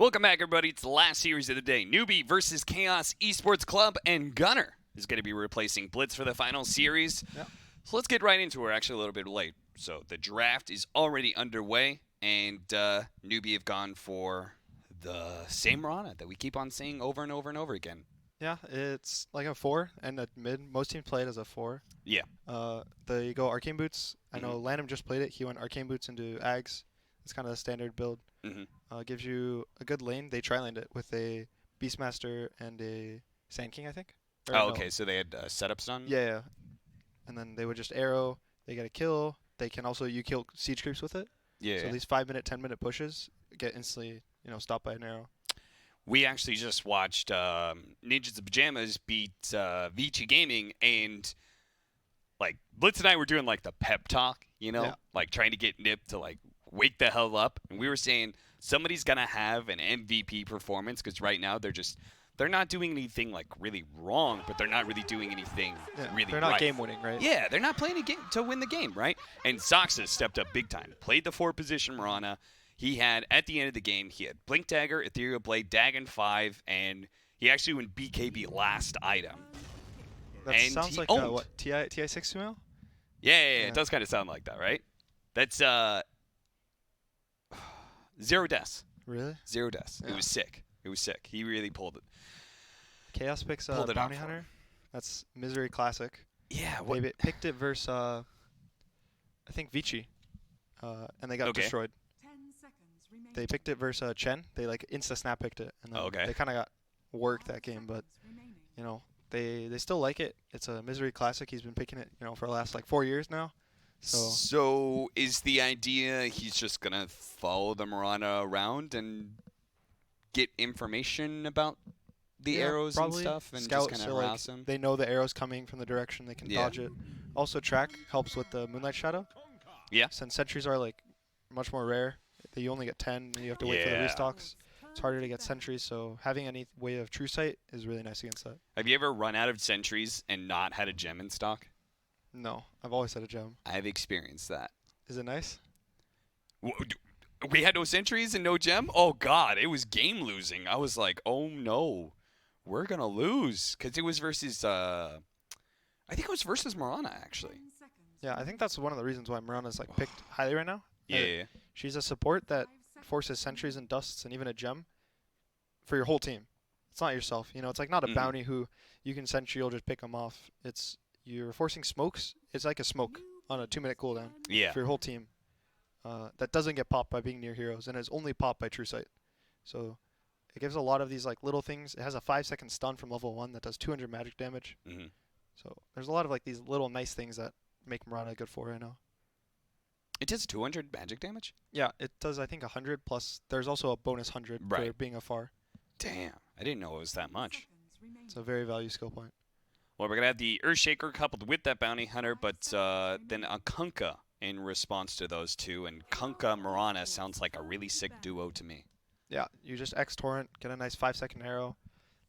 Welcome back, everybody. It's the last series of the day. Newbee versus Chaos Esports Club, and Gunner is going to be replacing Blitz for the final series. Yep. So let's get right into it. We're actually a little bit late. So the draft is already underway, and Newbee have gone for the same Rana that we keep on saying over and over and over again. Yeah, it's like a 4 and a mid. Most teams play it as a 4. Yeah. They go Arcane Boots. I know Lanham just played it. He went Arcane Boots into Ags. It's kind of the standard build. Gives you a good lane. They tri-laned it with a Beastmaster and a Sand King, I think. Oh, okay. So they had setups done? Yeah. And then they would just arrow. They get a kill. They can also, you kill siege creeps with it. Yeah. So these 5-minute, 10-minute pushes get instantly, stopped by an arrow. We actually just watched Ninjas of Pajamas beat Vici Gaming, and like Blitz and I were doing like the pep talk, like trying to get Nip to like wake the hell up. And we were saying somebody's gonna have an MVP performance because right now they're not doing anything like really wrong, but they're not really doing anything really They're not right. game winning, right? Yeah, they're not playing a game to win the game, right? And Soxa stepped up big time, played the 4 position Mirana. He had, at the end of the game, he had Blink Dagger, Ethereal Blade, Dagon 5, and he actually went BKB last item. That and sounds like what, Ti9 sumo? Yeah, it does kind of sound like that, right? That's 0 deaths. Really? 0 deaths. Yeah. It was sick. It was sick. He really pulled it. Chaos picks Bounty Hunter. That's Misery Classic. Yeah. They picked it versus, I think, Vici. And they got destroyed. They picked it versus Chen. They like insta-snap picked it. And then they kind of got worked that game, but, they still like it. It's a Misery Classic. He's been picking it, for the last like 4 years now. So is the idea he's just going to follow the Mirana around and get information about the arrows and stuff and just kind of harass them? They know the arrow's coming from the direction. They can dodge it. Also, track helps with the Moonlight Shadow. Yeah. Since sentries are like much more rare, you only get 10 and you have to wait for the restocks. It's harder to get sentries, so having any way of true sight is really nice against that. Have you ever run out of sentries and not had a gem in stock? No, I've always had a gem. I've experienced that. Is it nice? We had no sentries and no gem? Oh, God, it was game losing. I was like, oh, no, we're going to lose. Because it was versus, I think it was versus Mirana, actually. Yeah, I think that's one of the reasons why Mirana's like picked highly right now. Yeah. She's a support that forces sentries and dusts and even a gem for your whole team. It's not yourself. It's like not a bounty who you can sentry, you'll just pick them off. You're forcing smokes. It's like a smoke on a 2-minute cooldown for your whole team. That doesn't get popped by being near heroes, and is only popped by true sight. So it gives a lot of these like little things. It has a 5-second stun from level 1 that does 200 magic damage. So there's a lot of like these little nice things that make Mirana good for right now. It does 200 magic damage? Yeah, it does I think 100 plus. There's also a bonus 100 for being a far. Damn, I didn't know it was that much. It's a very value skill point. Well, we're going to have the Earthshaker coupled with that Bounty Hunter, but then a Kunkka in response to those two. And Kunkka Mirana sounds like a really sick duo to me. Yeah, you just X Torrent, get a nice 5-second arrow.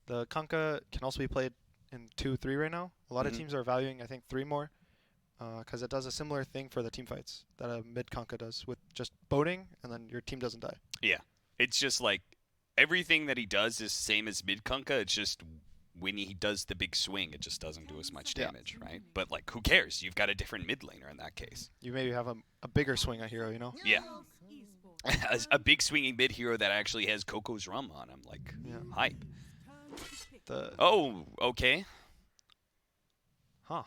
The Kunkka can also be played in 2-3 right now. A lot of teams are valuing, I think, 3 more. Because it does a similar thing for the team fights that a mid Kunkka does with just boating, and then your team doesn't die. Yeah, it's just like everything that he does is same as mid Kunkka. It's just when he does the big swing, it just doesn't do as much damage, right? But like, who cares? You've got a different mid laner in that case. You maybe have a bigger swing a hero, Yeah, a big swinging mid hero that actually has Coco's Rum on him, like hype. Okay. Huh.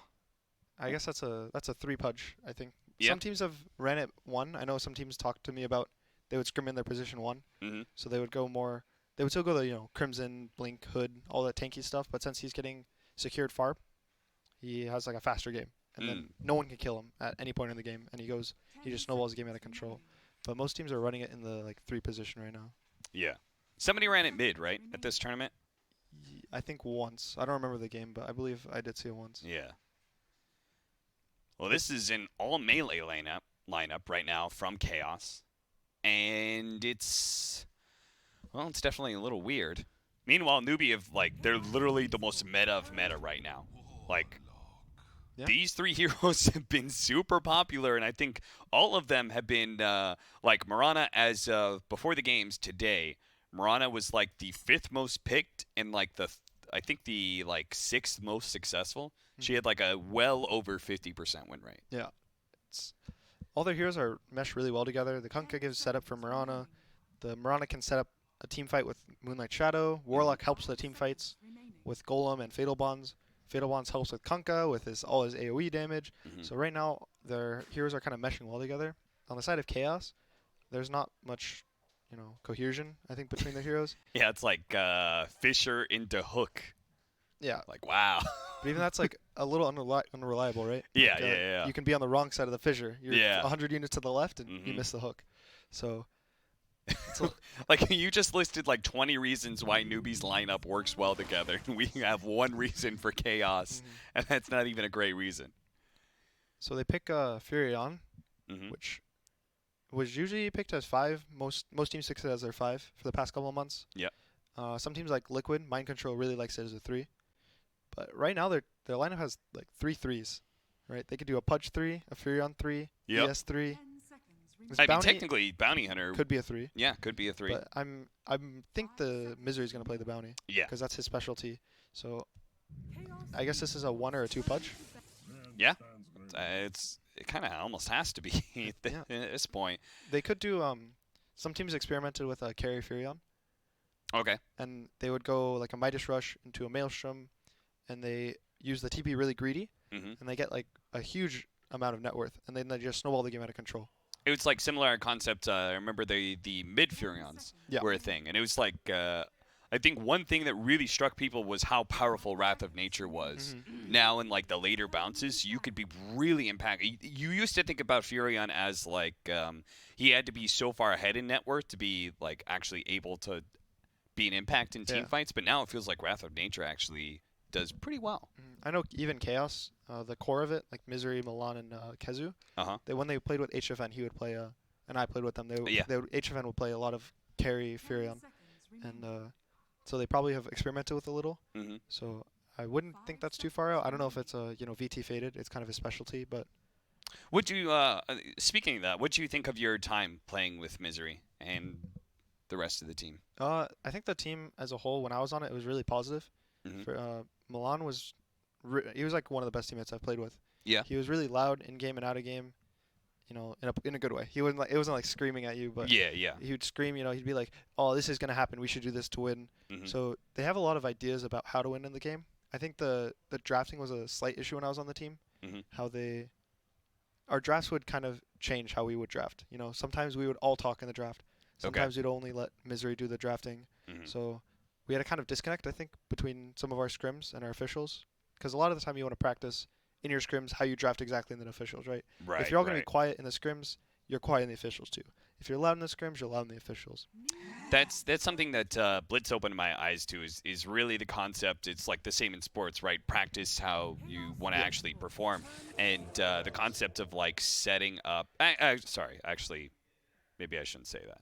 I guess that's a 3-pudge, I think. Yeah. Some teams have ran it 1. I know some teams talked to me about they would scrim in their position 1. So they would go more. They would still go the Crimson, Blink, Hood, all that tanky stuff. But since he's getting secured far, he has like a faster game, and then no one can kill him at any point in the game. And he just snowballs the game out of control. But most teams are running it in the like 3 position right now. Yeah. Somebody ran it mid, right, at this tournament? I think once. I don't remember the game, but I believe I did see it once. Yeah. Well, this is an all melee lineup right now from Chaos, and it's definitely a little weird. Meanwhile, Newbee they're literally the most meta of meta right now. Like, these 3 heroes have been super popular, and I think all of them have been like Mirana as before the games today. Mirana was like the 5th most picked and like I think the like 6th most successful. She had like a well over 50% win rate. Yeah. All their heroes are meshed really well together. The Kunkka gives setup for Mirana. The Mirana can set up a team fight with Moonlight Shadow. Warlock helps the team fights with Golem and Fatal Bonds. Fatal Bonds helps with Kunkka with all his AoE damage. So right now, their heroes are kind of meshing well together. On the side of Chaos, there's not much, cohesion, I think, between their heroes. Yeah, it's like Fisher into Hook. Yeah. Like, wow. But even that's like a little unreliable, right? Yeah, like, yeah. You can be on the wrong side of the fissure. You're 100 units to the left and you miss the hook. So, like you just listed like 20 reasons why Newbee's lineup works well together. We have one reason for Chaos, and that's not even a great reason. So they pick Furion, which was usually picked as 5. Most teams pick it as their 5 for the past couple of months. Yeah. Some teams like Liquid, Mind Control really likes it as a 3. But right now their lineup has like 3 3s, right? They could do a Pudge 3, a Furion 3, ES 3. I mean, technically, Bounty Hunter could be a 3. Yeah, could be a 3. But I think the Misery's going to play the Bounty. Yeah. Because that's his specialty. So I guess this is a 1 or a 2 Pudge. Yeah. It kind of almost has to be at this point. They could do some teams experimented with a carry Furion. Okay. And they would go like a Midas Rush into a Maelstrom, and they use the TP really greedy, and they get like a huge amount of net worth, and then they just snowball the game out of control. It was like similar concept. I remember the mid Furions were a thing, and it was like I think one thing that really struck people was how powerful Wrath of Nature was. Now in like the later bounces, you could be really impacted. You used to think about Furion as like he had to be so far ahead in net worth to be like actually able to be an impact in team fights, but now it feels like Wrath of Nature actually does pretty well. I know even Chaos, the core of it, like Misery, Milan, and Kezu, when they played with HFN, he would play, and I played with them, HFN would play a lot of carry Furion, and so they probably have experimented with a little, so I wouldn't think that's too far out. I don't know if it's VT Faded, it's kind of his specialty, but... Would you, speaking of that, what do you think of your time playing with Misery and the rest of the team? I think the team as a whole, when I was on it was really positive. Milan was he was like one of the best teammates I've played with. Yeah. He was really loud in game and out of game, in a good way. He wasn't like, it wasn't like screaming at you, but he would scream, he'd be like, "Oh, this is going to happen. We should do this to win." So they have a lot of ideas about how to win in the game. I think the drafting was a slight issue when I was on the team. How our drafts would kind of change how we would draft. Sometimes we would all talk in the draft. Sometimes we'd only let Misery do the drafting. So we had a kind of disconnect, I think, between some of our scrims and our officials. Because a lot of the time you want to practice in your scrims how you draft exactly in the officials, right? If you're all going to be quiet in the scrims, you're quiet in the officials too. If you're loud in the scrims, you're loud in the officials. That's something that Blitz opened my eyes to is really the concept. It's like the same in sports, right? Practice how you want to actually perform. And the concept of like setting up... sorry, actually, maybe I shouldn't say that.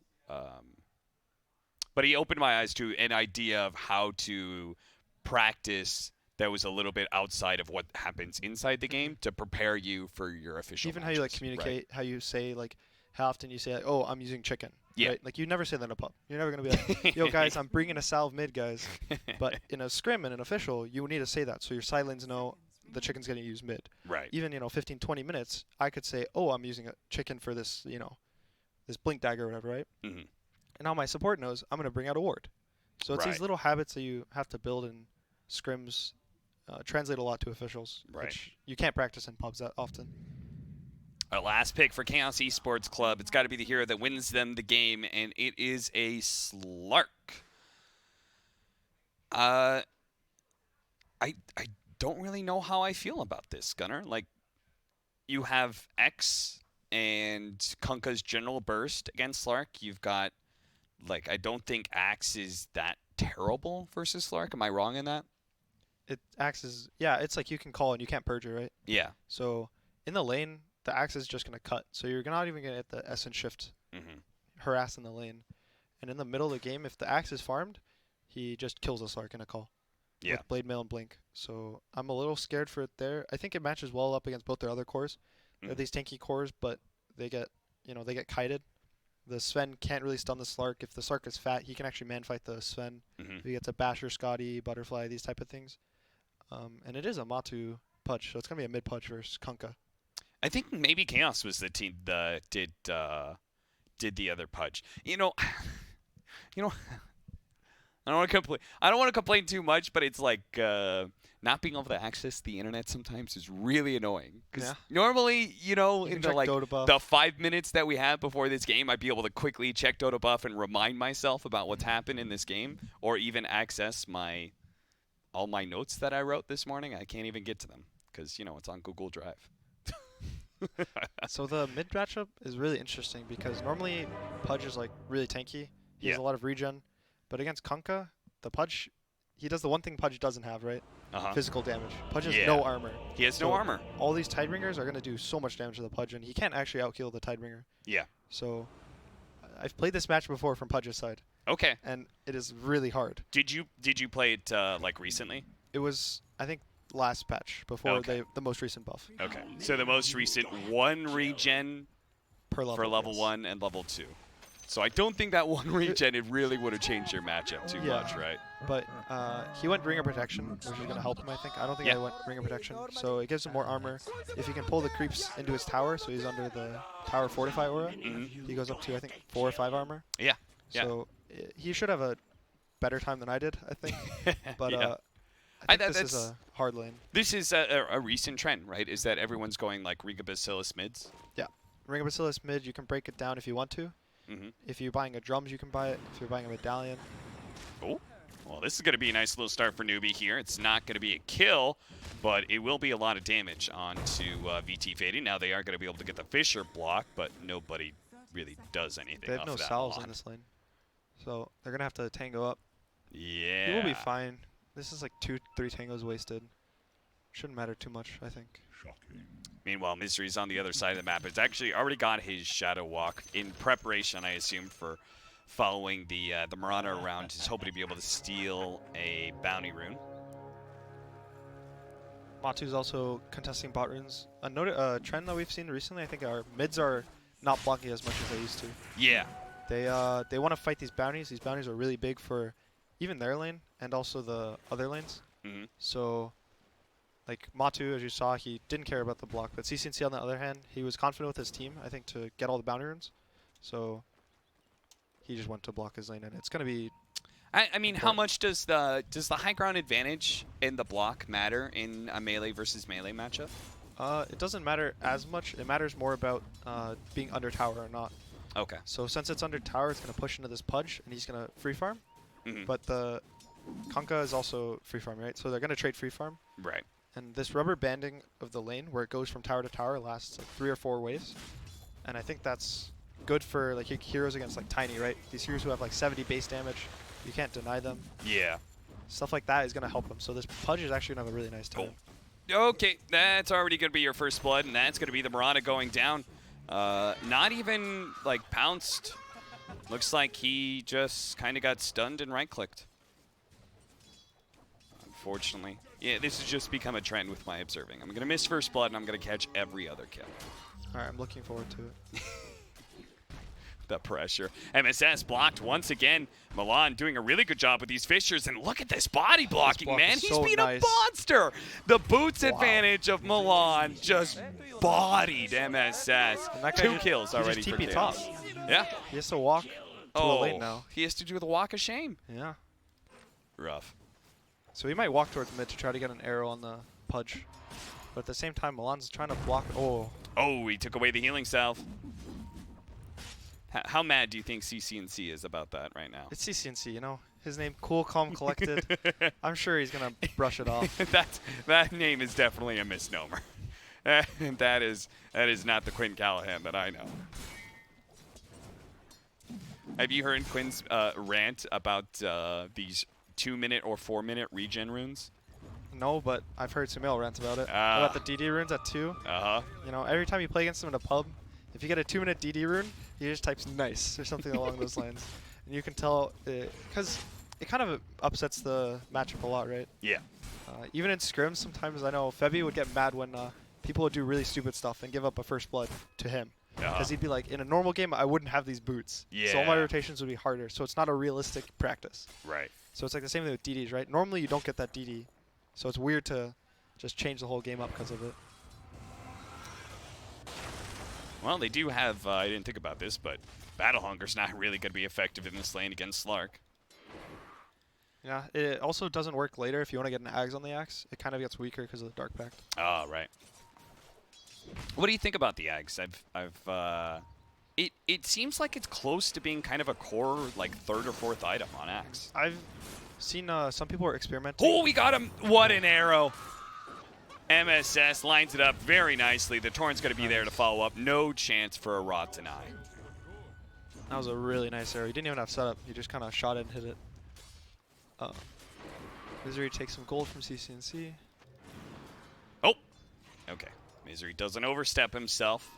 But he opened my eyes to an idea of how to practice that was a little bit outside of what happens inside the game to prepare you for your official Even matches, how you like communicate, how you say like how often you say like, "Oh, I'm using chicken." Yeah. Right? Like you never say that in a pub. You're never gonna be like, "Yo guys, I'm bringing a salve mid, guys." But in a scrim and an official, you need to say that so your sidelines know the chicken's gonna use mid. Right. Even 15, 20 minutes, I could say, "Oh, I'm using a chicken for this this blink dagger or whatever," right? And now my support knows I'm going to bring out a ward. So it's these little habits that you have to build in scrims, translate a lot to officials, which you can't practice in pubs that often. Our last pick for Chaos Esports Club, it's got to be the hero that wins them the game, and it is a Slark. I don't really know how I feel about this, Gunnar. Like, you have X and Kunkka's General Burst against Slark. You've got... Like, I don't think Axe is that terrible versus Slark. Am I wrong in that? Axe is, it's like you can call and you can't purge it, right? Yeah. So in the lane, the Axe is just going to cut. So you're not even going to get the S and shift harass in the lane. And in the middle of the game, if the Axe is farmed, he just kills a Slark in a call. Yeah. With Blade Mail and Blink. So I'm a little scared for it there. I think it matches well up against both their other cores. They're these tanky cores, but they get, they get kited. The Sven can't really stun the Slark. If the Slark is fat, he can actually man-fight the Sven. If he gets a Basher, Scotty, Butterfly, these type of things. And it is a Matu Pudge, so it's going to be a mid-Pudge versus Kunkka. I think maybe Chaos was the team that did the other Pudge. You know, I don't want to complain too much, but it's like not being able to access the internet sometimes is really annoying. Because normally, you know, in the, like the 5 minutes that we have before this game, I'd be able to quickly check Dota Buff and remind myself about what's happened in this game, or even access all my notes that I wrote this morning. I can't even get to them because, you know, it's on Google Drive. So the mid matchup is really interesting because normally Pudge is like really tanky. He has a lot of regen. But against Kunkka, the Pudge, he does the one thing Pudge doesn't have, right? Physical damage. Pudge has no armor. He has no armor. All these Tidebringers are going to do so much damage to the Pudge, and he can't actually out-heal the Tidebringer. Yeah. So I've played this match before from Pudge's side. Okay. And it is really hard. Did you play it like recently? It was, I think, last patch before the most recent buff. Okay. So the most recent one regen per level, for level 1 and level 2. So I don't think that one regen it really would have changed your matchup too much, right? But he went Ring of Protection, which is going to help him, I think. I don't think I went Ring of Protection. So it gives him more armor. If he can pull the creeps into his tower, so he's under the Tower Fortify aura, he goes up to, I think, 4 or 5 armor. Yeah. So he should have a better time than I did, I think. But I think this is a hard lane. This is a recent trend, right? Is that everyone's going like Ring of Bacillus mids? Yeah. Ring of Bacillus mid, you can break it down if you want to. If you're buying a drums, you can buy it. If you're buying a medallion. Oh, well, this is going to be a nice little start for Newbee here. It's not going to be a kill, but it will be a lot of damage onto VT Fading. Now they are going to be able to get the Fissure block, but nobody really does anything. They have no salves in this lane, so they're going to have to tango up. Yeah. He will be fine. This is like 2-3 tangos wasted. Shouldn't matter too much, I think. Shocking. Meanwhile, Mystery's on the other side of the map. It's actually already got his Shadow Walk in preparation, I assume, for following the Marauder around. He's hoping to be able to steal a bounty rune. Matu's also contesting bot runes. A trend that we've seen recently, I think, our mids are not blocking as much as they used to. Yeah. They want to fight these bounties. These bounties are really big for even their lane and also the other lanes. So, like Matu, as you saw, he didn't care about the block. But CCNC, on the other hand, he was confident with his team, I think, to get all the bounty runes. So he just went to block his lane, and it's going to be... I mean, how much does the high ground advantage in the block matter in a melee versus melee matchup? It doesn't matter as much. It matters more about being under tower or not. Okay. So since it's under tower, it's going to push into this Pudge, and he's going to free farm. But the Kunkka is also free farm, right? So they're going to trade free farm. Right. And this rubber banding of the lane, where it goes from tower to tower, lasts like 3 or 4 waves. And I think that's good for like heroes against like Ti9, right? These heroes who have like 70 base damage. You can't deny them. Yeah. Stuff like that is going to help them. So this Pudge is actually going to have a really nice time. Cool. Okay, that's already going to be your first blood, and that's going to be the Marauder going down. Not even like pounced. Looks like he just kind of got stunned and right-clicked. Unfortunately. Yeah, this has just become a trend with my observing. I'm going to miss first blood, and I'm going to catch every other kill. All right, I'm looking forward to it. The pressure. MSS blocked once again. Milan doing a really good job with these fissures, and look at this body blocking, man. He's so been nice. a monster. The boots advantage of Milan just bodied MSS. 2 kills already for TP top. Yeah. He has to walk to a lane now. He has to do the walk of shame. Yeah. Rough. So he might walk towards mid to try to get an arrow on the Pudge. But at the same time, Milan's trying to block. Oh, he took away the healing salve. How mad do you think CCNC is about that right now? It's CCNC, you know. His name, Cool, Calm, Collected. I'm sure he's going to brush it off. That name is definitely a misnomer. that is not the Quinn Callahan that I know. Have you heard Quinn's rant about these 2-minute or 4-minute regen runes? No, but I've heard Sumail rant about it. About the DD runes at 2. You know, every time you play against him in a pub, if you get a 2-minute DD rune, he just types nice or something along those lines. And you can tell, because it kind of upsets the matchup a lot, right? Yeah. Even in scrims, sometimes I know Febby would get mad when people would do really stupid stuff and give up a first blood to him. Because he'd be like, in a normal game, I wouldn't have these boots. Yeah. So all my rotations would be harder. So it's not a realistic practice. Right. So it's like the same thing with DDs, right? Normally you don't get that DD. So it's weird to just change the whole game up because of it. Well, they do have, I didn't think about this, but Battle Hunger's not really going to be effective in this lane against Slark. Yeah, it also doesn't work later if you want to get an Ags on the Axe. It kind of gets weaker because of the Dark Pact. Oh, right. What do you think about the Ags? It seems like it's close to being kind of a core, like, 3rd or 4th item on Axe. I've seen some people are experimenting. Oh, we got him! What an arrow! MSS lines it up very nicely. The Torrent's going to be there to follow up. No chance for a Rot deny. That was a really nice arrow. He didn't even have setup. He just kind of shot it and hit it. Misery takes some gold from CCNC. Oh! Okay. Misery doesn't overstep himself.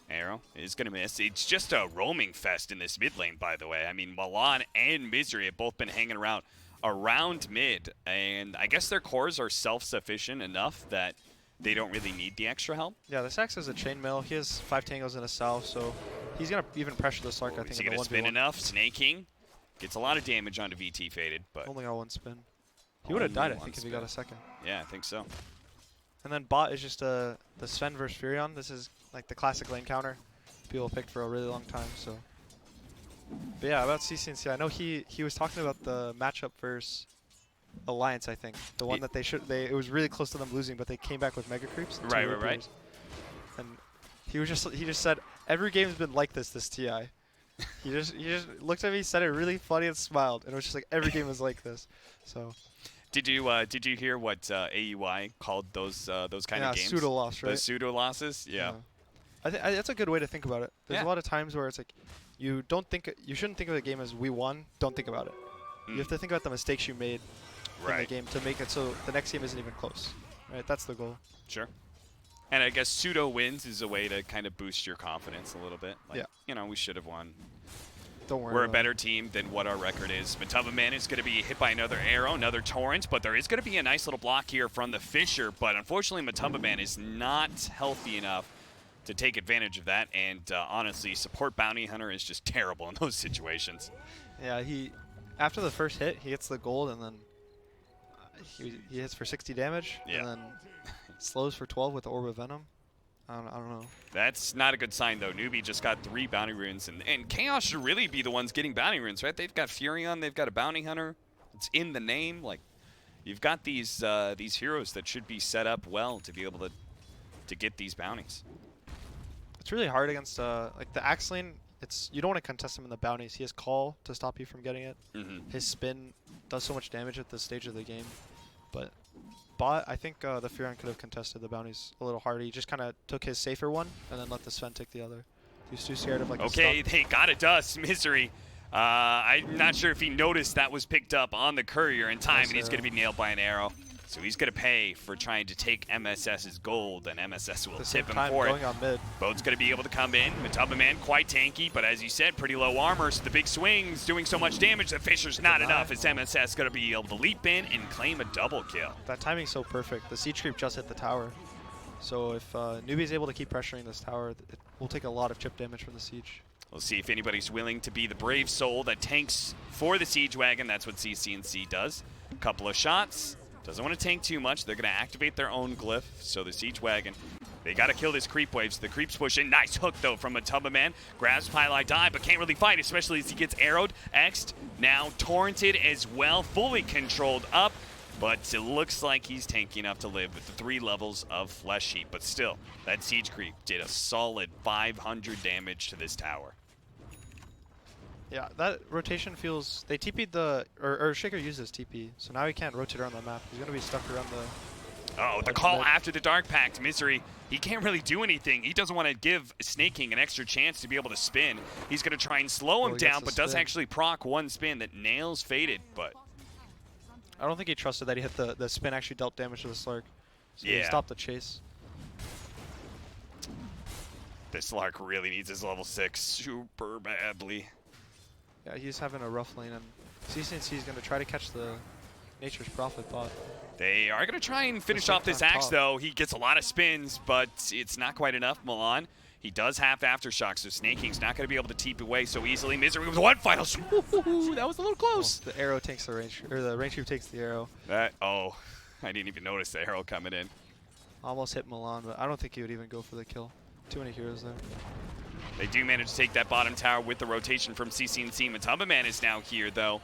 Arrow is going to miss. It's just a roaming fest in this mid lane, by the way. I mean, Milan and Misery have both been hanging around mid, and I guess their cores are self-sufficient enough that they don't really need the extra help. Yeah, this Axe has a chainmail. He has 5 tangos in his south, so he's going to even pressure the Slark, I think, Is he going to spin enough? Snaking. Gets a lot of damage onto VT Faded, but... Only got 1 spin. He would have died, I think, if he got a second. Yeah, I think so. And then bot is just the Sven versus Furion. This is like the classic lane counter people picked for a really long time. So, but yeah, about CCNC, I know he was talking about the matchup versus Alliance. I think the one that it was really close to them losing, but they came back with mega creeps. Right. And he just said every game's been like this TI. he just looked at me, said it really funny, and smiled, and it was just like every game was like this. So. Did you hear what AUI called those kind of games? Pseudo loss, right? Those pseudo losses, yeah. I think that's a good way to think about it. There's a lot of times where it's like you shouldn't think of the game as we won. Don't think about it. You have to think about the mistakes you made in the game to make it so the next game isn't even close. Right? That's the goal. Sure. And I guess pseudo wins is a way to kind of boost your confidence a little bit. Like, you know, we should have won. Don't worry. We're a better team than what our record is. Matubba is going to be hit by another arrow, another torrent, but there is going to be a nice little block here from the Fisher. But unfortunately, Matubba is not healthy enough to take advantage of that. And honestly, support Bounty Hunter is just terrible in those situations. Yeah, after the first hit, he gets the gold, and then he hits for 60 damage, and then slows for 12 with the Orb of Venom. I don't know. That's not a good sign, though. Newbee just got 3 bounty runes, and Chaos should really be the ones getting bounty runes, right? They've got Furion, they've got a bounty hunter. It's in the name. Like, you've got these heroes that should be set up well to be able to get these bounties. It's really hard against like the Axe lane. You don't want to contest him in the bounties. He has call to stop you from getting it. His spin does so much damage at this stage of the game, but. Bot, I think the Furion could have contested the bounties a little harder. He just kind of took his safer one and then let the Sven take the other. He was too scared of like. Okay, they got a dust. Misery. I'm not sure if he noticed that was picked up on the courier in time, and he's going to be nailed by an arrow. So he's going to pay for trying to take MSS's gold, and MSS will tip him for it. On mid. Boat's going to be able to come in. Matubba quite tanky, but as you said, pretty low armor, so the big swings doing so much damage. The Fisher's not enough as MSS going to be able to leap in and claim a double kill. That timing's so perfect. The siege creep just hit the tower. So if Newbee is able to keep pressuring this tower, it will take a lot of chip damage from the siege. We'll see if anybody's willing to be the brave soul that tanks for the siege wagon. That's what CCNC does. A couple of shots. Doesn't want to tank too much. They're going to activate their own glyph. So the siege wagon, they got to kill this creep wave. So the creeps push in. Nice hook, though, from Matubba. Grabs Pylai die, but can't really fight, especially as he gets arrowed. X'd, now torrented as well. Fully controlled up. But it looks like he's tanky enough to live with the 3 levels of Flesh Heap. But still, that siege creep did a solid 500 damage to this tower. Yeah, that rotation feels... They TP'd the... Or Shaker uses TP, so now he can't rotate around the map. He's going to be stuck around the... Oh, the call after the Dark Pact. Misery, he can't really do anything. He doesn't want to give Snaking an extra chance to be able to spin. He's going to try and slow him down, but does actually proc 1 spin that nails Faded, but... I don't think he trusted that he hit the spin actually dealt damage to the Slark. So he stopped the chase. This Slark really needs his level 6 super badly. Yeah, he's having a rough lane, and CCNC is going to try to catch the Nature's Prophet bot. They are going to try and finish off this Axe, though. He gets a lot of spins, but it's not quite enough. Milan, He does have Aftershock, so Snaking's not going to be able to teep away so easily. Misery with one final shot. That was a little close. Well, the arrow takes the range, or the range takes the arrow. Oh, I didn't even notice the arrow coming in. Almost hit Milan, but I don't think he would even go for the kill. Too many heroes there. They do manage to take that bottom tower with the rotation from CCNC. Matumbaman is now here, though.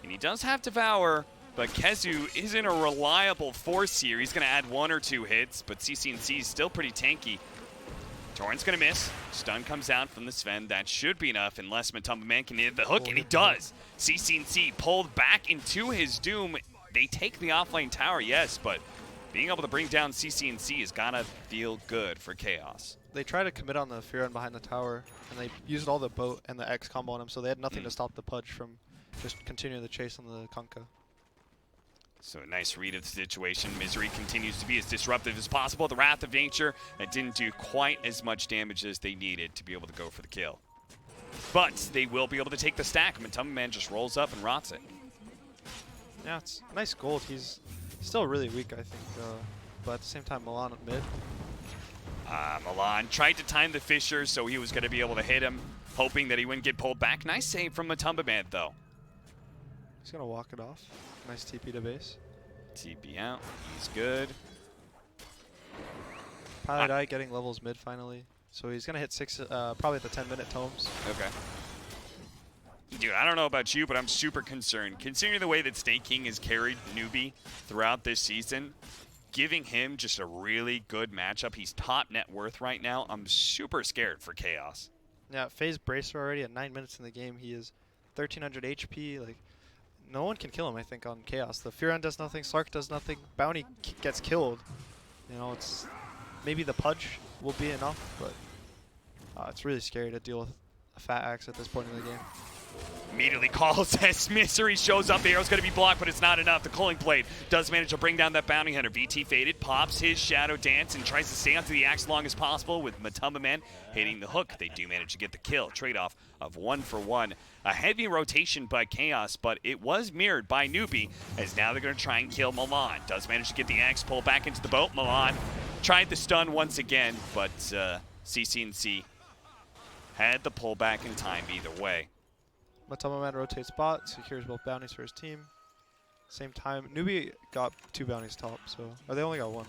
And he does have Devour, but Kezu isn't a reliable force here. He's going to add 1 or 2 hits, but CCNC is still pretty tanky. Torrent's going to miss. Stun comes out from the Sven. That should be enough unless Matumbaman can hit the hook, and he does. CCNC pulled back into his doom. They take the offlane tower, yes, but being able to bring down CCNC is going to feel good for Chaos. They try to commit on the Fearon behind the tower, and they used all the boat and the X combo on him, so they had nothing to stop the Pudge from just continuing the chase on the Kunkka. So a nice read of the situation. Misery continues to be as disruptive as possible. The Wrath of Nature that didn't do quite as much damage as they needed to be able to go for the kill. But they will be able to take the stack. Matumbaman just rolls up and rots it. Yeah, it's nice gold. He's still really weak, I think, but at the same time, Milan at mid. Milan tried to time the Fissure so he was going to be able to hit him, hoping that he wouldn't get pulled back. Nice save from Matumbaman, though. He's going to walk it off. Nice TP to base. TP out. He's good. Paladai getting levels mid finally. So he's going to hit 6, probably at the 10-minute tomes. Okay. Dude, I don't know about you, but I'm super concerned. Considering the way that Snake King has carried Newbee throughout this season, giving him just a really good matchup. He's top net worth right now. I'm super scared for Chaos. Yeah, phase Bracer already at 9 minutes in the game. He is 1300 HP. Like, no one can kill him, I think, on Chaos. The Fearon does nothing. Slark does nothing. Bounty gets killed. You know, it's maybe the Pudge will be enough, but it's really scary to deal with a fat axe at this point in the game. Immediately calls as Misery shows up. The arrow's going to be blocked, but it's not enough. The Culling Blade does manage to bring down that Bounty Hunter. VT faded, pops his Shadow Dance, and tries to stay onto the axe as long as possible with Matumbaman hitting the hook. They do manage to get the kill. Trade-off of 1 for 1. A heavy rotation by Chaos, but it was mirrored by Newbee, as now they're going to try and kill Milan. Does manage to get the axe pulled back into the boat. Milan tried the stun once again, but CCNC had the pullback in time either way. Matumbaman rotates bot, secures both bounties for his team. Same time, Newbee got 2 bounties top, so they only got 1.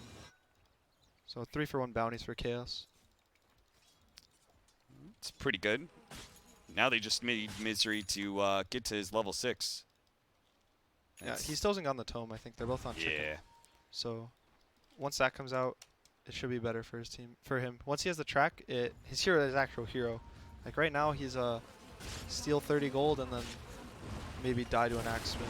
So 3 for 1 bounties for Chaos. It's pretty good. Now they just need Misery to get to his level 6. Yeah, he still hasn't gotten the tome. I think they're both on chicken. Yeah. So once that comes out, it should be better for his team. For him, once he has the track, his hero is actual hero. Like right now, he's steal 30 gold and then maybe die to an axe spin.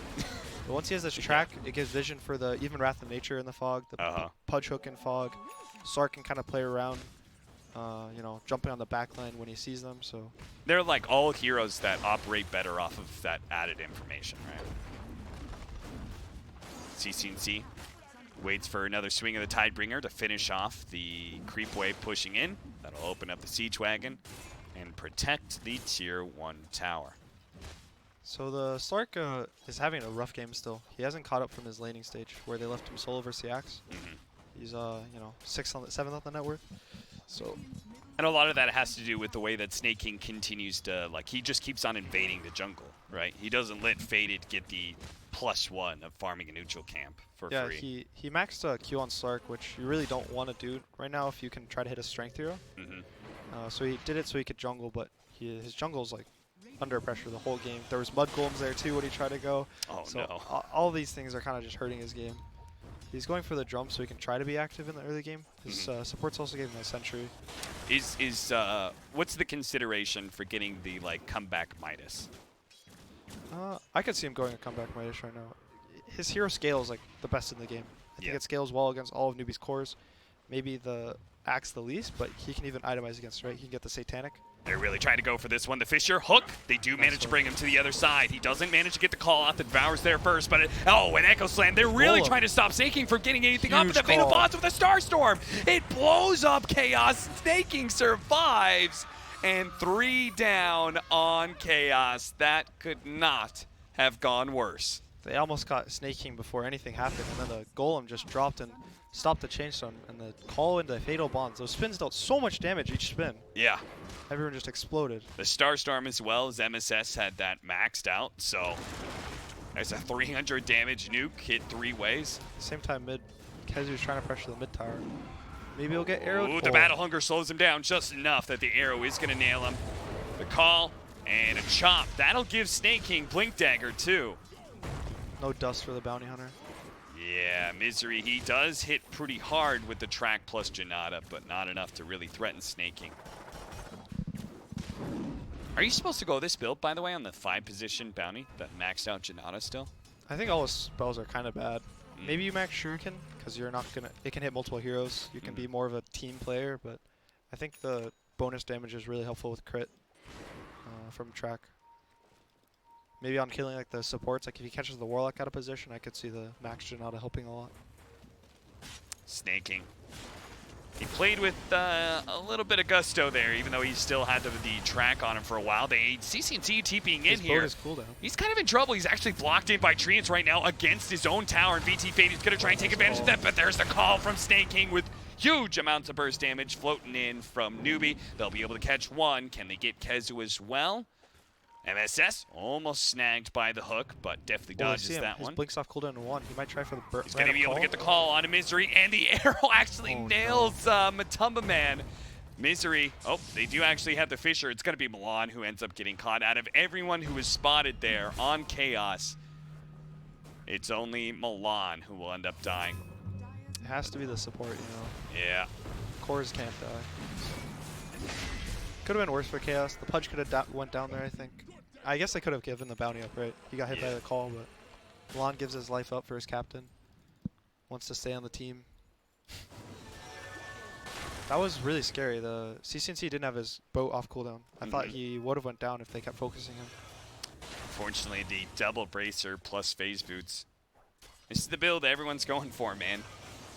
But once he has this track, it gives vision for the even Wrath of Nature in the fog, the Pudge hook in fog. Sark can kind of play around, you know, jumping on the backline when he sees them. So they're like all heroes that operate better off of that added information, right? CCNC waits for another swing of the Tidebringer to finish off the creep wave pushing in. That'll open up the Siege Wagon and protect the Tier 1 tower. So the Slark is having a rough game still. He hasn't caught up from his laning stage where they left him solo versus the Axe. He's you know, 7th on the net worth. So, and a lot of that has to do with the way that Snake King continues to, like, he just keeps on invading the jungle, right? He doesn't let Faded get the +1 of farming a neutral camp for free. Yeah, he maxed Q on Slark, which you really don't want to do right now if you can try to hit a strength hero. So he did it so he could jungle, but his jungle's like under pressure the whole game. There was mud golems there too when he tried to go. Oh so no. All these things are kind of just hurting his game. He's going for the drum so he can try to be active in the early game. His supports also gave him a sentry. What's the consideration for getting the like comeback Midas? I could see him going a comeback Midas right now. His hero scales like the best in the game. I think it scales well against all of Newbee's cores. Maybe the Axe the least, but he can even itemize against, right? He can get the Satanic. They're really trying to go for this one. The Fissure hook. They do manage to bring him to the other side. He doesn't manage to get the call out. The Devour's there first, but an Echo Slam. They're really trying to stop Snake King from getting anything up. But the Fatal Bonds with a Starstorm. It blows up Chaos. Snake King survives. And 3 down on Chaos. That could not have gone worse. They almost got snaking before anything happened, and then the golem just dropped and stopped the chainstone, and the call into fatal bonds. Those spins dealt so much damage each spin. Yeah. Everyone just exploded. The Starstorm as well as MSS had that maxed out, so there's a 300 damage nuke hit 3 ways. Same time mid, Kezu's trying to pressure the mid tower. Maybe he'll get arrowed. Ooh, the Battle Hunger slows him down just enough that the arrow is going to nail him. The call and a chop. That'll give Snake King Blink Dagger too. No dust for the Bounty Hunter. Yeah, Misery, he does hit pretty hard with the track plus Janata, but not enough to really threaten Snake King. Are you supposed to go this build, by the way, on the 5-position bounty that maxed out Janata still? I think all his spells are kind of bad. Maybe you max Shuriken, because you're not gonna. It can hit multiple heroes. You can be more of a team player, but I think the bonus damage is really helpful with crit from track. Maybe on killing like the supports, like if he catches the Warlock out of position, I could see the max Janata helping a lot. Snaking. He played with a little bit of gusto there, even though he still had the track on him for a while. They CC&T TPing in here. His cooldown. He's kind of in trouble. He's actually blocked in by Treants right now against his own tower, and VT Fate is going to try and take advantage of that, but there's the call from Snake King with huge amounts of burst damage floating in from Newbee. They'll be able to catch one. Can they get Kezu as well? MSS almost snagged by the hook, but definitely dodges that one. His blinks off cooldown to 1. He might try for the burst. He's going to be able to get the call on a Misery, and the arrow actually nails Matumba Man. Misery, oh, they do actually have the Fisher. It's going to be Milan who ends up getting caught. Out of everyone who is spotted there on Chaos, it's only Milan who will end up dying. It has to be the support, you know. Yeah. Cores can't die. Could have been worse for Chaos. The Pudge could have went down there, I think. I guess they could have given the bounty up, right? He got hit by the call, but Milan gives his life up for his captain. Wants to stay on the team. That was really scary. The CCNC didn't have his boat off cooldown. I thought he would have went down if they kept focusing him. Unfortunately, the double bracer plus phase boots. This is the build everyone's going for, man.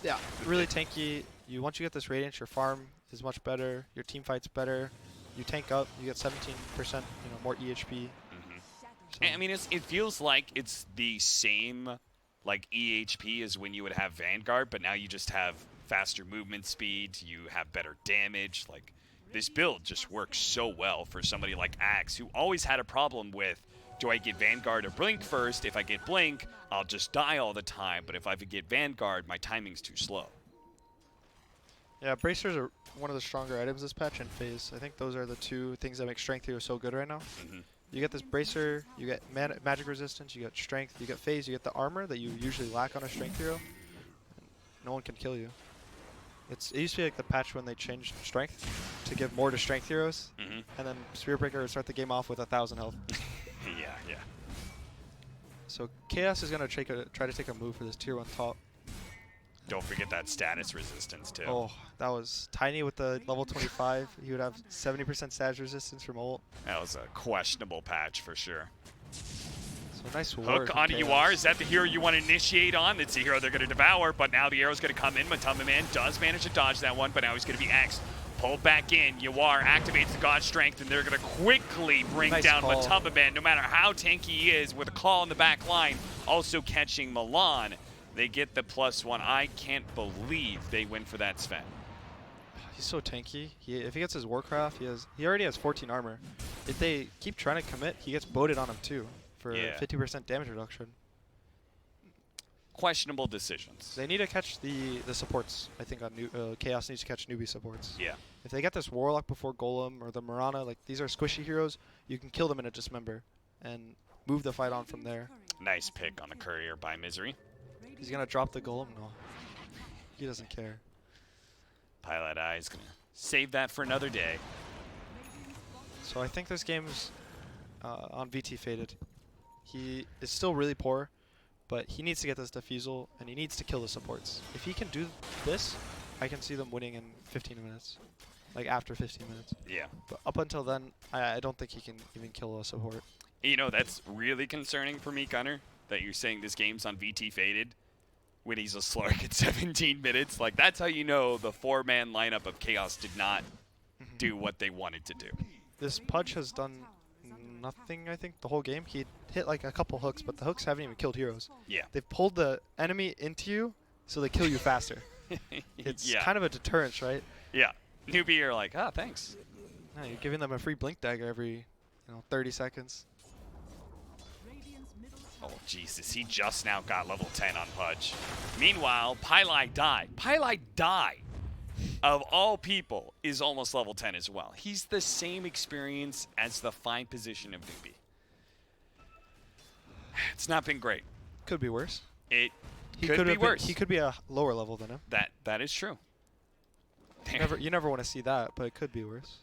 Yeah, really tanky. Once you get this Radiance, your farm is much better. Your team fight's better. You tank up, you get 17%, more EHP. So. I mean, it feels like it's the same like EHP as when you would have Vanguard, but now you just have faster movement speed, you have better damage. Like, this build just works so well for somebody like Axe, who always had a problem with, do I get Vanguard or Blink first? If I get Blink, I'll just die all the time, but if I get Vanguard, my timing's too slow. Yeah, bracers are one of the stronger items this patch, and phase. I think those are the two things that make Strength Hero so good right now. You get this bracer, you get magic resistance, you get strength, you get phase, you get the armor that you usually lack on a Strength Hero. No one can kill you. It used to be like the patch when they changed strength to give more to Strength Heroes, and then Spearbreaker would start the game off with 1,000 health. Yeah. So Chaos is going to try to take a move for this tier 1 top. Don't forget that status resistance, too. Oh, that was Ti9 with the level 25. He would have 70% status resistance from ult. That was a questionable patch for sure. So nice hook onto UR. Is that the hero you want to initiate on? It's the hero they're going to devour, but now the arrow's going to come in. Matumba Man does manage to dodge that one, but now he's going to be axed. Pulled back in. UR activates the God Strength, and they're going to quickly bring down Matumba Man, no matter how tanky he is, with a call in the back line. Also catching Milan. They get the +1. I can't believe they went for that Sven. He's so tanky. If he gets his Warcraft, he already has 14 armor. If they keep trying to commit, he gets boated on him too for 50% damage reduction. Questionable decisions. They need to catch the supports. I think on Chaos needs to catch Newbee supports. Yeah. If they get this Warlock before Golem or the Mirana, like these are squishy heroes, you can kill them in a Dismember and move the fight on from there. Nice pick on the Courier by Misery. He's going to drop the Golem? No. He doesn't care. Pilot Eye is going to save that for another day. So I think this game's on VT Faded. He is still really poor, but he needs to get this Diffusal, and he needs to kill the supports. If he can do this, I can see them winning in 15 minutes. Like after 15 minutes. Yeah. But up until then, I don't think he can even kill a support. That's really concerning for me, Gunner, that you're saying this game's on VT Faded when he's a Slark at 17 minutes. Like, that's how you know the 4-man lineup of Chaos did not do what they wanted to do. This Pudge has done nothing, I think, the whole game. He hit like a couple hooks, but the hooks haven't even killed heroes. Yeah. They've pulled the enemy into you, so they kill you faster. It's kind of a deterrence, right? Yeah. Newbie, you're like, ah, thanks. No, you're giving them a free blink dagger every 30 seconds. Oh, Jesus. He just now got level 10 on Pudge. Meanwhile, Pylai Dai. Pylai Dai, of all people, is almost level 10 as well. He's the same experience as the fine position of Newbie. It's not been great. Could be worse. It could be worse. He could be a lower level than him. That is true. You never want to see that, but it could be worse.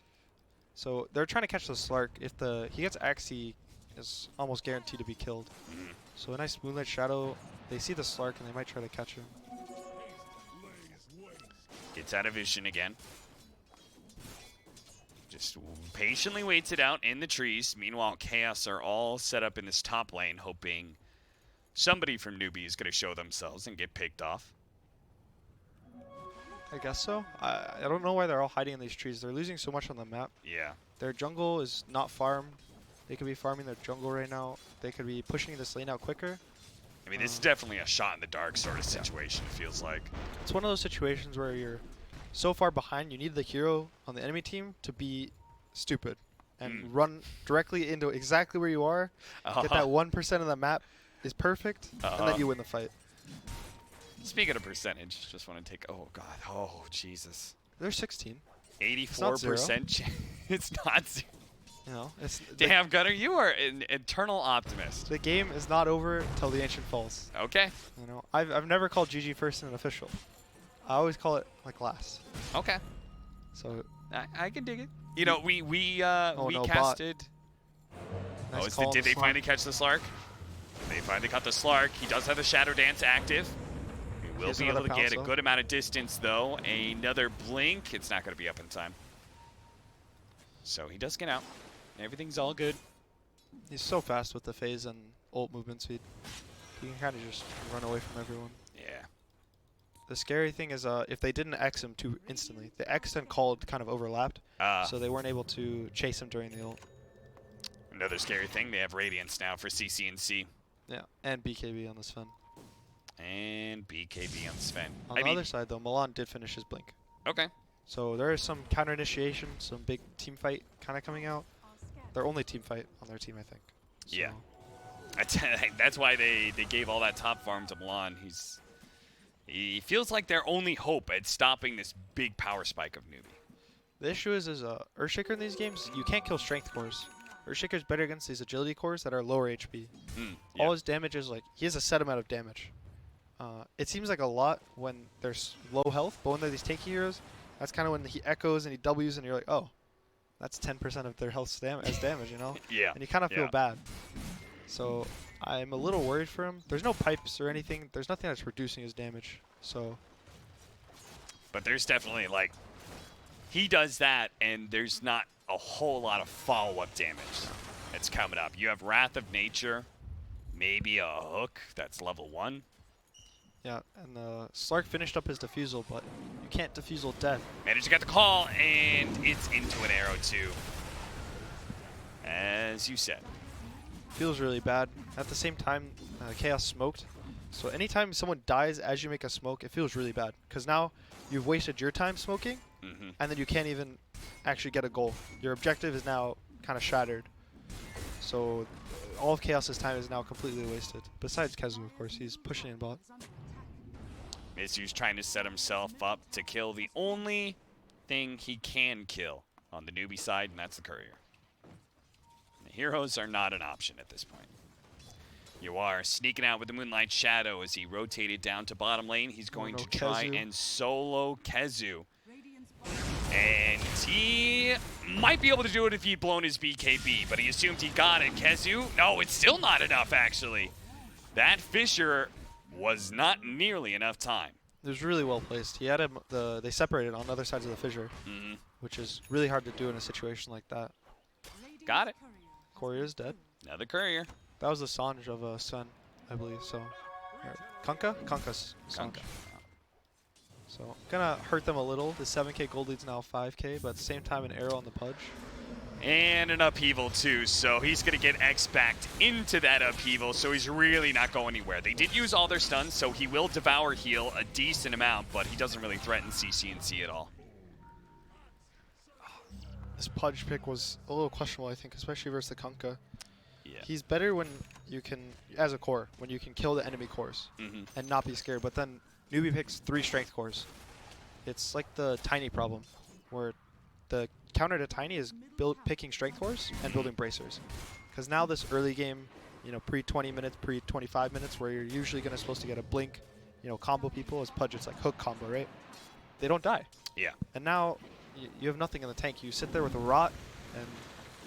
So they're trying to catch the Slark. If he gets Axe, he is almost guaranteed to be killed. So a nice Moonlight Shadow. They see the Slark and they might try to catch him. Gets out of vision again. Just patiently waits it out in the trees. Meanwhile, Chaos are all set up in this top lane, hoping somebody from Newbee is going to show themselves and get picked off. I guess so. I don't know why they're all hiding in these trees. They're losing so much on the map. Yeah. Their jungle is not farmed. They could be farming their jungle right now. They could be pushing this lane out quicker. I mean, this is definitely a shot in the dark sort of situation, it feels like. It's one of those situations where you're so far behind, you need the hero on the enemy team to be stupid and run directly into exactly where you are. Get that 1% of the map is perfect, and then you win the fight. Speaking of percentage, just want to take... Oh, God. Oh, Jesus. They're 16. 84%. It's not zero. Damn, Gunner, you are an eternal optimist. The game is not over until the Ancient falls. Okay. I've never called GG first in an official. I always call it like last. Okay. So I can dig it. We casted. Nice Did they finally catch the Slark? They finally caught the Slark. He does have the Shadow Dance active. He will be able to get a good amount of distance, though. Another blink. It's not going to be up in time. So he does get out. Everything's all good. He's so fast with the phase and ult movement speed. He can kind of just run away from everyone. Yeah. The scary thing is if they didn't X him too instantly, the X and called kind of overlapped, so they weren't able to chase him during the ult. Another scary thing, they have Radiance now for CC&C. Yeah, and BKB on the Sven. And BKB on Sven. On the other side, though, Milan did finish his blink. Okay. So there is some counter initiation, some big team fight kind of coming out. Their only team fight on their team, I think. So yeah. That's why they gave all that top farm to Milan. He feels like their only hope at stopping this big power spike of Newbee. The issue is Earthshaker in these games, you can't kill strength cores. Earthshaker's better against these agility cores that are lower HP. All his damage is he has a set amount of damage. It seems like a lot when there's low health, but when they're these tanky heroes, that's kind of when he echoes and he Ws and you're like, oh, that's 10% of their health as damage, Yeah. And you kind of feel bad. So I'm a little worried for him. There's no pipes or anything. There's nothing that's reducing his damage. So. But there's definitely he does that and there's not a whole lot of follow-up damage that's coming up. You have Wrath of Nature, maybe a hook that's level 1. Yeah, and Slark finished up his defusal, but you can't defusal death. Managed to get the call, and it's into an arrow too. As you said. Feels really bad. At the same time, Chaos smoked. So anytime someone dies as you make a smoke, it feels really bad. Because now you've wasted your time smoking, and then you can't even actually get a goal. Your objective is now kind of shattered. So all of Chaos's time is now completely wasted. Besides Kezu, of course. He's pushing in bot. Mizu's trying to set himself up to kill the only thing he can kill on the Newbee side, and that's the courier. The heroes are not an option at this point. You are sneaking out with the Moonlight Shadow as he rotated down to bottom lane. He's going to try and solo Kezu. And he might be able to do it if he'd blown his BKB, but he assumed he got it. Kezu, no, it's still not enough, actually. That Fissure was not nearly enough time. It was really well placed. He had him. They separated on other sides of the fissure, which is really hard to do in a situation like that. Got it. Courier is dead. Another courier. That was the Sanj of Sun, I believe. So, Kunkka? Kunkka's Sanj. So, gonna hurt them a little. The 7k gold lead's now 5k, but at the same time, an arrow on the Pudge. And an upheaval too, so he's going to get X-backed into that upheaval, so he's really not going anywhere. They did use all their stuns, so he will devour heal a decent amount, but he doesn't really threaten CC&C at all. This Pudge pick was a little questionable, I think, especially versus the Kunkka. Yeah. He's better when you can, as a core, when you can kill the enemy cores and not be scared, but then Newbee picks 3 strength cores. It's like the Tiny problem, where the counter to Tiny is picking strength cores and building bracers. Because now this early game, you know, pre-20 minutes, pre-25 minutes, where you're usually supposed to get a blink, you know, combo people, as Pudge, it's like hook combo, right? They don't die. Yeah. And now you have nothing in the tank. You sit there with a rot and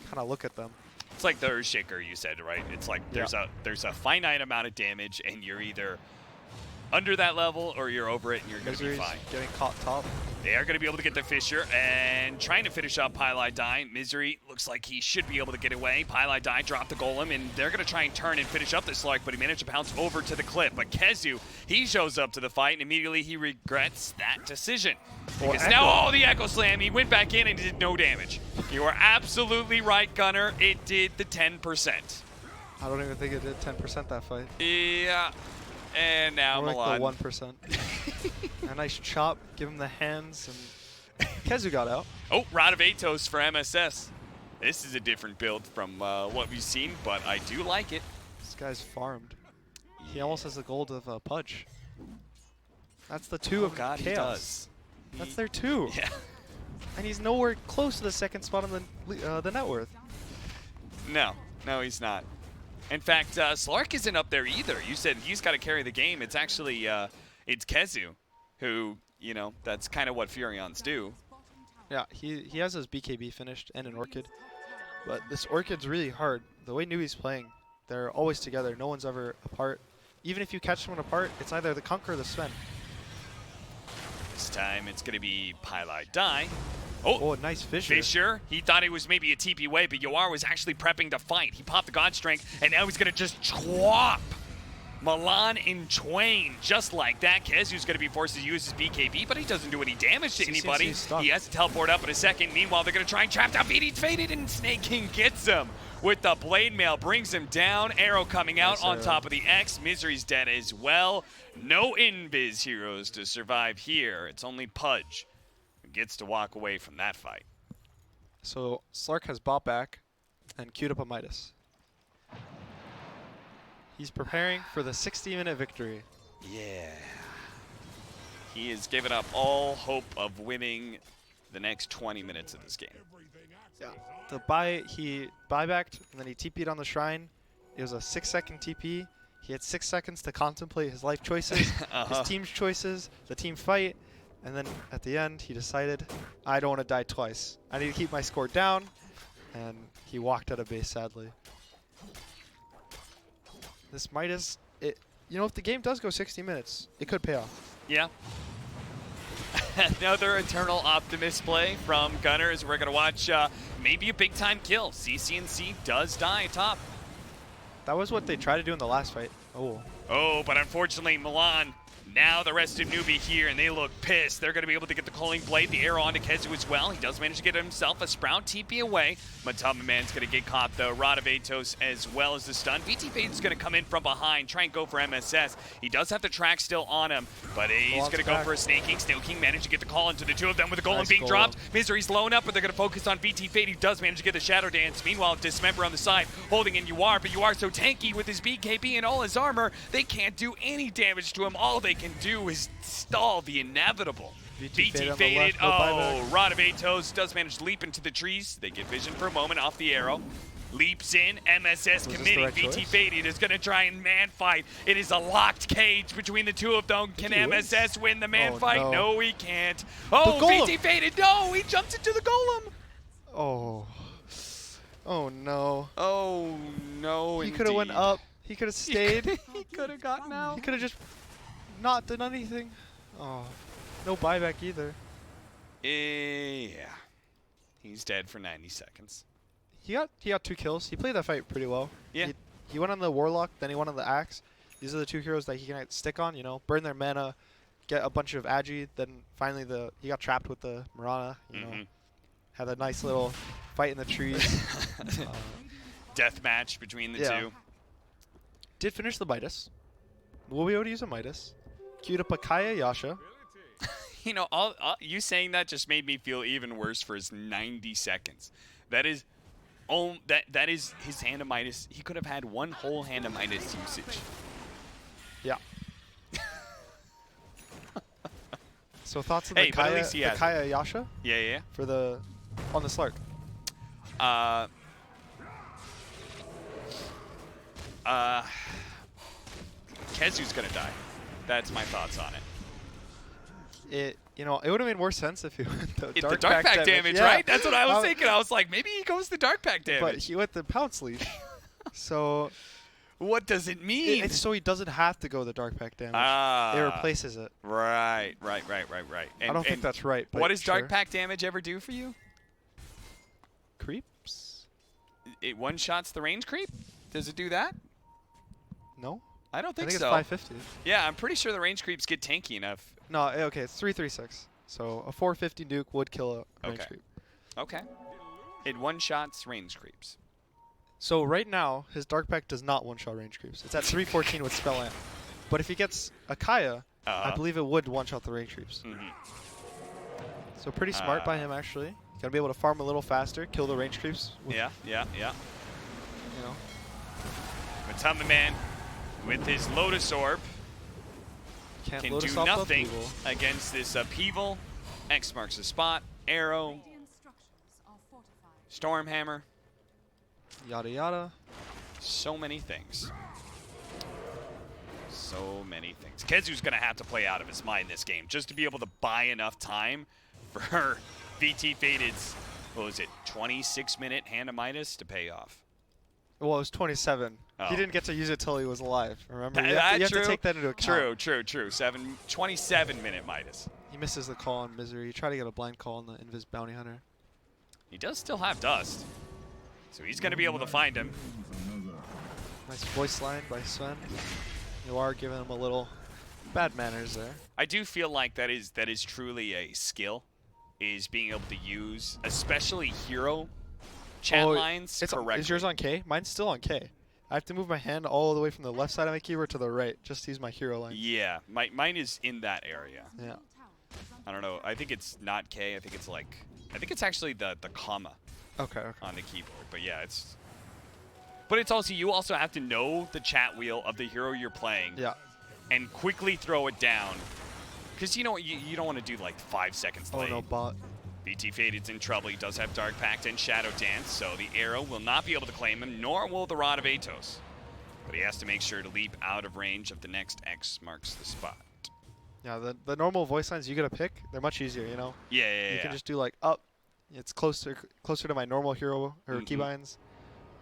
kind of look at them. It's like the Earthshaker you said, right? It's like there's a finite amount of damage, and you're either under that level or you're over it, and you're going to be fine. Getting caught top. They are going to be able to get the Fissure and trying to finish up Pylai Die. Misery looks like he should be able to get away. Pylai Die dropped the Golem, and they're going to try and turn and finish up this Slark, but he managed to bounce over to the cliff. But GodZ, he shows up to the fight, and immediately he regrets that decision. Because now, the Echo Slam, he went back in and did no damage. You are absolutely right, Gunner. It did the 10%. I don't even think it did 10% that fight. Yeah. And now Milan. Like the 1%. A nice chop, give him the hands, and GodZ got out. Oh, Rod of Atos for MSS. This is a different build from what we've seen, but I do like it. This guy's farmed. He almost has the gold of Pudge. That's the 2 of God, Chaos. he does. That's their 2. Yeah. And he's nowhere close to the 2nd spot on the net worth. No, he's not. In fact, Slark isn't up there either. You said he's got to carry the game. It's actually, it's GodZ, who, you know, that's kind of what Furions do. Yeah, he has his BKB finished and an Orchid. But this Orchid's really hard. The way Newbee's playing, they're always together. No one's ever apart. Even if you catch someone apart, it's either the Kunkka or the Sven. This time it's going to be Pylai Die. Oh, nice Fissure. Fissure. He thought it was maybe a TP way, but Yawar was actually prepping to fight. He popped the God Strength, and now he's going to just chwop Milan in twain. Just like that, GodZ's going to be forced to use his BKB, but he doesn't do any damage to anybody. He has to teleport up in a second. Meanwhile, they're going to try and trap down Beat. He's faded, and Snake King gets him with the Blade Mail. Brings him down. Arrow coming out on top of the X. Misery's dead as well. No Invis heroes to survive here. It's only Pudge gets to walk away from that fight. So Slark has bought back and queued up a Midas. He's preparing for the 60-minute victory. Yeah. He has given up all hope of winning the next 20 minutes of this game. Yeah. He buybacked, and then he TP'd on the shrine. It was a 6-second TP. He had 6 seconds to contemplate his life choices, his team's choices, the team fight. And then at the end, he decided, I don't want to die twice. I need to keep my score down. And he walked out of base, sadly. This Midas, you know, if the game does go 60 minutes, it could pay off. Yeah. Another Eternal Optimist play from Gunner as we're going to watch maybe a big-time kill. CC&C does die top. That was what they tried to do in the last fight. Oh, but unfortunately, Milan, now the rest of Newbee here, and they look pissed. They're going to be able to get the Culling Blade, the arrow onto GodZ as well. He does manage to get himself a Sprout TP away. Matama Man's going to get caught, though. Rod of Atos as well as the stun. VT Fade's going to come in from behind, try and go for MSS. He does have the track still on him, but he's going to go for a Snaking. Snaking managed to get the call into the 2 of them with the Golem being dropped. Misery's blown up, but they're going to focus on VT Fade. He does manage to get the Shadow Dance. Meanwhile, Dismember on the side, holding in Yawar, but Yawar so tanky with his BKB and all his armor, they can't do any damage to him. All they can do is stall the inevitable. VT faded. Oh, Rod of Atos does manage to leap into the trees. They get vision for a moment off the arrow. Leaps in. MSS committing. VT faded is going to try and man fight. It is a locked cage between the 2 of them. Can MSS win the man fight? No, he can't. Oh, VT faded. No, he jumps into the Golem. Oh. Oh, no. Oh, no, He could have went up. He could have stayed. He could have gotten out. He could have just not done anything. Oh, no buyback either. Yeah. He's dead for 90 seconds. He got 2 kills. He played that fight pretty well. Yeah. He went on the Warlock, then he went on the Axe. These are the 2 heroes that he can stick on, you know, burn their mana, get a bunch of Agi, then finally he got trapped with the Mirana, you know. Had a nice little fight in the trees. Death match between the two. Did finish the Midas. We'll be able to use a Midas. Queued up a Kaya Yasha. You know, you saying that just made me feel even worse for his 90 seconds. That is, that is his hand of Midas. He could have had one whole hand of Midas usage. Yeah. So thoughts on the Kaya Yasha? Yeah. For the on the Slark. Kezu's gonna die. That's my thoughts on it. It would have made more sense if he went the Dark Pack damage, yeah. right? That's what I was thinking. I was like, maybe he goes the Dark Pack damage. But he went the Pounce Leash. So what does it mean? So he doesn't have to go the Dark Pack damage. It replaces it. Right. And, I don't think that's right. But what does sure. Dark Pack damage ever do for you? Creeps? It one-shots the range creep? Does it do that? No. I don't think so. so. I think it's 550. Yeah, I'm pretty sure the range creeps get tanky enough. No, okay, it's 336. So a 450 nuke would kill a range creep. Okay. It one-shots range creeps. So right now, his Dark Pack does not one-shot range creeps. It's at 314 with Spell Amp. But if he gets a Kaya, I believe it would one-shot the range creeps. So pretty smart by him, actually. Gonna be able to farm a little faster, kill the range creeps. Yeah. You know. Matama Man, with his Lotus Orb, Can't can Lotus do off the nothing upheaval. against this upheaval. X marks the spot. Arrow. Stormhammer. Yada yada. So many things. So many things. Kezu's going to have to play out of his mind this game just to be able to buy enough time for VT Faded's, what was it, 26-minute Hand of Midas to pay off. Well, it was 27. Oh. He didn't get to use it till he was alive. Remember? You That's have true. to take that into account. True. 27-minute Midas. He misses the call on Misery. He tried to get a blind call on the Invis Bounty Hunter. He does still have Dust, so he's going to be able to find him. Nice voice line by Sven. You are giving him a little bad manners there. I do feel like that is truly a skill, is being able to use, especially hero chat lines correctly. Is yours on K? Mine's still on K. I have to move my hand all the way from the left side of my keyboard to the right just to use my hero line. Yeah, mine is in that area. Yeah. I don't know. I think it's not K. I think it's actually the comma Okay. on the keyboard. But yeah, it's... But it's also, you also have to know the chat wheel of the hero you're playing. Yeah. And quickly throw it down. Because you don't want to do like 5 seconds late. Oh no, bot. BT Faded's in trouble. He does have Dark Pact and Shadow Dance, so the arrow will not be able to claim him, nor will the Rod of Atos. But he has to make sure to leap out of range of the next X marks the spot. Yeah, the normal voice lines you gotta pick, they're much easier, you know? Yeah. You can just do like up. It's closer to my normal hero or keybinds.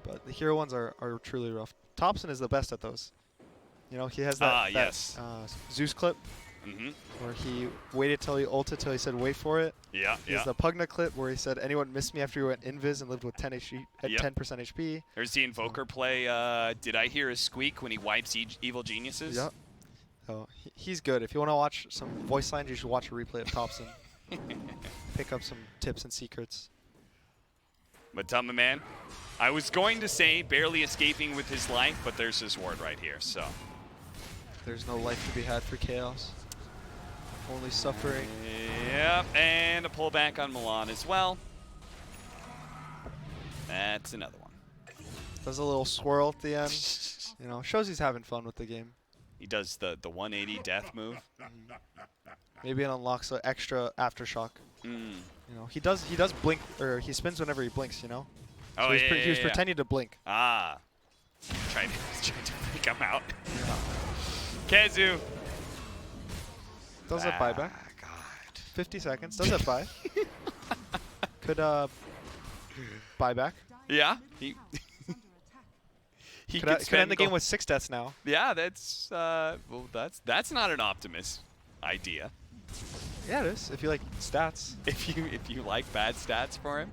But the hero ones are truly rough. Thompson is the best at those. You know, he has that Zeus clip where he waited till he ulted till he said wait for it. Yeah, He has the Pugna clip where he said anyone missed me after you went invis and lived with 10 HP at 10% HP. There's the Invoker play. Did I hear a squeak when he wipes evil geniuses? Yep. So he's good. If you want to watch some voice lines, you should watch a replay of Thompson. Pick up some tips and secrets. Matama Man, I was going to say barely escaping with his life, but there's his ward right here, so. There's no life to be had for Chaos. Only suffering. Yep, and a pullback on Milan as well. That's another one. Does a little swirl at the end. You know, shows he's having fun with the game. He does the 180 death move. Maybe it unlocks an extra aftershock. You know, he does blink, or he spins whenever he blinks. You know. Oh, so he was pretending to blink. Ah, trying to freak him out. Kezu. Does that buyback? God. 50 seconds. Does that buy? Could buyback. Yeah. He could end the game with 6 deaths now. Yeah, that's well, that's not an Optimus idea. Yeah, it is. If you like stats. If you like bad stats for him.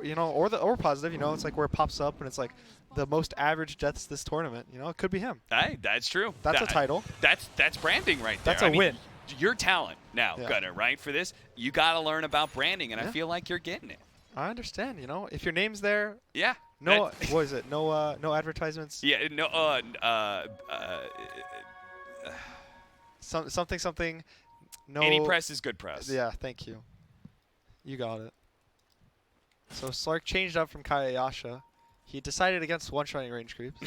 You know, or positive. You know, it's like where it pops up and it's like the most average deaths this tournament. You know, it could be him. Hey, that's true. That's a title. That's branding right there. That's a win. your talent now, Gunnar, right? For this, you got to learn about branding, and I feel like you're getting it. I understand. You know, if your name's there. Yeah. No, what is it? No, no advertisements. Yeah. No. Something. No. Any press is good press. Yeah. Thank you. You got it. So Slark changed up from Kayayasha. He decided against one-shotting range creeps.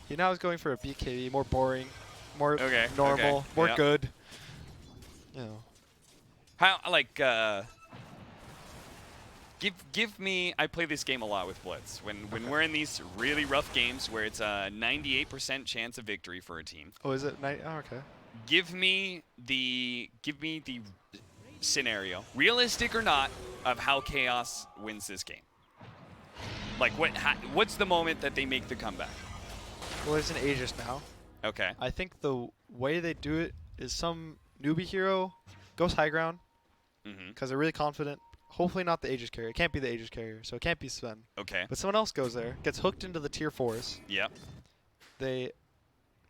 He now is going for a BKB, more boring, more normal, more good. You know. How give me. I play this game a lot with Blitz. When we're in these really rough games where it's a 98% chance of victory for a team. Oh, is it? Oh, okay. Give me the scenario, realistic or not, of how Chaos wins this game. Like what's the moment that they make the comeback? Well, there's an Aegis now. Okay. I think the way they do it is some newbie hero goes high ground because they're really confident. Hopefully not the Aegis carrier. It can't be the Aegis carrier, so it can't be Sven. Okay. But someone else goes there, gets hooked into the tier 4s. Yep. They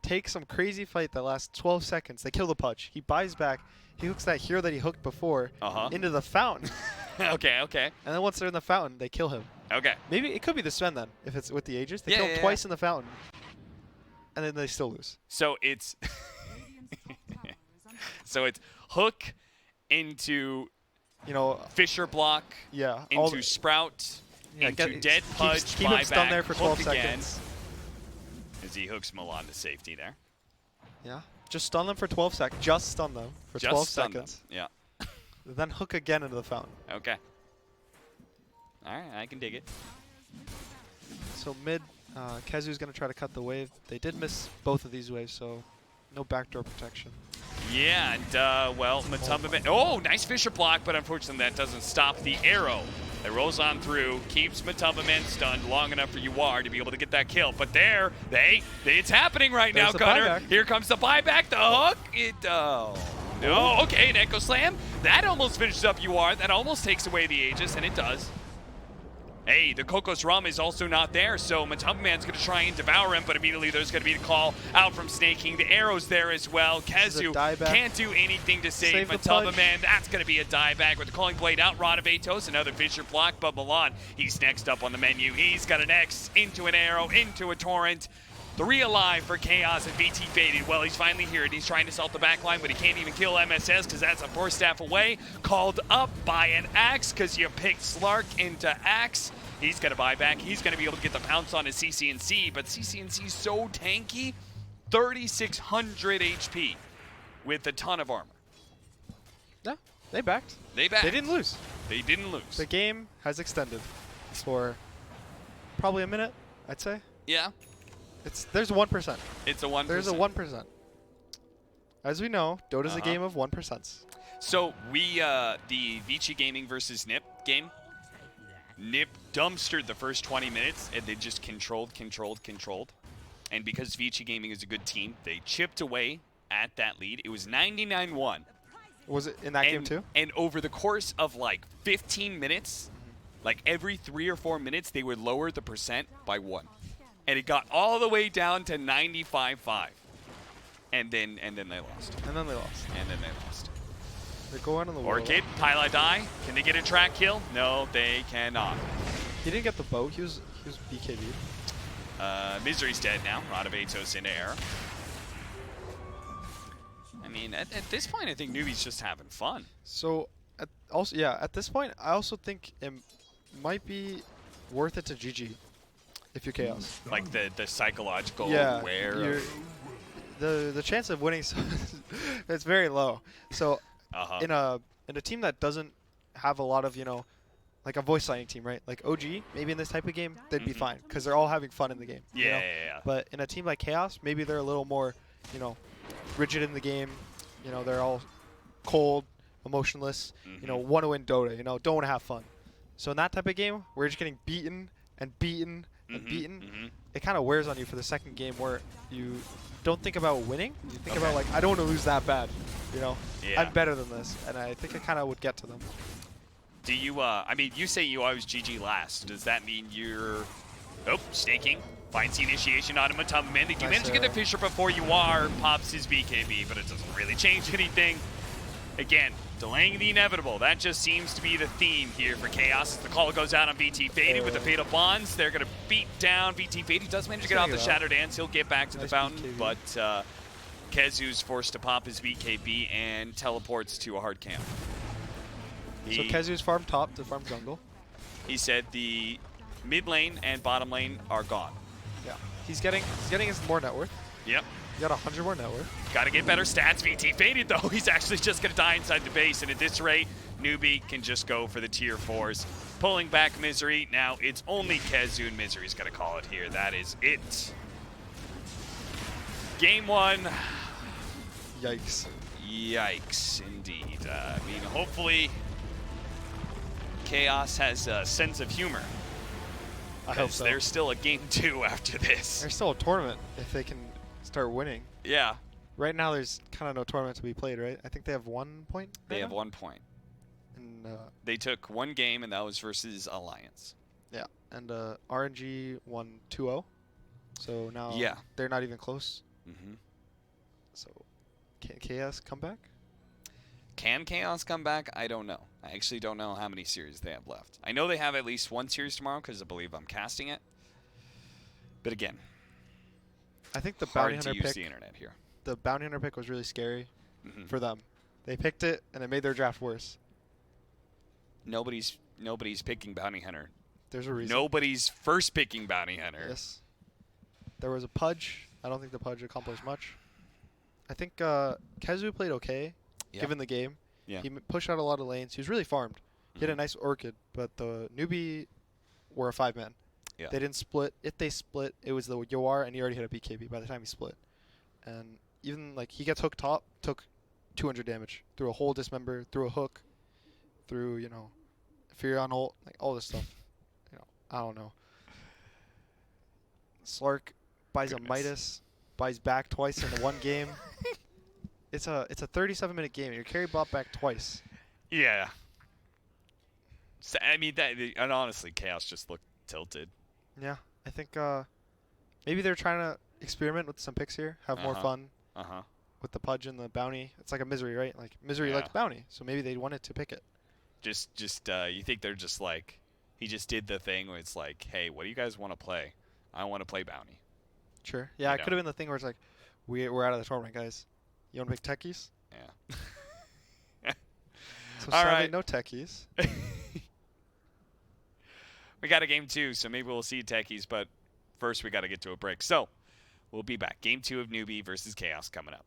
take some crazy fight that lasts 12 seconds. They kill the Pudge. He buys back. He hooks that hero that he hooked before into the fountain. Okay. And then once they're in the fountain, they kill him. Okay. Maybe it could be the Sven then, if it's with the Aegis. They kill him twice in the fountain. And then they still lose. So it's hook into Fisher block into Sprout into Dead Pudge keep him stunned there for 12 again, seconds. As he hooks Milan to safety there. Yeah. Just stun them for 12 seconds. Just stun them for 12 seconds. Yeah. Then hook again into the fountain. Okay. All right, I can dig it. So mid, Kezu's going to try to cut the wave. They did miss both of these waves, so no backdoor protection. Yeah, and, well, Matumba... Oh, nice Fisher block, but unfortunately that doesn't stop the arrow. It rolls on through, keeps Matumba Man stunned long enough for UR to be able to get that kill. But it's happening right now, Gunnar. Here comes the buyback, the hook. No, okay, an Echo Slam. That almost finishes up UR. That almost takes away the Aegis, and it does. Hey, the Kokos Rum is also not there, so Matumba Man's going to try and devour him, but immediately there's going to be a call out from Snaking. The arrow's there as well. Kezu can't do anything to save Matumba Man. That's going to be a dieback with the Calling Blade out. Radabatos, another Fisher block, but Milan, he's next up on the menu. He's got an X into an arrow, into a Torrent. 3 alive for Chaos, and VT faded. Well, he's finally here, and he's trying to assault the backline, but he can't even kill MSS because that's a 4-staff away. Called up by an Axe because you picked Slark into Axe. He's going to buy back. He's going to be able to get the pounce on his CCNC, but CCNC's so tanky. 3,600 HP with a ton of armor. Yeah, they backed. They backed. They didn't lose. They didn't lose. The game has extended for probably a minute, I'd say. Yeah. There's a 1%. It's a 1%. There's a 1%. As we know, Dota's a game of 1%. So the Vici Gaming versus Nip game, Nip dumpstered the first 20 minutes, and they just controlled. And because Vici Gaming is a good team, they chipped away at that lead. It was 99-1. Was it in that game too? And over the course of like 15 minutes, like every 3 or 4 minutes, they would lower the percent by 1. And it got all the way down to 95-5. And then they lost. And then they lost. They're going on the wall. Orchid, Tyla die. Can they get a track kill? No, they cannot. He didn't get the boat. He was BKB'd. Misery's dead now. Radabatos into air. I mean, at this point, I think Newbee's just having fun. So, at this point, I also think it might be worth it to GG if you're Chaos. Like the psychological aware. The chance of winning, it's very low. So, in a team that doesn't have a lot of, like a voice signing team, right? Like OG, maybe in this type of game, they'd be fine because they're all having fun in the game. Yeah. But in a team like Chaos, maybe they're a little more, rigid in the game. They're all cold, emotionless. Want to win Dota. Don't want to have fun. So in that type of game, we're just getting beaten and beaten and beaten. It kind of wears on you for the second game where you don't think about winning. You think about like, I don't want to lose that bad. I'm better than this, and I think it kind of would get to them. Do you? I mean, you say you always GG last. Does that mean you're? Oh, staking. Finds the initiation on him, a ton of men. They do manage to get the Fisher before you are. Pops his BKB, but it doesn't really change anything. Again, delaying the inevitable. That just seems to be the theme here for Chaos. The call goes out on VT Faded with the Fatal Bonds. They're going to beat down VT Faded. He does manage to get off the Shattered Dance. He'll get back to the fountain, BKB. But KheZu's forced to pop his BKB and teleports to a hard camp. So KheZu's farm top to farm jungle. He said the mid lane and bottom lane are gone. Yeah, he's getting his more net worth. Yep. He got 100 more net worth. Got to get better stats. VT Faded though. He's actually just gonna die inside the base, and at this rate, Newbee can just go for the tier 4s. Pulling back Misery. Now it's only KheZu and Misery's gonna call it here. That is it. Game 1. Yikes. Yikes, indeed. I mean, hopefully Chaos has a sense of humor. I hope so. There's still a game 2 after this. There's still a tournament if they can start winning. Yeah. Right now, there's kind of no tournament to be played, right? I think they have 1 point. They have 1 point. And they took 1 game, and that was versus Alliance. Yeah, and RNG won 2-0. So now they're not even close. Mm-hmm. So can Chaos come back? Can Chaos come back? I don't know. I actually don't know how many series they have left. I know they have at least 1 series tomorrow because I believe I'm casting it. But again, I think the Bounty Hunter hard to use pick, the internet here. The Bounty Hunter pick was really scary for them. They picked it, and it made their draft worse. Nobody's picking Bounty Hunter. There's a reason. Nobody's first picking Bounty Hunter. Yes. There was a Pudge. I don't think the Pudge accomplished much. I think KheZu played okay, given the game. Yeah. He pushed out a lot of lanes. He was really farmed. He had a nice Orchid, but the Newbee were a 5-man. Yeah. They didn't split. If they split, it was the Yoar, and he already had a BKB by the time he split. And even, like, he gets hooked top, took 200 damage through a whole dismember, through a hook, through, you know, Furion ult, like, all this stuff. You know, I don't know. Slark buys a Midas, buys back twice in the 1 game. It's a 37-minute game, and your carry bought back twice. Yeah. So, I mean, and honestly, Chaos just looked tilted. Yeah, I think maybe they're trying to experiment with some picks here, have more fun with the Pudge and the Bounty. It's like a Misery, right? Like, Misery likes Bounty, so maybe they wanted to pick it. Just you think they're just like, he just did the thing where it's like, hey, what do you guys want to play? I want to play Bounty. Sure. Yeah, it could have been the thing where it's like, we're out of the tournament, guys. You want to pick techies? Yeah. So sadly, no techies. We got a game 2, so maybe we'll see techies, but first we got to get to a break. So we'll be back. Game 2 of Newbee versus Chaos coming up.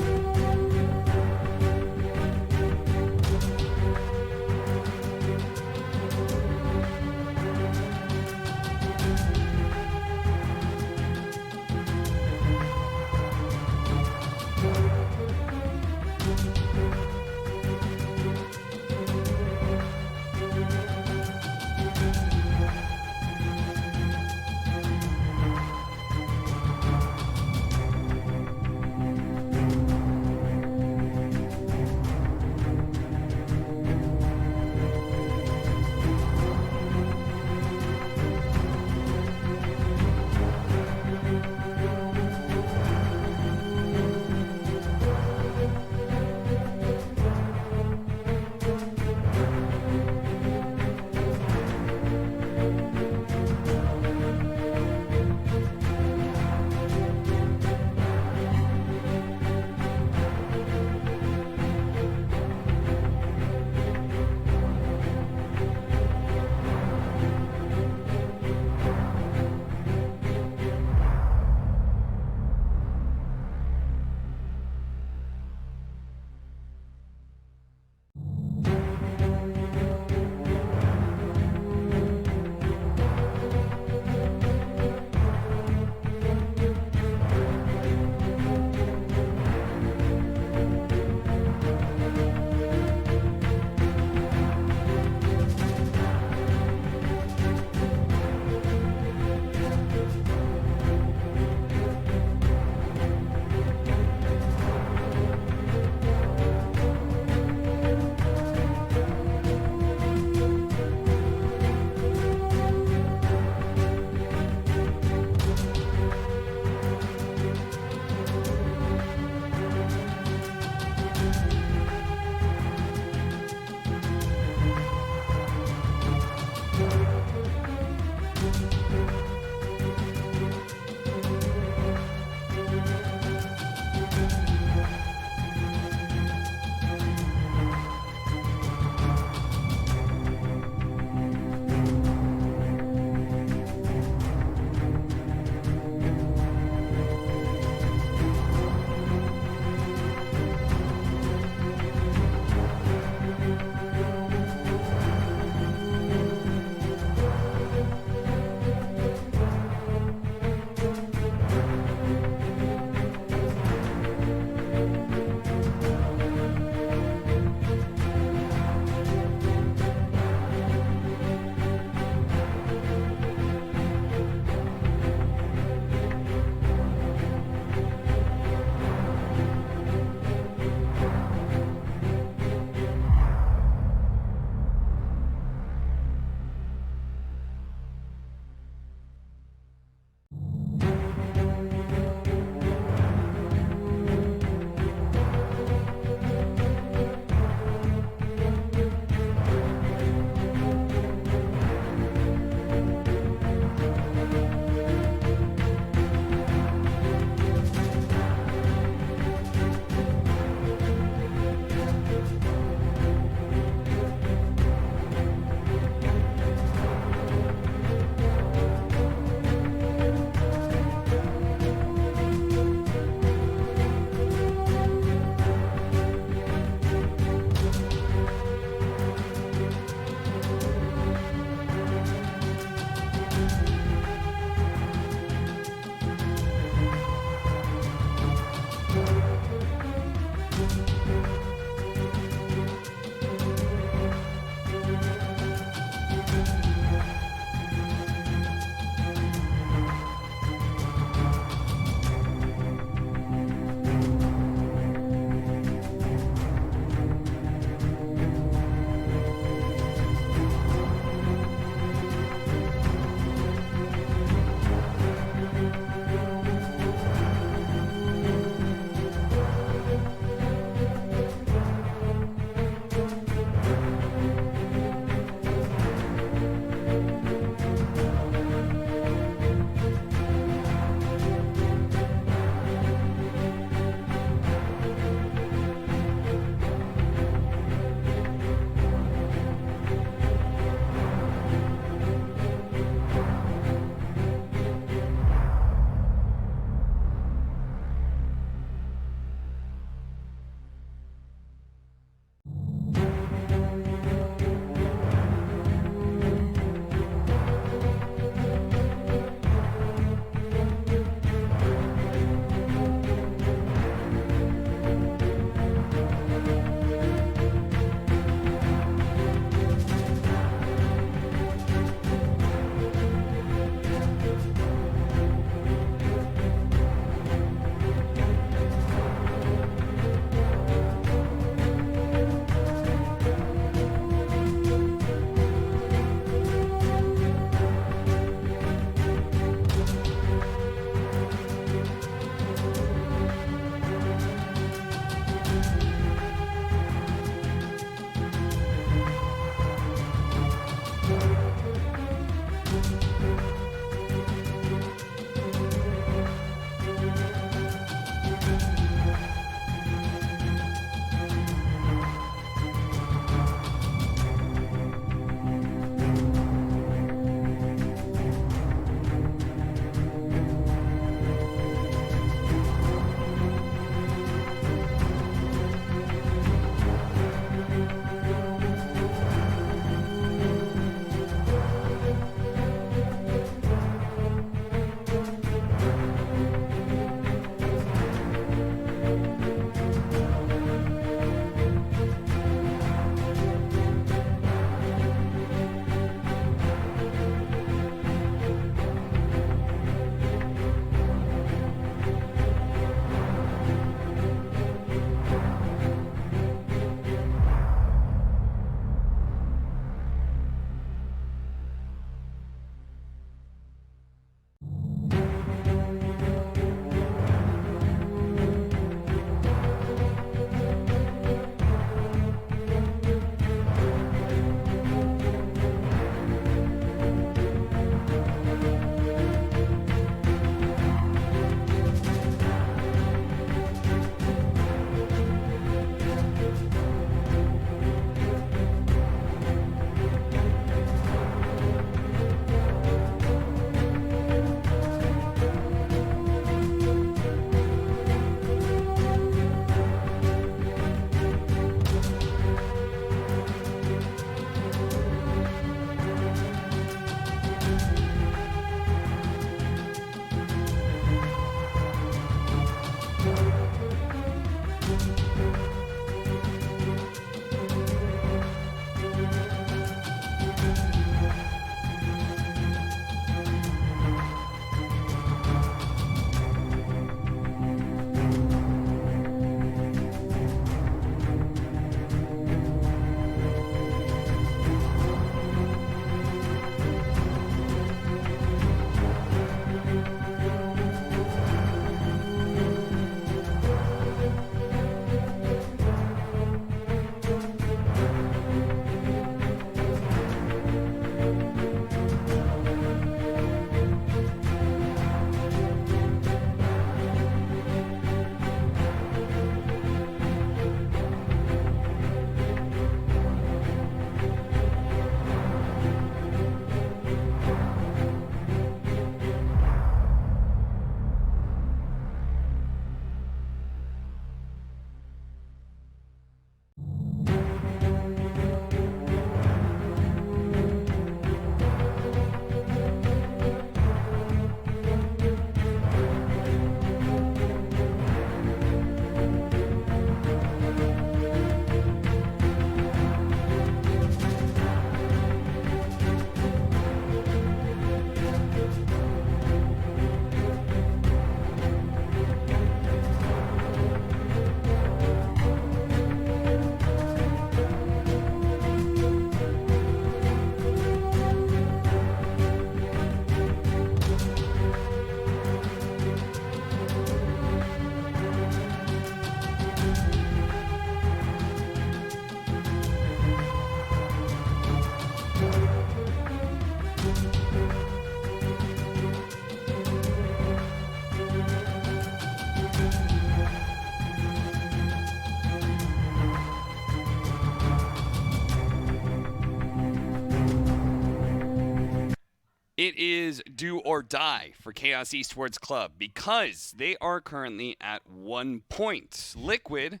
it is do or die for Chaos Esports Club because they are currently at 1 point. Liquid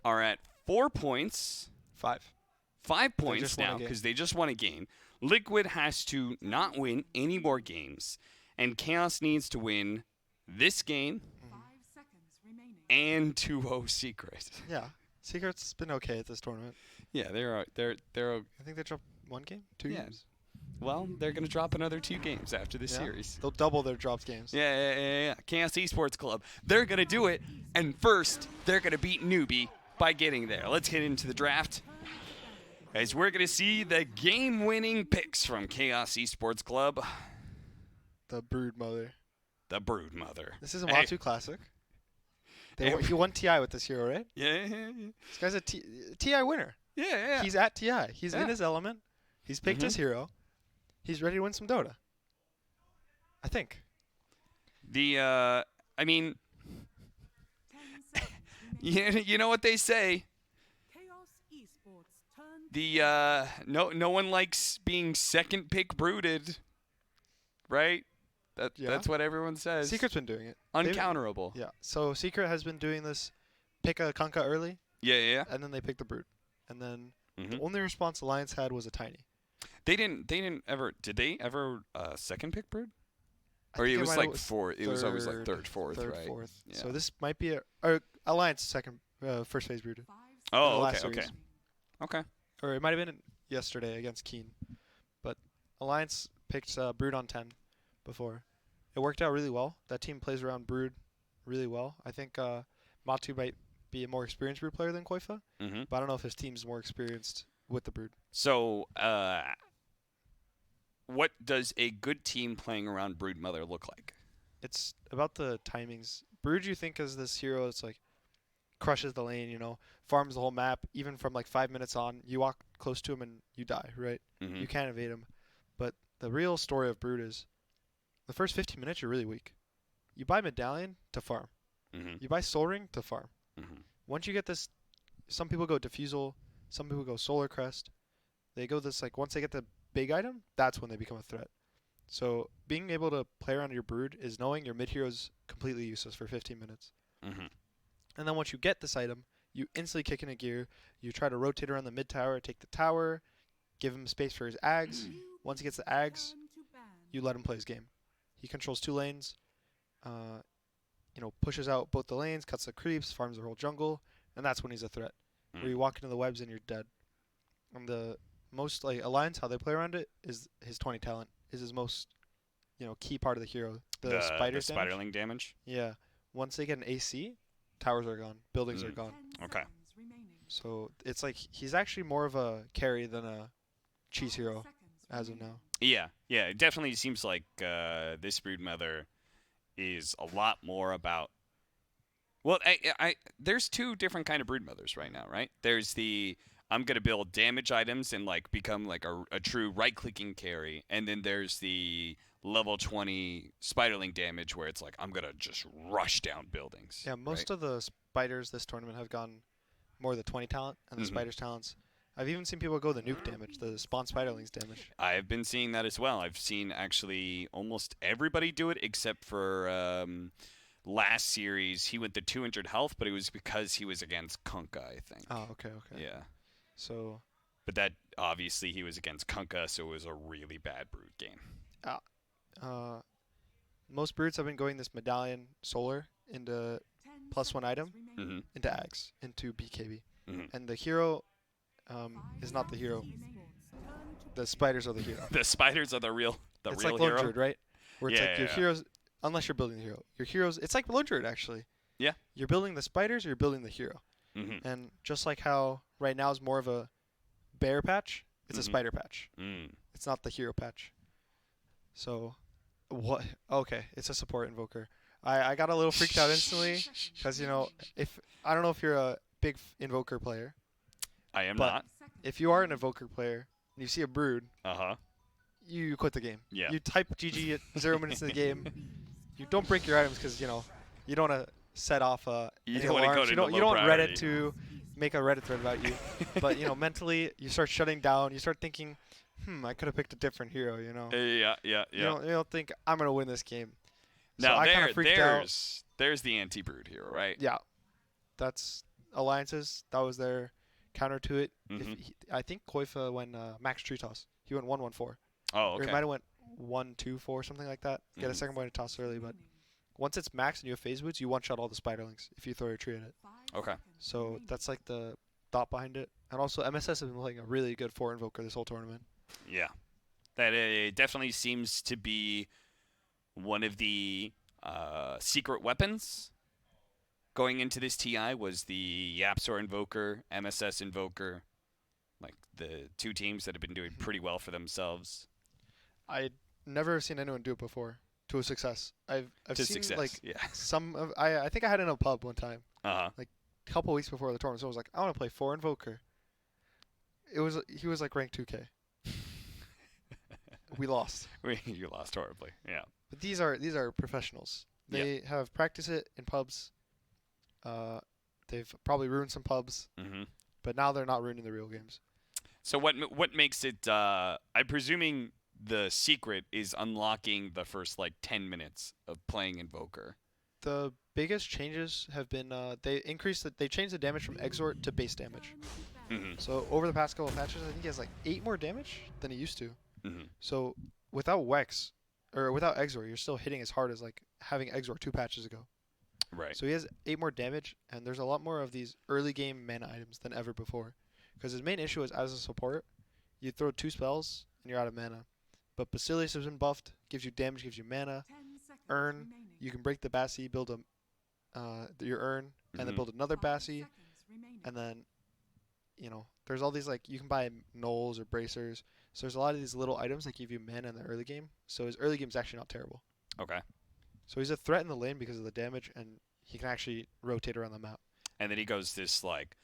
are at 4 points. 5 points now because they just won a game. Liquid has to not win any more games, and Chaos needs to win this game and 2-0 Secret. Yeah, Secret's been okay at this tournament. Yeah, they're. I think they dropped 1 game, 2 games. Well, they're gonna drop another 2 games after this series. They'll double their dropped games. Yeah. Chaos Esports Club. They're gonna do it, and first they're gonna beat Newbee by getting there. Let's get into the draft. As we're going to see the game-winning picks from Chaos Esports Club. The Brood Mother. The Brood Mother. This is a Bo2 classic. He won TI with this hero, right? Yeah. This guy's a TI winner. Yeah. He's at TI. He's in his element. He's picked his hero. He's ready to win some Dota. I think. I mean, you know what they say. No one likes being second pick brooded, right? That's what everyone says. Secret's been doing it. Uncounterable. Yeah. So Secret has been doing this, pick a Kunkka early. Yeah. And then they pick the Brood, and then the only response Alliance had was a Tiny. They didn't ever. Did they ever second pick Brood? Or it was like fourth. It was always like third, fourth, right? Fourth. Yeah. So this might be Alliance first phase Brood. Oh, okay. Or it might have been yesterday against Keen. But Alliance picked Brood on 10 before. It worked out really well. That team plays around Brood really well. I think Bo2 might be a more experienced Brood player than Koifa. But I don't know if his team's more experienced with the Brood. So, what does a good team playing around Brood Mother look like? It's about the timings. Brood you think is this hero that's like crushes the lane, farms the whole map, even from like 5 minutes on. You walk close to him and you die, right? You can't evade him. But the real story of Brood is the first 15 minutes you're really weak. You buy Medallion to farm. You buy Soul Ring to farm. Once you get this, some people go Diffusal, some people go Solar Crest. They go this like once they get the big item, that's when they become a threat. So being able to play around your Brood is knowing your mid hero is completely useless for 15 minutes. And then once you get this item, you instantly kick in a gear. You try to rotate around the mid tower, take the tower, give him space for his Ags. Once he gets the Ags, you let him play his game. He controls 2 lanes, pushes out both the lanes, cuts the creeps, farms the whole jungle, and that's when he's a threat. Where you walk into the webs and you're dead. And the most Alliance, how they play around it, is his 20 talent is his most key part of the hero. The spiderling damage. Yeah. Once they get an AC, towers are gone, buildings are gone. Okay. So it's like he's actually more of a carry than a cheese hero as of now. Yeah. It definitely seems like this Brood Mother is a lot more about. Well, there's 2 different kind of Brood Mothers right now, right? There's the I'm gonna build damage items and become like a true right-clicking carry, and then there's the level 20 spiderling damage where it's like I'm gonna just rush down buildings. Yeah, most of the spiders this tournament have gone more the 20 talent and the spiders talents. I've even seen people go the nuke damage, the spawn spiderlings damage. I've been seeing that as well. I've seen actually almost everybody do it except for last series. He went to 200 health, but it was because he was against Kunkka, I think. Oh, okay. Yeah. So. But that obviously he was against Kunkka, so it was a really bad Brood game. Most Broods have been going this Medallion Solar into +1 item, into Ags, into BKB. And the hero is not the hero. The spiders are the hero. The spiders are the real hero. It's like Lone Druid, right? Where it's like your heroes, unless you're building the hero. Your heroes, it's like Lone Druid, actually. Yeah. You're building the spiders or you're building the hero. And just like how right now is more of a bear patch, it's a spider patch. It's not the hero patch. So, what? Okay, it's a support invoker. I got a little freaked out instantly because if I don't know if you're a big invoker player. I am not. If you are an invoker player and you see a Brood, you quit the game. Yeah. You type GG at 0 minutes in the game. You don't break your items because you don't want to set off any alarms. You don't want Reddit to make a Reddit thread about you. But mentally, you start shutting down. You start thinking, I could have picked a different hero, you know. Yeah. You don't think I'm gonna win this game. So Now I kind of freaked out. there's the anti-brood hero, right? Yeah, that's alliances. That was their counter to it. I think Koifa went max tree toss. He went 1-1-4. Oh, Or he okay. might have went 1-2-4, something like that. Get a second point to toss early, but once it's max and you have phase boots, you one-shot all the spiderlings if you throw your tree at it. Okay. So that's like the thought behind it. And also MSS has been playing a really good 4 invoker this whole tournament. Yeah. That it definitely seems to be one of the secret weapons going into this TI was the Yapsor Invoker, MSS Invoker, like the two teams that have been doing pretty well for themselves. I'd never seen anyone do it before to a success. I've seen success, like yeah. some of I think I had it in a pub one time. Uh-huh. A couple weeks before the tournament, so I was like, I want to play 4 invoker. He was like ranked 2K. We lost. You lost horribly. Yeah. But these are professionals. They have practiced it in pubs. They've probably ruined some pubs, but now they're not ruining the real games. So what makes it? I'm presuming the secret is unlocking the first like 10 minutes of playing Invoker. The biggest changes have been they changed the damage from exort to base damage. So over the past couple of patches, I think he has like 8 more damage than he used to. So without Wex or without exort, you're still hitting as hard as like having exort 2 patches ago. Right. So he has 8 more damage, and there's a lot more of these early game mana items than ever before. Because his main issue is as a support, you throw 2 spells and you're out of mana. But Basilius has been buffed, gives you damage, gives you mana. Urn, you can break the Bassi, build your Urn, and then build another Bassi. And then, there's all these, like, you can buy Knolls or Bracers. So there's a lot of these little items that give you mana in the early game. So his early game is actually not terrible. Okay. So he's a threat in the lane because of the damage, and he can actually rotate around the map. And then he goes this, like,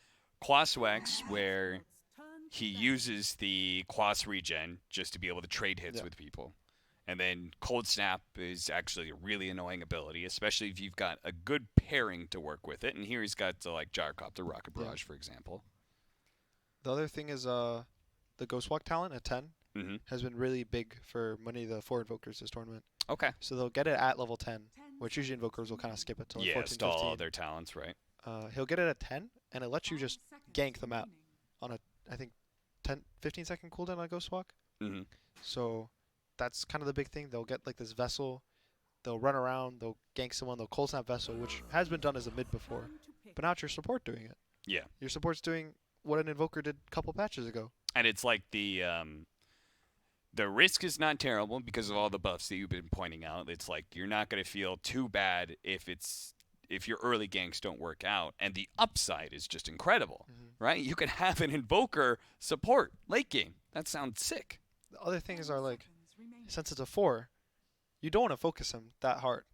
Quaswex where he uses the Quas regen just to be able to trade hits with people. And then Cold Snap is actually a really annoying ability, especially if you've got a good pairing to work with it. And here he's got, like, Gyrocopter, Rocket Barrage, for example. The other thing is the Ghostwalk talent at 10 has been really big for many of the 4 invokers this tournament. Okay. So they'll get it at level 10, which usually invokers will kind of skip it to like 14, stall 15. all their talents, right? He'll get it at 10, and it lets you just gank the map on a, I think, 15 second cooldown on Ghostwalk. So that's kind of the big thing. They'll get like this vessel, they'll run around, they'll gank someone, they'll cold snap vessel, which has been done as a mid before. But now it's your support doing it. Yeah. Your support's doing what an invoker did a couple patches ago. And it's like the risk is not terrible because of all the buffs that you've been pointing out. It's like you're not going to feel too bad if your early ganks don't work out, and the upside is just incredible, right? You could have an invoker support late game. That sounds sick. The other things are like, since it's a 4, you don't want to focus him that hard,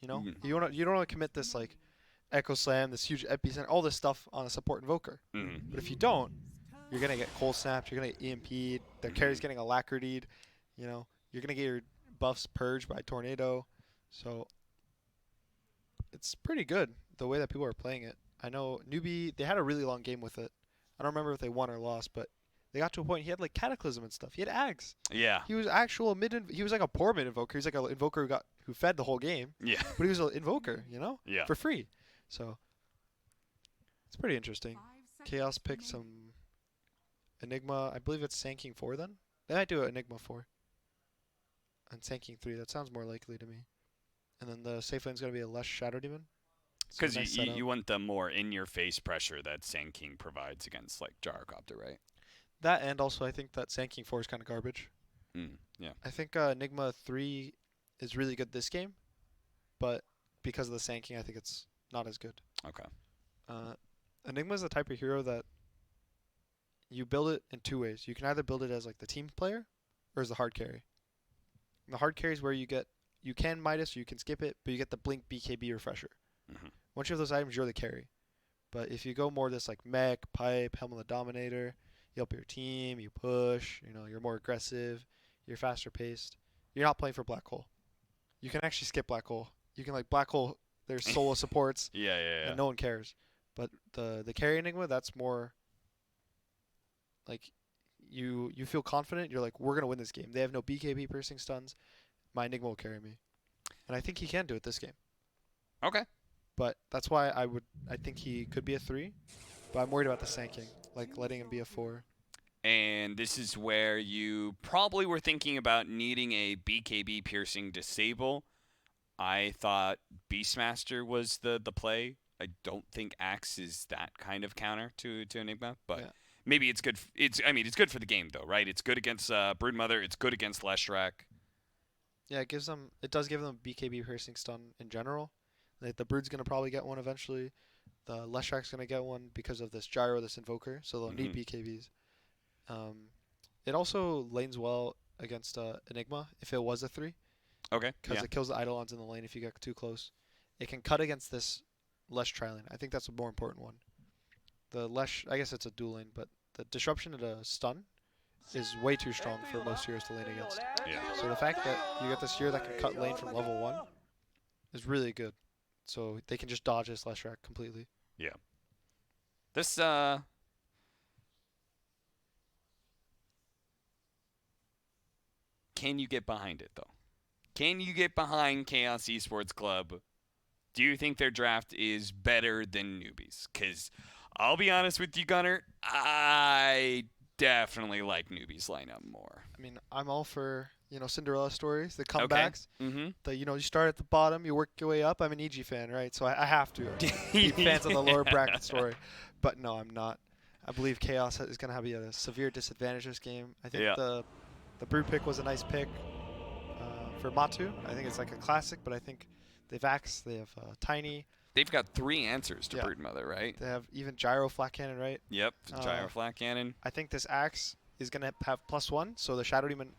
you know. You don't want to commit this like Echo Slam, this huge epicenter, all this stuff on a support invoker. But if you don't, you're gonna get cold snapped. You're gonna get EMP'd. Their carry's getting alacrity'd. You're gonna get your buffs purged by tornado. So it's pretty good the way that people are playing it. I know Newbee, they had a really long game with it. I don't remember if they won or lost, but they got to a point he had like Cataclysm and stuff. He had Ags. Yeah. He was actual he was like a poor mid invoker. He was like an invoker who fed the whole game. Yeah. But he was an invoker, Yeah. for free. So it's pretty interesting. Chaos picked some Enigma. I believe it's Sanking 4 then. They might do Enigma 4. And Sanking 3. That sounds more likely to me. And then the safe lane's going to be a less Shadow Demon. Because you want the more in-your-face pressure that Sand King provides against, like, Gyrocopter, right? That, and also I think that Sanking 4 is kind of garbage. Yeah. I think Enigma 3 is really good this game. But because of the Sanking, I think it's not as good. Okay. Enigma is the type of hero that you build it in 2 ways. You can either build it as like the team player or as the hard carry. And the hard carry is where you can Midas or you can skip it, but you get the Blink BKB refresher. Once you have those items, you're the carry. But if you go more this like mech, pipe, Helm of the Dominator, you help your team, you push, you're more aggressive, you're faster paced. You're not playing for Black Hole. You can actually skip Black Hole. You can like Black Hole, there's solo supports. Yeah. And no one cares. But the carry Enigma, that's more like you feel confident. You're like, we're gonna win this game. They have no BKB piercing stuns. My Enigma will carry me, and I think he can do it this game. Okay. But that's why I think he could be a 3, but I'm worried about the sanking, like letting him be a 4. And this is where you probably were thinking about needing a BKB piercing disable. I thought Beastmaster was the play. I don't think Axe is that kind of counter to Enigma, but maybe it's good. It's good for the game though, right? It's good against Broodmother. It's good against Leshrac. Yeah, it does give them BKB piercing stun in general. Like the Brood's gonna probably get one eventually. The Leshrac's gonna get one because of this Gyro, this Invoker, so they'll need BKBs. It also lanes well against Enigma if it was a 3. Okay. Because it kills the Eidolons in the lane if you get too close. It can cut against this Lesh tri-lane. I think that's a more important one. The Lesh, I guess it's a dual lane, but the disruption at a stun is way too strong for most heroes to lane against. Yeah. So the fact that you get this hero that can cut lane from level 1 is really good. So they can just dodge this Leshrac completely. Yeah. This can you get behind it though? Can you get behind Chaos Esports Club? Do you think their draft is better than Newbee's? Because I'll be honest with you, Gunnar, I definitely like Newbee's lineup more. I mean, I'm all for, Cinderella stories, the comebacks. Okay. You start at the bottom, you work your way up. I'm an EG fan, right? So I have to be fans of the lower bracket story. But no, I'm not. I believe Chaos is going to have a severe disadvantage this game. I think the Brood pick was a nice pick for Bo2. I think it's like a classic, but I think they have Axe, they have Ti9. They've got 3 answers to Broodmother, right? They have even Gyro Flat Cannon, right? Yep, Gyro Flat Cannon. I think this Axe is going to have +1, so the Shadow Demon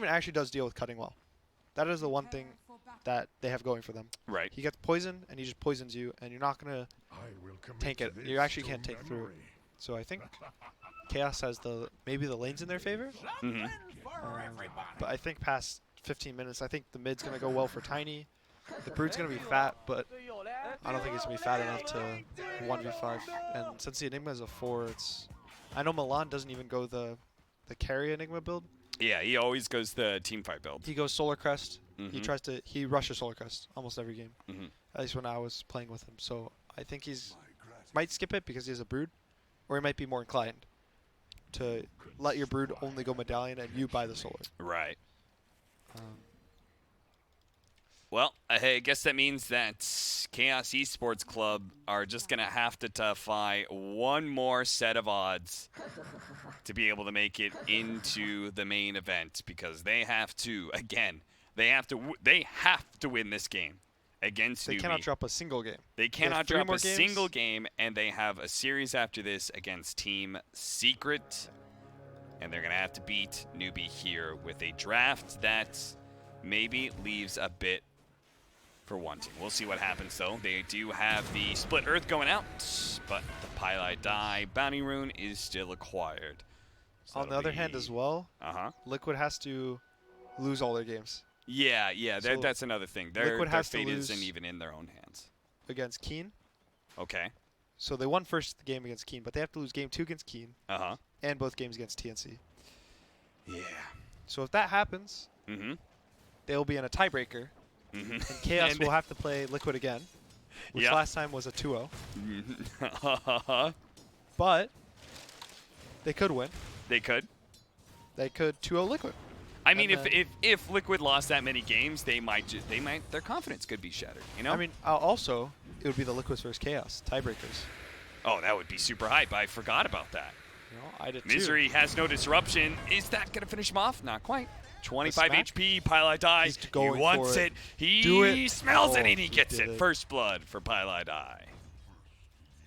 actually does deal with cutting well. That is the one thing that they have going for them. Right. He gets poison, and he just poisons you, and you're not going to tank it. You actually can't take through it. So I think Chaos has maybe the lanes in their favor. But I think past 15 minutes, I think the mid's going to go well for Ti9. The Brood's going to be fat, but I don't think he's going to be fat enough to 1v5. And since the Enigma is a 4, I know Milan doesn't even go the carry Enigma build. Yeah, he always goes the teamfight build. He goes Solar Crest. He rushes Solar Crest almost every game. At least when I was playing with him. So I think might skip it because he has a Brood, or he might be more inclined to let your Brood only go Medallion and you buy the Solar. Right. Well, I guess that means that Chaos Esports Club are just going to have to defy one more set of odds to be able to make it into the main event, because they have to, again, they have to win this game against Newbee. They cannot drop a single game. They cannot drop a single game, and they have a series after this against Team Secret, and they're going to have to beat Newbee here with a draft that maybe leaves a bit for wanting. We'll see what happens, though. They do have the Split Earth going out, but the Pylite Die Bounty Rune is still acquired. So on the other hand as well, Liquid has to lose all their games. Yeah, so that's another thing. Their fate isn't even in their own hands. Against Keen. Okay. So they won first game against Keen, but they have to lose game 2 against Keen. And both games against TNC. Yeah. So if that happens, they'll be in a tiebreaker. And Chaos will have to play Liquid again, which last time was a 2-0. But they could win. They could. They could 2-0 Liquid. I mean, if Liquid lost that many games, their confidence could be shattered. I mean, also it would be the Liquids versus Chaos tiebreakers. Oh, that would be super hype. I forgot about that. I did too. Misery has no disruption. Is that gonna finish him off? Not quite. 25 HP, Pylite Die. He wants it. He smells it, and he gets it. First blood for Pylite Die.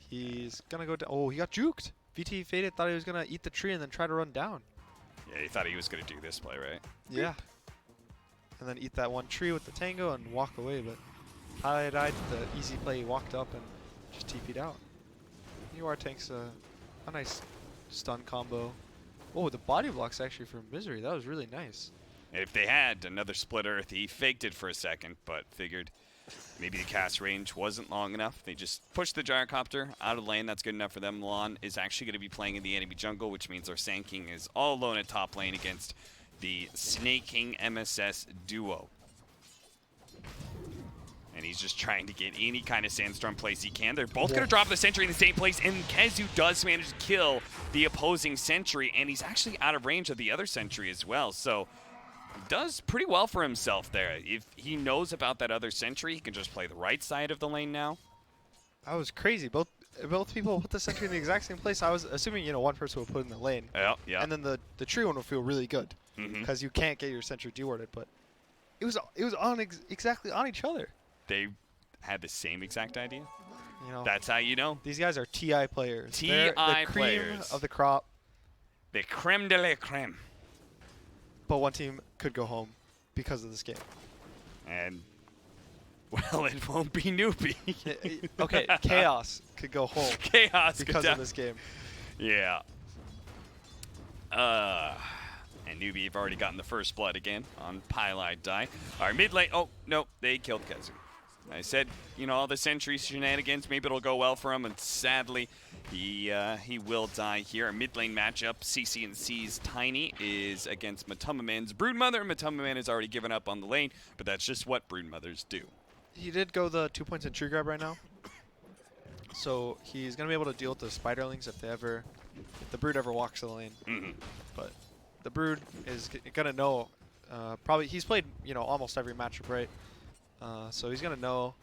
He's going to go down. Oh, he got juked. VT Faded thought he was going to eat the tree and then try to run down. Yeah, he thought he was going to do this play, right? Yeah. And then eat that one tree with the Tango and walk away. But Pylite Die did the easy play. He walked up and just TP'd out. UR tanks a nice stun combo. Oh, the body blocks actually from Misery. That was really nice. If they had another split earth, he faked it for a second, but figured maybe the cast range wasn't long enough. They just pushed the gyrocopter out of lane. That's good enough for them. Milan is actually going to be playing in the enemy jungle, which means our Sand King is all alone at top lane against the Snaking MSS duo. And he's just trying to get any kind of Sandstorm place he can. They're both going to drop the sentry in the same place, and GodZ does manage to kill the opposing sentry, and he's actually out of range of the other sentry as well. So he does pretty well for himself there. If he knows about that other sentry, he can just play the right side of the lane now. That was crazy. Both people put the sentry in the exact same place. I was assuming, you know, one person would put it in the lane. Yeah. And then the tree one will feel really good because you can't get your sentry dewarded, but it was on exactly on each other. They had the same exact idea. You know, that's how you know. These guys are TI players. TI the cream players of the crop. The creme de la creme. But one team could go home because of this game. And, well, it won't be Newbee. Okay, Chaos could go home. Chaos because of this game. Yeah. And Newbee have already gotten the first blood again on Ti9. Our mid lane. Oh, no, they killed GodZ. I said, you know, all the sentry shenanigans, maybe it'll go well for him, and sadly, he will die here. Our mid lane matchup, CC&C's Ti9 is against Matumaman's Broodmother. Matumaman has already given up on the lane, but that's just what Broodmothers do. He did go the 2 points in tree grab right now. So he's going to be able to deal with the spiderlings if the Brood ever walks the lane. But the Brood is going to know, probably, he's played, you know, almost every matchup, right? So he's going to know,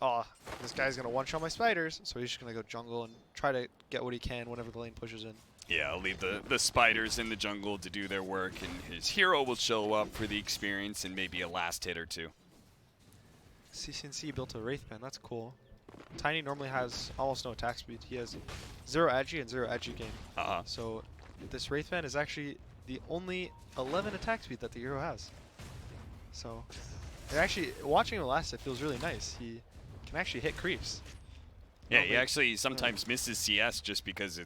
oh, this guy's going to one-shot my spiders, so he's just going to go jungle and try to get what he can whenever the lane pushes in. Yeah, I'll leave the spiders in the jungle to do their work, and his hero will show up for the experience and maybe a last hit or two. CC&C built a Wraithman, that's cool. Ti9 normally has almost no attack speed. He has 0 agi and 0 agi gain. So this Wraithman is actually the only 11 attack speed that the hero has. So actually, watching him last, it feels really nice. He can actually hit creeps. Yeah, he actually sometimes misses CS just because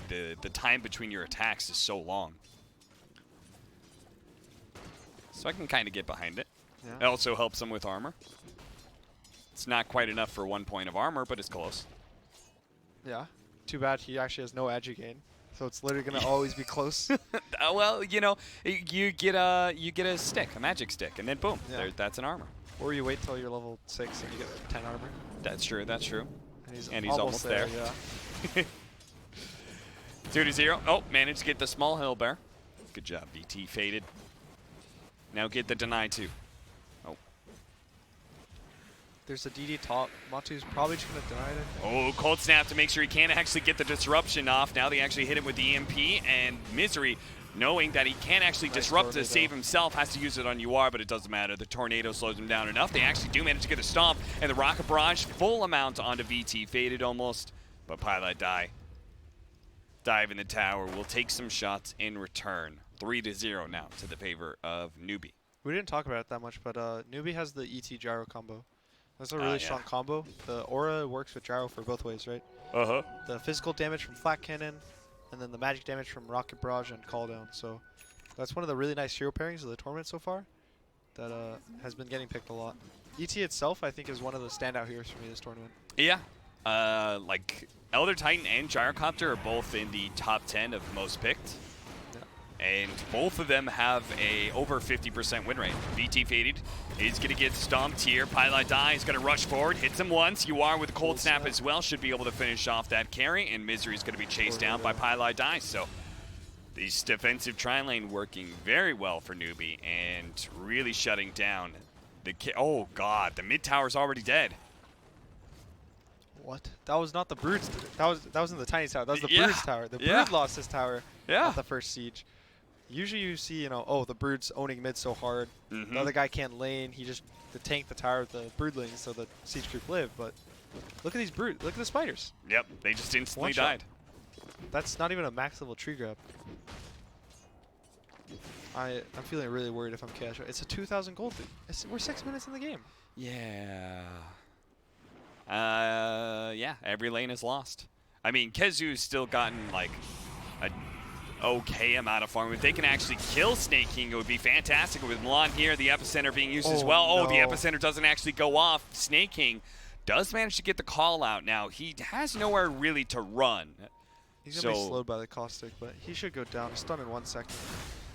the time between your attacks is so long. So I can kind of get behind it. Yeah. It also helps him with armor. It's not quite enough for 1 point of armor, but it's close. Yeah. Too bad he actually has no agi gain. So it's literally going to always be close. Well, you know, you get a stick, a magic stick, and then boom, that's an armor. Or you wait till you're level 6 and you get 10 armor. That's true, that's true. And he's almost there. Yeah. 2-0. Oh, managed to get the small hill bear. Good job, VT faded. Now get the deny too. Oh. There's a DD top. Matu's probably just going to deny it. Oh, cold snap to make sure he can't actually get the disruption off. Now they actually hit him with the EMP, and Misery, knowing that he can't actually disrupt to save himself, has to use it on UR, but it doesn't matter. The tornado slows him down enough. They actually do manage to get a stomp, and the rocket barrage full amount onto VT, faded almost, but Ti9 dive in the tower. Will take some shots in return. 3-0 now to the favor of Newbee. We didn't talk about it that much, but Newbee has the ET gyro combo. That's a really strong combo. The aura works with gyro for both ways, right? The physical damage from flat cannon, and then the magic damage from rocket barrage and call down. So that's one of the really nice hero pairings of the tournament so far that has been getting picked a lot. ET itself, I think, is one of the standout heroes for me this tournament. Yeah. Like Elder Titan and Gyrocopter are both in the top 10 of most picked. And both of them have a over 50% win rate. VT faded. He's going to get stomped here. Ti9 is going to rush forward. Hits him once. UR with a cold snap as well. Should be able to finish off that carry. And Misery is going to be chased down by Ti9. So these defensive tri-lane working very well for Newbee and really shutting down the oh, God. The mid tower's already dead. What? That was not the Brood's. That was in the Ti9 tower. That was the Brood's tower. The Brood lost his tower at the first siege. Usually you see, you know, oh, the Brood's owning mid so hard. The other guy can't lane. He just tanked the tower with the Broodlings so the siege creep live. But look at these Brood. Look at the spiders. Yep, they just instantly died. That's not even a max level tree grab. I'm feeling really worried if I'm cash. It's a 2,000 gold. We're 6 minutes in the game. Yeah. Yeah, every lane is lost. I mean, Kezu's still gotten like okay amount of farm. If they can actually kill Snake King, it would be fantastic. With Milan here, the epicenter being used as well. No. Oh, the epicenter doesn't actually go off. Snake King does manage to get the call out now. He has nowhere really to run. He's going to be slowed by the caustic, but he should go down. He's stunned in 1 second.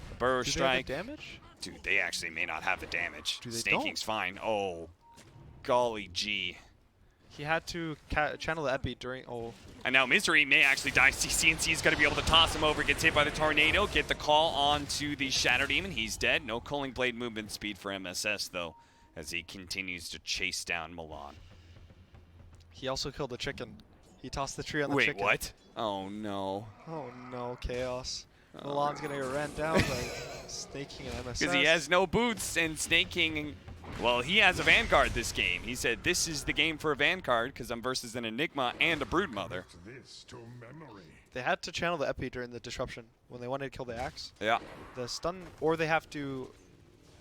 The burrow strike. Do they have the damage? Dude, they actually may not have the damage. Dude, they Snake don't. King's fine. Oh, golly gee. He had to channel the epi during. Oh. And now Misery may actually die. CNC is going to be able to toss him over, gets hit by the tornado, get the call onto the Shadow Demon. He's dead. No Culling Blade movement speed for MSS, though, as he continues to chase down Milan. He also killed the chicken. He tossed the tree on the chicken. Wait, what? Oh, no. Oh, no. Chaos. Milan's going to get ran down by Snake King and MSS. Because he has no boots, and Snake King, well, he has a Vanguard this game. He said, this is the game for a Vanguard, because I'm versus an Enigma and a Broodmother. They had to channel the epi during the disruption when they wanted to kill the axe. Yeah. The stun, or they have to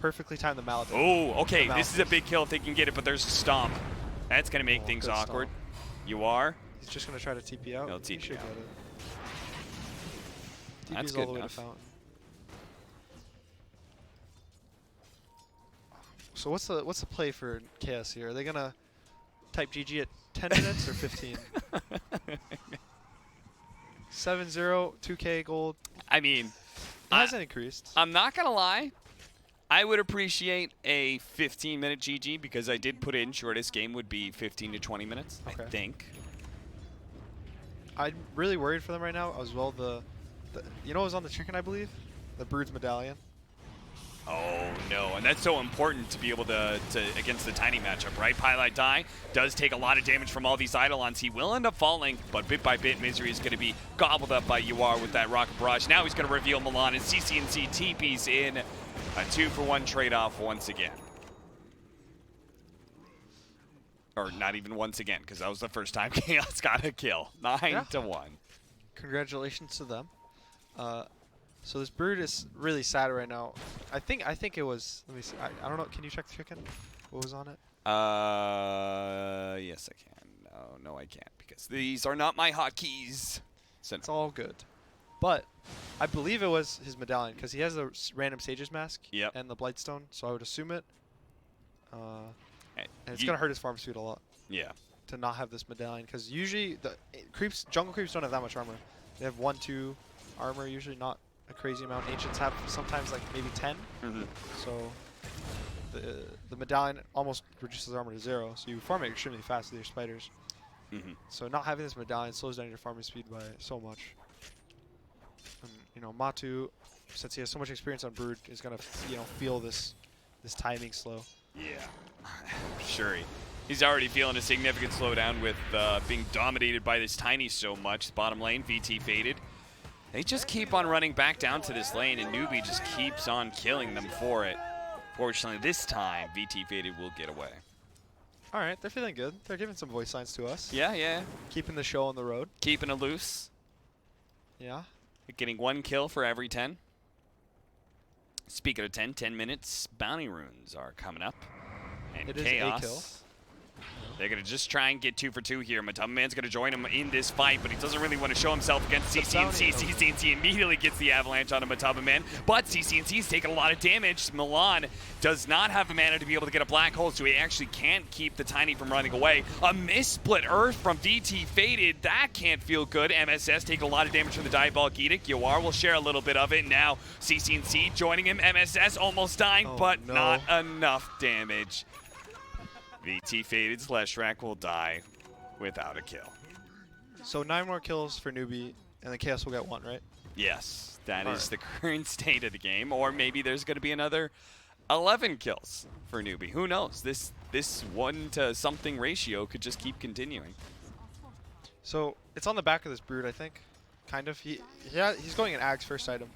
perfectly time the mallet. Oh, okay. This is a big kill if they can get it, but there's a stomp. That's going to make things awkward. Stomp. You are? He's just going to try to TP out. He'll TP out. That's good enough. So what's the play for KS here? Are they gonna type GG at 10 minutes or 15? 7-0, 2K gold. I mean, it hasn't increased. I'm not gonna lie. I would appreciate a 15-minute GG because I did put in shortest game would be 15 to 20 minutes. Okay. I think. I'm really worried for them right now as well. You know what was on the chicken, I believe? The Brood's medallion. Oh, no. And that's so important to be able to against the Tiny matchup, right? Pylite Die does take a lot of damage from all these Eidolons. He will end up falling, but bit by bit, Misery is going to be gobbled up by UR with that Rocket Barrage. Now he's going to reveal Milan, and CCNC TP's in a 2-for-1 trade-off once again. Or not even once again, because that was the first time Chaos got a kill. 9-1. Congratulations to them. So this Brood is really sad right now. I think it was. Let me see. I don't know. Can you check the chicken? What was on it? Yes, I can. No, I can't because these are not my hotkeys. So it's all good. But I believe it was his medallion because he has a random Sage's mask and the Blightstone. So I would assume it. And it's gonna hurt his farm speed a lot. Yeah. To not have this medallion because usually the jungle creeps don't have that much armor. They have 1-2 armor usually, not a crazy amount. Ancients have sometimes like maybe 10. So the medallion almost reduces armor to 0. So you farm it extremely fast with your spiders. So not having this medallion slows down your farming speed by so much. And, you know, Matu, since he has so much experience on Brood, is gonna feel this timing slow. Yeah, sure. He's already feeling a significant slowdown with being dominated by this Tiny so much. Bottom lane, VT faded. They just keep on running back down to this lane, and Newbee just keeps on killing them for it. Fortunately, this time, VT faded will get away. All right, they're feeling good. They're giving some voice signs to us. Yeah, yeah. Keeping the show on the road. Keeping it loose. Yeah. Getting 1 kill for every 10. Speaking of 10 minutes, bounty runes are coming up. And it Chaos. Is a kill. They're going to just try and get 2 for 2 here. Matama Man's going to join him in this fight, but he doesn't really want to show himself against CCNC. CCNC immediately gets the avalanche onto Matama Man, but CCNC's taking a lot of damage. Milan does not have the mana to be able to get a black hole, so he actually can't keep the Tiny from running away. A missplit Earth from VT faded. That can't feel good. MSS taking a lot of damage from the Diabolic Edict. Yoar will share a little bit of it. Now CCNC joining him. MSS almost dying, but not enough damage. VT faded, Leshrac will die without a kill. So 9 more kills for Newbee, and the Chaos will get 1, right? Yes, that is the current state of the game. Or maybe there's going to be another 11 kills for Newbee. Who knows? This 1-to-something ratio could just keep continuing. So it's on the back of this Brood, I think. Kind of. He's going an Ags first item.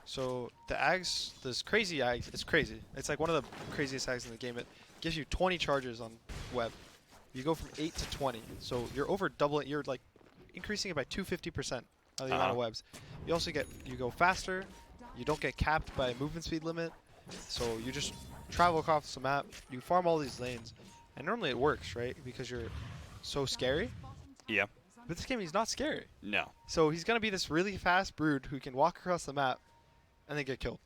So the Ags, this crazy Ags, it's crazy. It's like one of the craziest Ags in the game. It gives you 20 charges on web. You go from 8 to 20. So you're over doubling, you're like increasing it by 250% of the amount of webs. You also you go faster. You don't get capped by a movement speed limit. So you just travel across the map. You farm all these lanes. And normally it works, right? Because you're so scary. Yeah. But this game, he's not scary. No. So he's going to be this really fast Brood who can walk across the map and then get killed.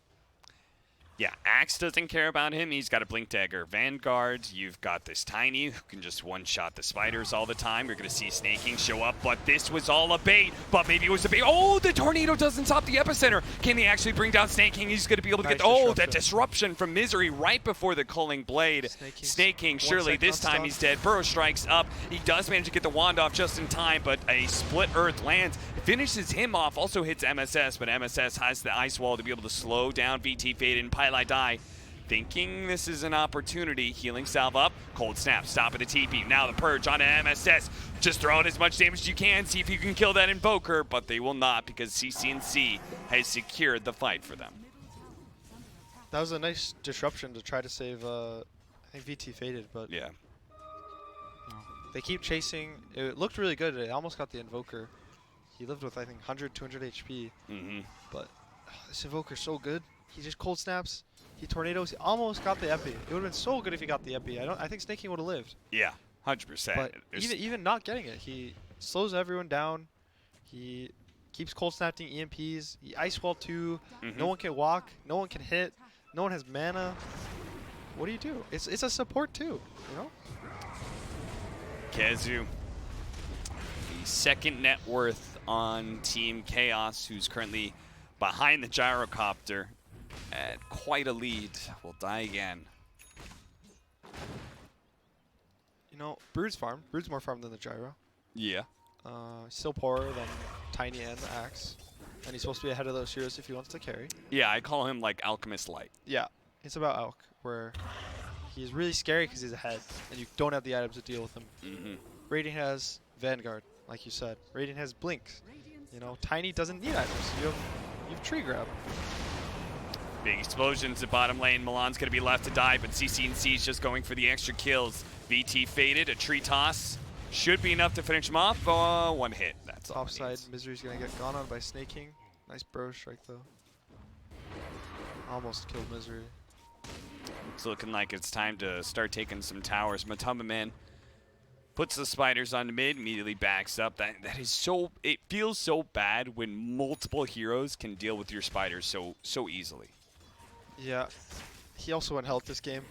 Yeah, Axe doesn't care about him. He's got a Blink Dagger Vanguard. You've got this Tiny who can just one-shot the spiders all the time. You're going to see Snaking show up, but this was all a bait. But maybe it was a bait. Oh, the Tornado doesn't stop the epicenter. Can he actually bring down Snaking? He's going to be able to get... Oh, that disruption from Misery right before the Culling Blade. Snaking, surely this time he's dead. Burrow strikes up. He does manage to get the wand off just in time, but a Split Earth lands. Finishes him off, also hits MSS, but MSS has the Ice Wall to be able to slow down VT Faded and Pylai Die. Thinking this is an opportunity. Healing salve up. Cold Snap. Stop at the TP. Now the Purge on MSS. Just throw out as much damage as you can. See if you can kill that Invoker, but they will not because CCNC has secured the fight for them. That was a nice disruption to try to save, I think VT Faded, but... Yeah. They keep chasing. It looked really good. It almost got the Invoker. He lived with, I think, 100, 200 HP. But this Invoker's so good. He just cold snaps. He tornadoes. He almost got the Epi. It would have been so good if he got the Epi. I think Snaking would have lived. Yeah, 100%. But even not getting it, he slows everyone down. He keeps cold snapping EMPs. He Ice Wall too. No one can walk. No one can hit. No one has mana. What do you do? It's a support too, you know? GodZ, the second net worth on Team Chaos, who's currently behind the gyrocopter at quite a lead, will die again. You know, Brood's farm. Brood's more farm than the gyro. Yeah. Still poorer than Tiny and the Axe. And he's supposed to be ahead of those heroes if he wants to carry. Yeah, I call him like Alchemist Light. Yeah, it's about Alk, where he's really scary because he's ahead, and you don't have the items to deal with him. Radiant has Vanguard, like you said. Radiant has Blink. You know, Tiny doesn't need items. You have Tree Grab. Big explosions at bottom lane. Milan's going to be left to die, but CCNC is just going for the extra kills. VT Faded, a tree toss. Should be enough to finish him off. One hit. That's all. Offside. Misery's going to get gone on by Snaking. Nice Burrow strike, though. Almost killed Misery. It's looking like it's time to start taking some towers. Matuma puts the spiders on the mid, immediately backs up. That is so... It feels so bad when multiple heroes can deal with your spiders so easily. Yeah. He also went health this game.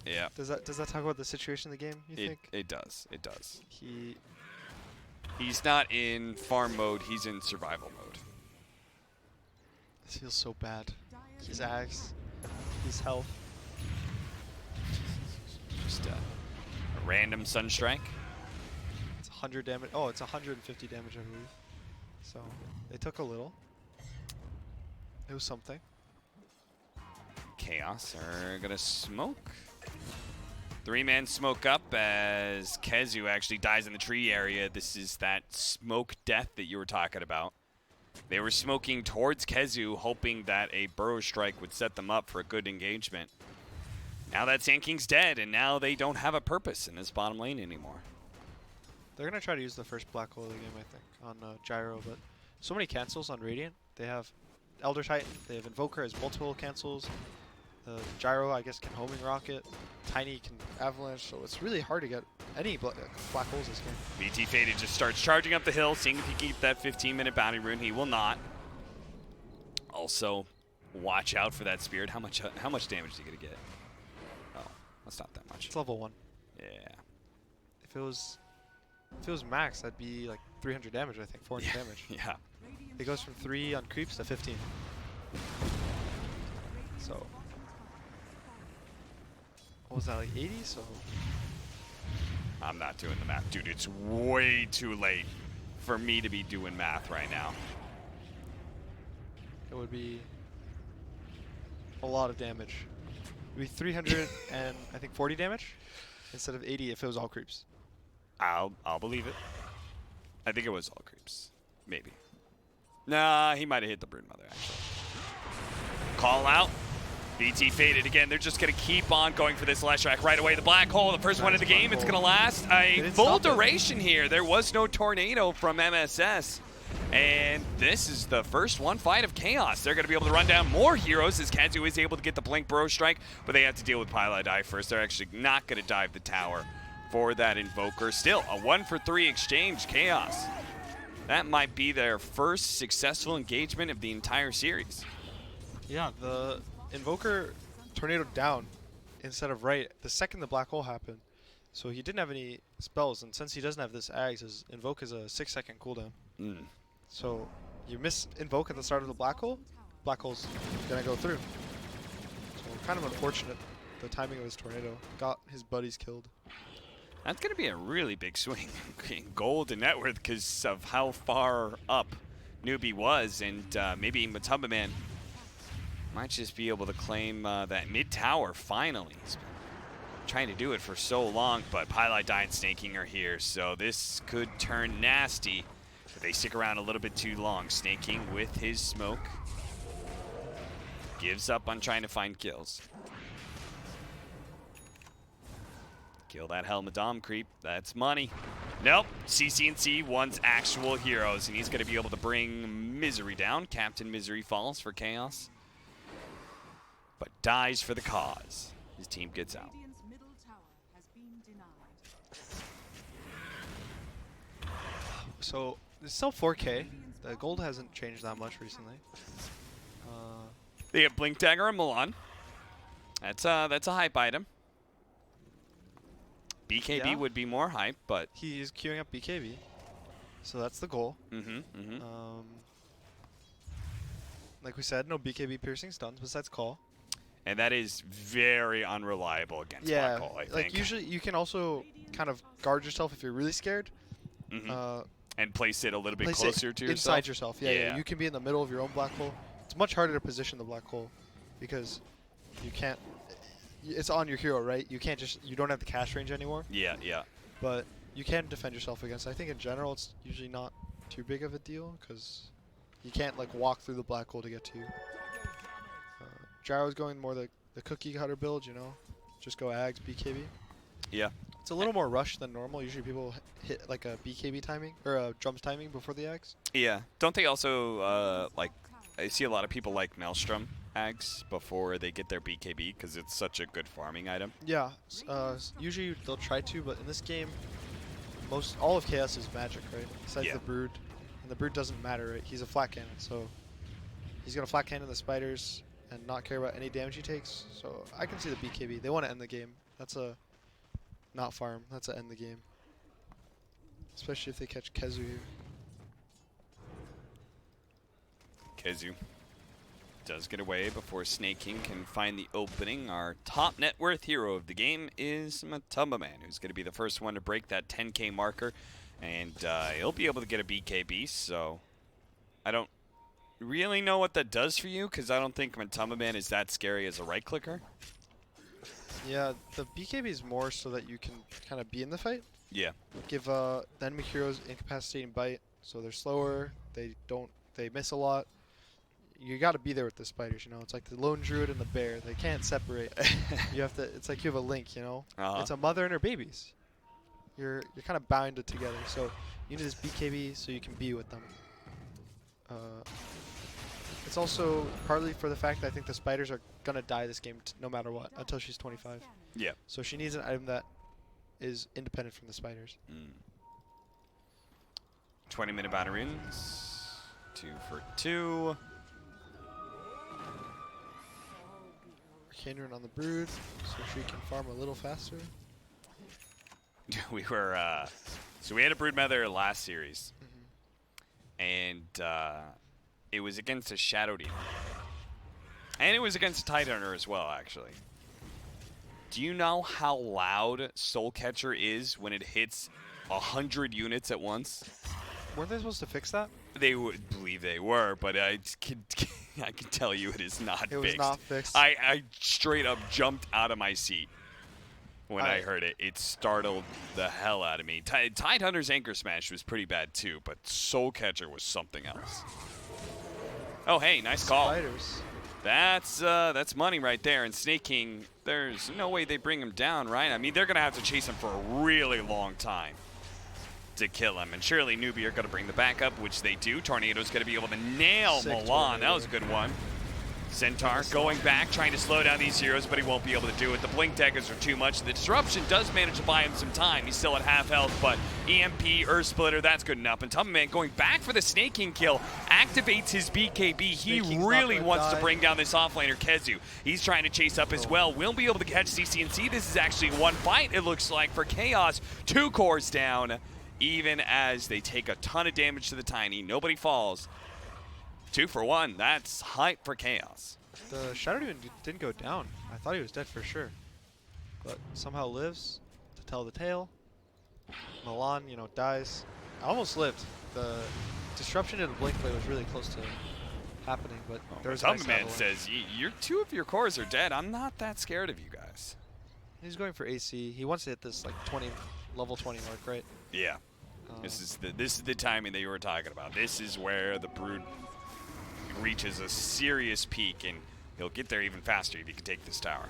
Yeah. Does that talk about the situation in the game, you think? It does. It does. He's not in farm mode. He's in survival mode. This feels so bad. His Axe. His health. Just a random Sunstrike. It's 100 damage. Oh, it's 150 damage, I believe. So they took a little. It was something. Chaos are gonna smoke. 3-man smoke up as GodZ actually dies in the tree area. This is that smoke death that you were talking about. They were smoking towards GodZ, hoping that a Burrow Strike would set them up for a good engagement. Now that Sand King's dead, and now they don't have a purpose in this bottom lane anymore. They're going to try to use the first black hole of the game, I think, on Gyro, but so many cancels on Radiant. They have Elder Titan, they have Invoker has multiple cancels. Gyro, I guess, can homing rocket. Tiny can avalanche, so it's really hard to get any black holes this game. VT Faded just starts charging up the hill, seeing if he can keep that 15-minute bounty rune. He will not. Also, watch out for that Spirit. How much damage is he going to get? Oh, that's not that much. It's level 1. Yeah. If it was max, that'd be like 300 damage, I think, 400 damage. Yeah. It goes from 3 on creeps to 15. So, what was that, like 80? So, I'm not doing the math. Dude, it's way too late for me to be doing math right now. It would be a lot of damage. It would be 300 and I think 40 damage instead of 80 if it was all creeps. I'll believe it. I think it was all creeps. Maybe. Nah, he might have hit the Broodmother, actually. Call out. VT Faded again. They're just going to keep on going for this last track right away. The black hole, the first one of the game. It's going to last a full duration here. There was no tornado from MSS. And this is the first one fight of Chaos. They're going to be able to run down more heroes as GodZ is able to get the Blink Burrow Strike, but they have to deal with Pylai Die first. They're actually not going to dive the tower. for that Invoker. Still, a 1-for-3 exchange. Chaos. That might be their first successful engagement of the entire series. Yeah, the Invoker tornado down instead of right the second the black hole happened. So he didn't have any spells, and since he doesn't have this Ags, his Invoke is a 6-second cooldown. So you miss Invoke at the start of the black hole's gonna go through. So kind of unfortunate. The timing of his tornado got his buddies killed. That's going to be a really big swing in gold and net worth because of how far up Newbee was, and maybe Matumbaman might just be able to claim that mid tower finally. He's been trying to do it for so long, but Pylite and Snaking are here, so this could turn nasty if they stick around a little bit too long. Snaking with his smoke gives up on trying to find kills. Kill that Helmadom creep. That's money. Nope. CC&C wants actual heroes, and he's going to be able to bring Misery down. Captain Misery falls for Chaos, but dies for the cause. His team gets out. So it's still 4K. The gold hasn't changed that much recently. They have Blink Dagger and Milan. That's a hype item. BKB would be more hype, but he's queuing up BKB, so that's the goal. Like we said, no BKB piercing stuns besides call. And that is very unreliable against Black Hole, I think. Like usually you can also kind of guard yourself if you're really scared. And place it a little bit closer to yourself. Inside yourself, yeah. You can be in the middle of your own black hole. It's much harder to position the black hole because you can't. It's on your hero, right? You can't just. You don't have the cast range anymore. Yeah. But you can defend yourself against. I think in general it's usually not too big of a deal because you can't like walk through the black hole to get to you. Gyro's going more the cookie cutter build, you know, just go Ags, BKB. Yeah. It's a little more rushed than normal. Usually people hit like a BKB timing or a drums timing before the Ags. Yeah. Don't they also like? I see a lot of people like Maelstrom Ags before they get their BKB because it's such a good farming item. Yeah. Usually they'll try to, but in this game, all of Chaos is magic, right? Besides the Brood, and the Brood doesn't matter, right? He's a flat cannon, so he's gonna flat cannon the spiders and not care about any damage he takes. So I can see the BKB. They want to end the game. That's a not farm. That's a end the game. Especially if they catch Kezu here. Kezu does get away before Snaking can find the opening. Our top net worth hero of the game is Matumbaman, who's going to be the first one to break that 10K marker. And he'll be able to get a BKB, so I don't really know what that does for you because I don't think Matumbaman is that scary as a right clicker. Yeah, the BKB is more so that you can kind of be in the fight. Yeah. Give the enemy heroes incapacitating bite, so they're slower. They miss a lot. You got to be there with the spiders, you know. It's like the lone druid and the bear. They can't separate. You have to. It's like you have a link, you know. It's a mother and her babies. You're kind of bounded together. So you need this BKB so you can be with them. It's also partly for the fact that I think the spiders are gonna die this game no matter what until she's 25. Yeah. So she needs an item that is independent from the spiders. 20-minute battery runes. 2 for 2. Arcane rune on the Brood, so she can farm a little faster. We were so we had a Brood Mother last series, and it was against a Shadow Demon, and it was against a Tidehunter as well, actually. Do you know how loud Soul Catcher is when it hits 100 units at once? Weren't they supposed to fix that? They would believe they were, but I can tell you it is not fixed. It was not fixed. I straight up jumped out of my seat when I heard it. It startled the hell out of me. Tidehunter's Anchor Smash was pretty bad too, but Soul Catcher was something else. Oh, hey, nice call. Spiders. That's money right there. And Snaking, there's no way they bring him down, right? I mean, they're going to have to chase him for a really long time to kill him. And surely Newbee are going to bring the backup, which they do. Tornado's going to be able to nail Milan. That was a good one. Centaur going back, trying to slow down these heroes, but he won't be able to do it. The Blink Daggers are too much. The Disruption does manage to buy him some time. He's still at half health, but EMP, Earth Splitter, that's good enough. And Tubman going back for the snaking kill, activates his BKB. He really wants to bring down this offlaner, KheZu. He's trying to chase up as well. We'll be able to catch CC&C. This is actually one fight, it looks like, for Chaos. 2 cores down, even as they take a ton of damage to the Tiny. Nobody falls. 2 for 1. That's hype for Chaos. The Shadow Demon didn't go down. I thought he was dead for sure. But somehow lives to tell the tale. Milan, you know, dies. I almost lived. The disruption in the Blink play was really close to happening, but there was Some man says, "Your 2 of your cores are dead. I'm not that scared of you guys." He's going for AC. He wants to hit this like level 20 mark, right? Yeah. This is the timing that you were talking about. This is where the Brood reaches a serious peak, and he'll get there even faster if he can take this tower.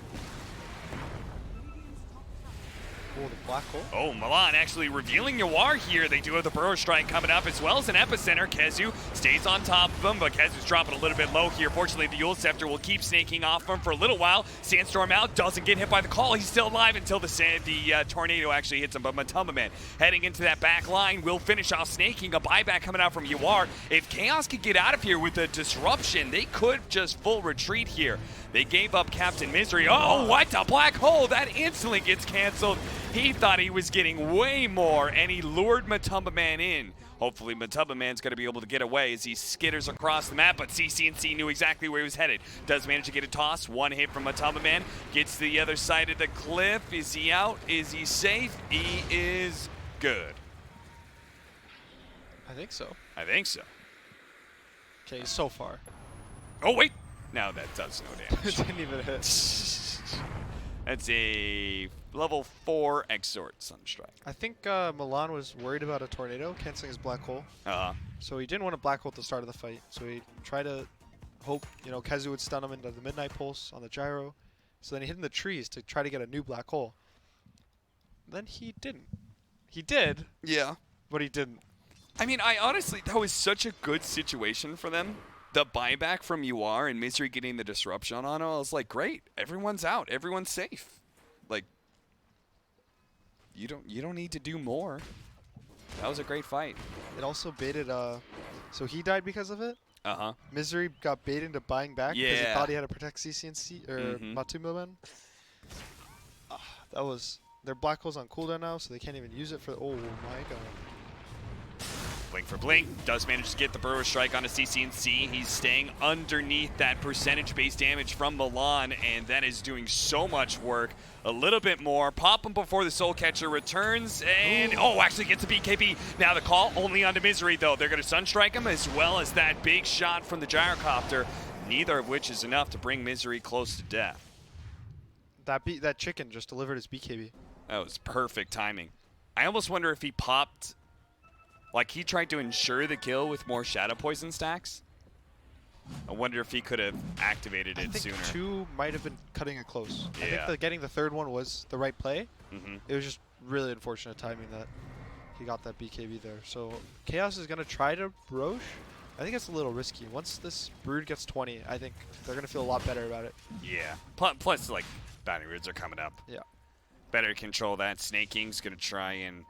Oh, the black hole. Oh, Milan actually revealing Yawar here. They do have the Burrow Strike coming up, as well as an Epicenter. KheZu stays on top of him, but KheZu's dropping a little bit low here. Fortunately, the Yule Scepter will keep snaking off him for a little while. Sandstorm out, doesn't get hit by the call. He's still alive until the tornado actually hits him. But Matumbaman heading into that back line will finish off snaking. A buyback coming out from Yawar. If Chaos could get out of here with a disruption, they could just full retreat here. They gave up Captain Misery. Oh, what a black hole! That instantly gets canceled. He thought he was getting way more, and he lured Matumbaman in. Hopefully Matumbaman's going to be able to get away as he skitters across the map, but CC&C knew exactly where he was headed. Does manage to get a toss. 1 hit from Matumbaman. Gets to the other side of the cliff. Is he out? Is he safe? He is good. I think so. I think so. Okay, so far. Oh, wait. Now that does no damage. It didn't even hit. That's a level 4 Exort Sunstrike. I think Milan was worried about a tornado canceling his black hole. So he didn't want a black hole at the start of the fight. So he tried to hope, you know, KheZu would stun him into the Midnight Pulse on the gyro. So then he hid in the trees to try to get a new black hole. Then he didn't. He did. Yeah. But he didn't. I mean, I honestly, that was such a good situation for them. The buyback from Yawar and Misery getting the disruption on him, I was like, great. Everyone's out. Everyone's safe. Like, you don't need to do more. That was a great fight. It also baited, so he died because of it? Uh-huh. Misery got baited into buying back because he thought he had to protect CC&C, or Matumbaman. That was, their black hole's on cooldown now, so they can't even use it for, oh my god. Blink for Blink does manage to get the Burrow Strike onto CC&C. He's staying underneath that percentage-based damage from Milan, and that is doing so much work. A little bit more. Pop him before the Soul Catcher returns, and actually gets a BKB. Now the call only onto Misery, though. They're going to Sunstrike him, as well as that big shot from the Gyrocopter, neither of which is enough to bring Misery close to death. That chicken just delivered his BKB. That was perfect timing. I almost wonder if he popped... Like, he tried to ensure the kill with more Shadow Poison stacks. I wonder if he could have activated it sooner. I think 2 might have been cutting it close. Yeah. I think that getting the 3rd one was the right play. Mm-hmm. It was just really unfortunate timing that he got that BKB there. So Chaos is going to try to Roche. I think it's a little risky. Once this Brood gets 20, I think they're going to feel a lot better about it. Yeah. Plus, like, Bounty Roots are coming up. Yeah. Better control that. Snaking's going to try and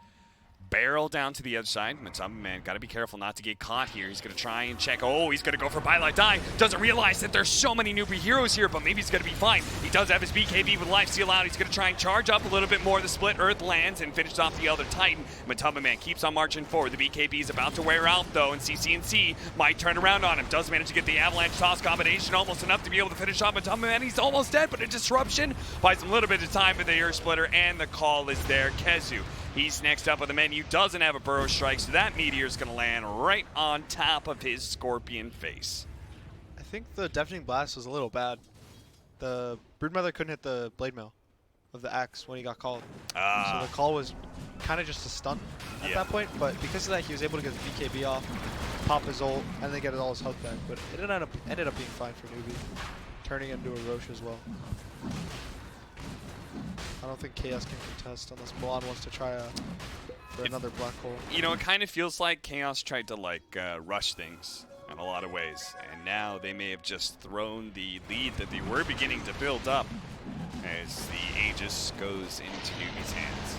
barrel down to the other side. Matumbaman, got to be careful not to get caught here. He's going to try and check. Oh, he's going to go for Bylight Die. Doesn't realize that there's so many newbie heroes here, but maybe he's going to be fine. He does have his BKB with Lifesteal out. He's going to try and charge up a little bit more. The Split Earth lands and finishes off the other Titan. Matumbaman keeps on marching forward. The BKB is about to wear out, though, and CC&C might turn around on him. Does manage to get the Avalanche Toss combination, almost enough to be able to finish off Matumbaman. He's almost dead, but a disruption buys him a little bit of time with the Earth Splitter, and the call is there. KheZu, he's next up on the menu, doesn't have a Burrow Strike, so that meteor is going to land right on top of his scorpion face. I think the Deafening Blast was a little bad. The Broodmother couldn't hit the Blade Mail of the axe when he got called. So the call was kind of just a stun at that point, but because of that he was able to get the BKB off, pop his ult, and then get all his health back. But it ended up being fine for Newbee, turning into a Roche as well. I don't think Chaos can contest unless Milan wants to try for another black hole. You know, it kind of feels like Chaos tried to, like, rush things. And a lot of ways. And now they may have just thrown the lead that they were beginning to build up as the Aegis goes into Newbee's hands.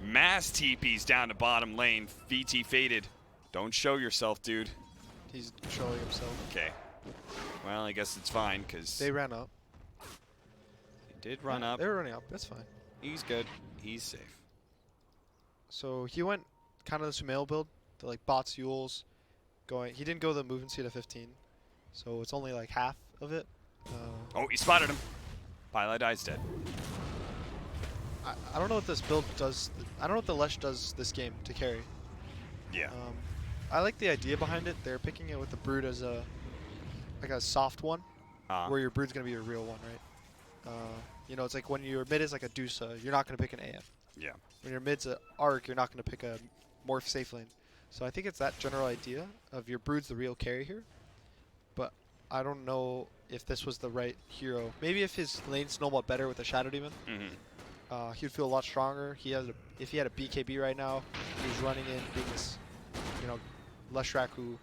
Mass TPs down to bottom lane. VT faded. Don't show yourself, dude. He's showing himself. Okay. Well, I guess it's fine, because... They ran up. They did run up. They were running up. That's fine. He's good. He's safe. So he went kind of the Sumail build, the like bots, Yules, going. He didn't go the movement speed of 15, so it's only like half of it. Oh, he spotted him. Pylai dies dead. I don't know what this build does. I don't know what the Lesh does this game to carry. Yeah. I like the idea behind it. They're picking it with the Brood as a like a soft one, where your Brood's gonna be a real one, right? You know, it's like when your mid is like a Dusa, you're not gonna pick an AM. Yeah. When your mid's an Arc, you're not gonna pick a Morph safe lane. So I think it's that general idea of your Brood's the real carry here. But I don't know if this was the right hero. Maybe if his lane snowballed better with a Shadow Demon, he would feel a lot stronger. If he had a BKB right now, he was running in, being this, you know, Leshrac who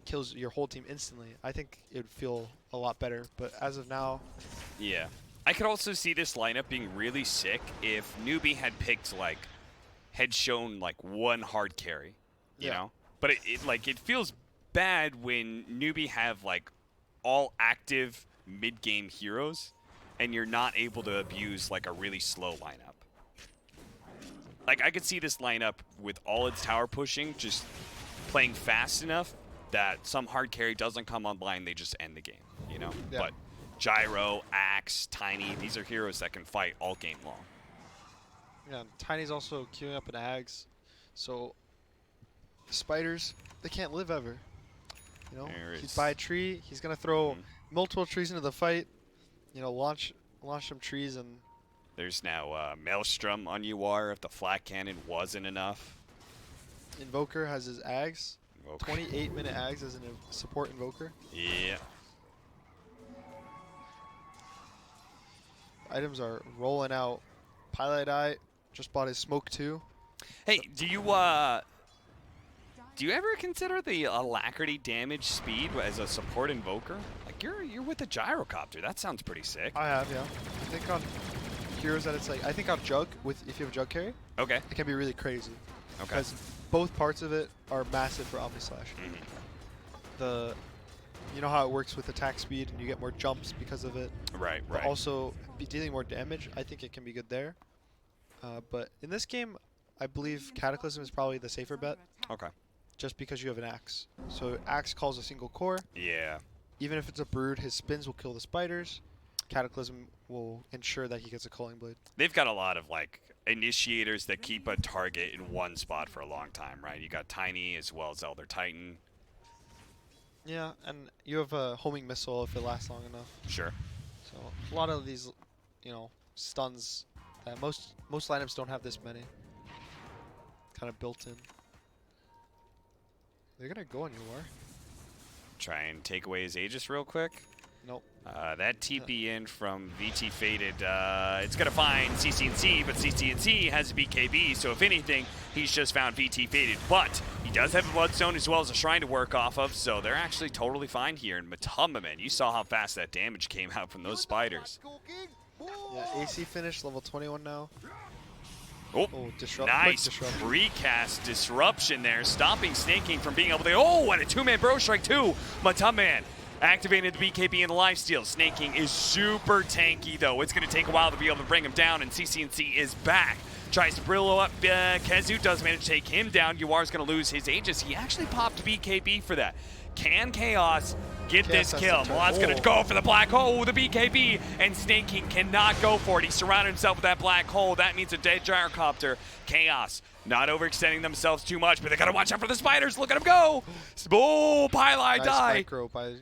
kills your whole team instantly. I think it would feel a lot better. But as of now, yeah. I could also see this lineup being really sick if Newbee had picked like, had shown like one hard carry, you know. But it feels bad when Newbee have like all active mid-game heroes, and you're not able to abuse like a really slow lineup. Like I could see this lineup with all its tower pushing just playing fast enough that some hard carry doesn't come online, they just end the game, you know? Yeah. But Gyro, Axe, Ti9, these are heroes that can fight all game long. yeah, Tiny's also queuing up an Ags, so spiders, they can't live ever. You know, he'd buy a tree, he's gonna throw multiple trees into the fight, you know, launch some trees, and there's now Maelstrom on UR if the flat cannon wasn't enough. Invoker has his Ags. Invoker. 28-minute Ags as a support Invoker. Yeah. Items are rolling out. Pylai just bought his smoke too. Hey, do you ever consider the alacrity damage speed as a support Invoker? Like you're with the gyrocopter. That sounds pretty sick. I have, yeah. I think on heroes that it's like, I think on Jug, if you have a Jug carry, Okay. it can be really crazy. Okay. Because both parts of it are massive for Omni Slash. You know how it works with attack speed and you get more jumps because of it. Right, But right. also be dealing more damage. I think it can be good there. But in this game, I believe Cataclysm is probably the safer bet. Okay. Just because you have an Axe. So Axe calls a single core. Yeah. Even if it's a Brood, his spins will kill the spiders. Cataclysm will ensure that he gets a Culling Blade. They've got a lot of like initiators that keep a target in one spot for a long time, right? You got Tiny as well as Elder Titan. Yeah, and you have a homing missile if it lasts long enough. Sure. So a lot of these, you know, stuns that most lineups don't have this many. Kind of built in. They're gonna go on UR. Try and take away his Aegis real quick. Nope. That TP in from VT Faded, it's going to find CCNC, but CCNC has a BKB, so if anything, he's just found VT Faded. But he does have a Bloodstone as well as a Shrine to work off of, so they're actually totally fine here. And Matamaman, you saw how fast that damage came out from those spiders. Yeah, AC finish, level 21 now. Oh, nice precast disruption there, stopping Snaking from being able to... Oh, and a two-man bro strike too. Matamaman activated the BKB and the lifesteal. Snaking is super tanky though. It's going to take a while to be able to bring him down, and CCNC is back. Tries to Brillo up. Kezu does manage to take him down. UR's going to lose his Aegis. He actually popped BKB for that. Can Chaos get this kill? Milan's going to go for the black hole with the BKB, and Snaking cannot go for it. He surrounded himself with that black hole. That means a dead gyrocopter. Chaos not overextending themselves too much, but they got to watch out for the spiders. Look at him go. Oh, Pylai die. Micro by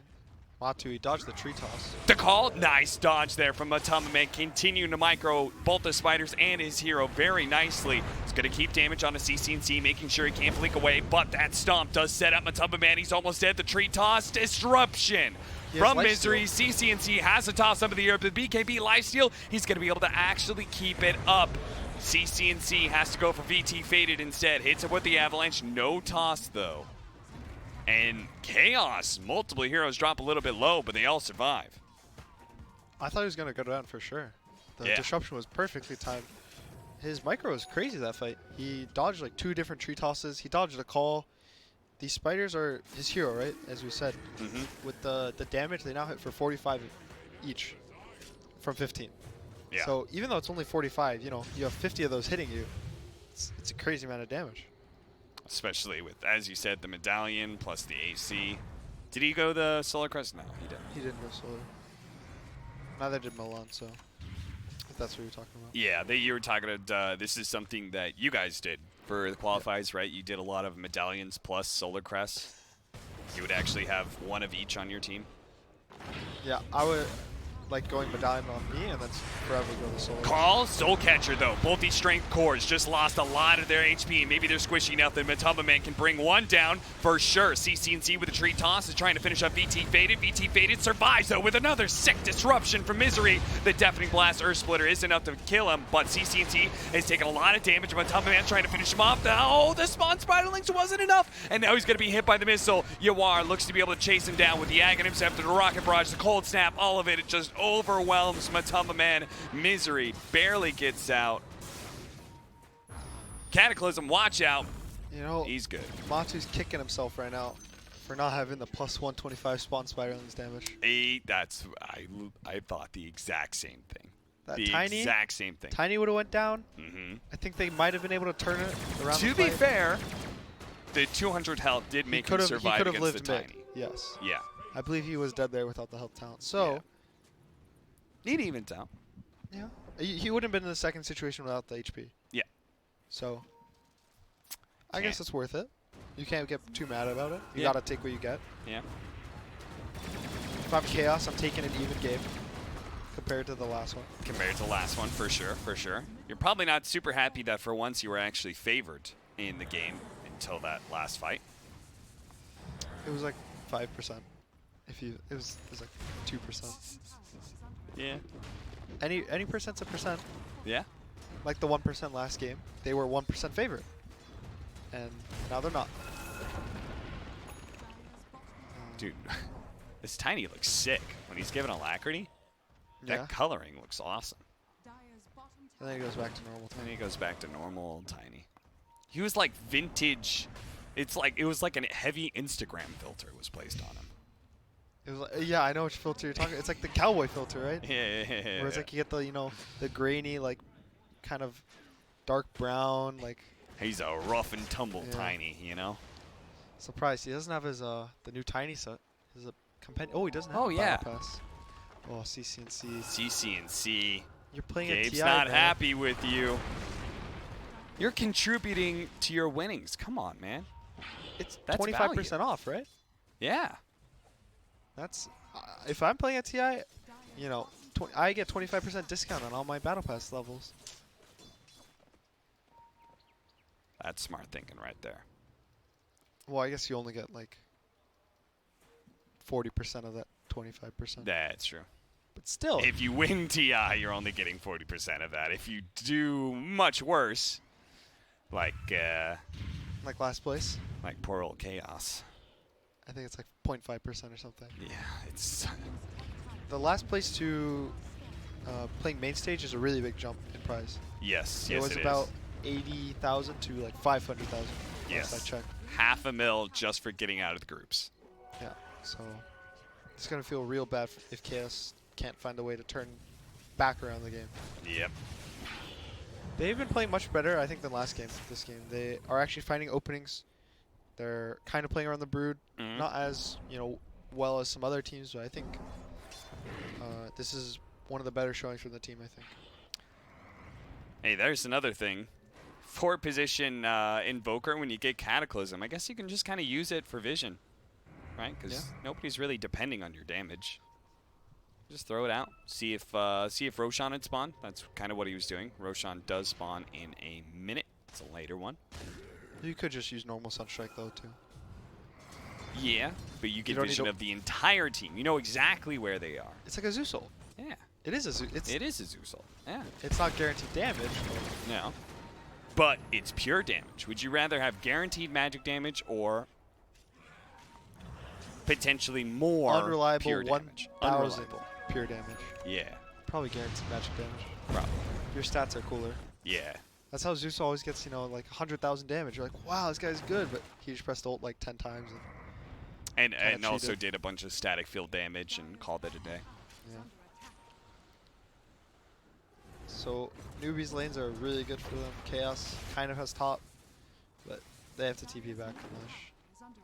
Matu. He dodged the tree toss. The call, nice dodge there from Matamaman, continuing to micro both the spiders and his hero very nicely. He's going to keep damage on a CCNC, making sure he can't fleek away, but that stomp does set up Matamaman. He's almost dead. The tree toss, disruption from Misery. CCNC has to toss some of the earth, but BKB lifesteal, he's going to be able to actually keep it up. CCNC has to go for VT Faded instead. Hits it with the Avalanche, no toss though. And Chaos, multiple heroes drop a little bit low, but they all survive. I thought he was going to go down for sure. The disruption was perfectly timed. His micro was crazy that fight. He dodged like 2 different tree tosses. He dodged a call. These spiders are his hero, right? As we said. With the damage, they now hit for 45 each from 15. Yeah. So even though it's only 45, you know, you have 50 of those hitting you. It's a crazy amount of damage. Especially with, as you said, the medallion plus the AC. Did he go the Solar Crest? No, he didn't. He didn't go Solar. Neither did Milan, so if that's what you're talking about. Yeah, you were talking about, this is something that you guys did for the qualifiers, right? You did a lot of medallions plus Solar Crests. You would actually have one of each on your team. Yeah, I would like going medallion on me and then forever go to Soul. Call Soul Catcher though. Both these strength cores just lost a lot of their HP. Maybe they're squishy enough that Matamba Man can bring one down for sure. CCNC with a tree toss is trying to finish up VT Faded. VT Faded survives though with another sick disruption from Misery. The Deafening Blast Earth Splitter is enough to kill him, but CCNC has taken a lot of damage. Matamba Man trying to finish him off. Oh, the Spawn Spiderlings wasn't enough, and now he's going to be hit by the missile. Yawar looks to be able to chase him down with the Aghanims after the Rocket Barrage, the Cold Snap, all of it. It just overwhelms Matamba Man. Misery barely gets out. Cataclysm, watch out. You know, he's good. Matu's kicking himself right now for not having the plus 125 Spawn Spiderlings damage. I thought the exact same thing. That the Tiny, exact same thing. Tiny would have went down. I think they might have been able to turn it around. To be fair, the 200 health did make him survive against the Tiny. Yes. Yeah. I believe he was dead there without the health talent. So. Yeah. It evens out. Yeah. He wouldn't have been in the second situation without the HP. Yeah. So. I guess it's worth it. You can't get too mad about it. You gotta take what you get. Yeah. If I'm Chaos, I'm taking an even game compared to the last one. Compared to the last one, for sure, for sure. You're probably not super happy that for once you were actually favored in the game until that last fight. It was like 5%. It was like 2%. Yeah. Any percent's a percent. Yeah. Like the 1% last game, they were 1% favorite. And now they're not. Dude, this Tiny looks sick. When he's given Alacrity, that coloring looks awesome. And then he goes back to normal. And he goes back to normal old Tiny. He was like vintage. It was like a heavy Instagram filter was placed on him. It was like, yeah, I know which filter you're talking. It's like the cowboy filter, right? Yeah. Where it's like you get the, you know, the grainy, like kind of dark brown, like. He's a rough and tumble Tiny, you know. Surprised he doesn't have his the new Tiny set. His companion. Oh, he doesn't have. Oh Battle Pass. Oh, CCNC. CCNC. You're playing Gabe's a TI. Not happy with you. You're contributing to your winnings. Come on, man. It's 25% off, right? Yeah. That's if I'm playing a TI, you know, I get 25% discount on all my Battle Pass levels. That's smart thinking right there. Well, I guess you only get like 40% of that 25%. That's true. But still. If you win TI, you're only getting 40% of that. If you do much worse, like last place? Like poor old Chaos. I think it's like 0.5% or something. Yeah, it's... The last place to playing main stage is a really big jump in prize. Yes, it was about 80,000 to like 500,000. Yes. I checked. $500,000 just for getting out of the groups. Yeah, so it's going to feel real bad if Chaos can't find a way to turn back around the game. Yep. They've been playing much better, I think, than last game. This game, they are actually finding openings. They're kind of playing around the Brood, not as well as some other teams, but I think this is one of the better showings from the team. I think. Hey, there's another thing. 4 position Invoker when you get Cataclysm. I guess you can just kind of use it for vision, right? Because nobody's really depending on your damage. Just throw it out. See if Roshan had spawned. That's kind of what he was doing. Roshan does spawn in a minute. It's a later one. You could just use normal Sunstrike though too. Yeah, but you get vision of the entire team. You know exactly where they are. It's like a Zeusol. Yeah. It is a It is a Zeusol. Yeah. It's not guaranteed damage. No. But it's pure damage. Would you rather have guaranteed magic damage or potentially more unreliable pure 1,000 damage. pure damage. Yeah. Probably guaranteed magic damage. Probably. Your stats are cooler. Yeah. That's how Zeus always gets, you know, like 100,000 damage. You're like, wow, this guy's good, but he just pressed ult like 10 times. And also did a bunch of static field damage and called it a day. Yeah. So Newbee's lanes are really good for them. Chaos kind of has top, but they have to TP back to Lush.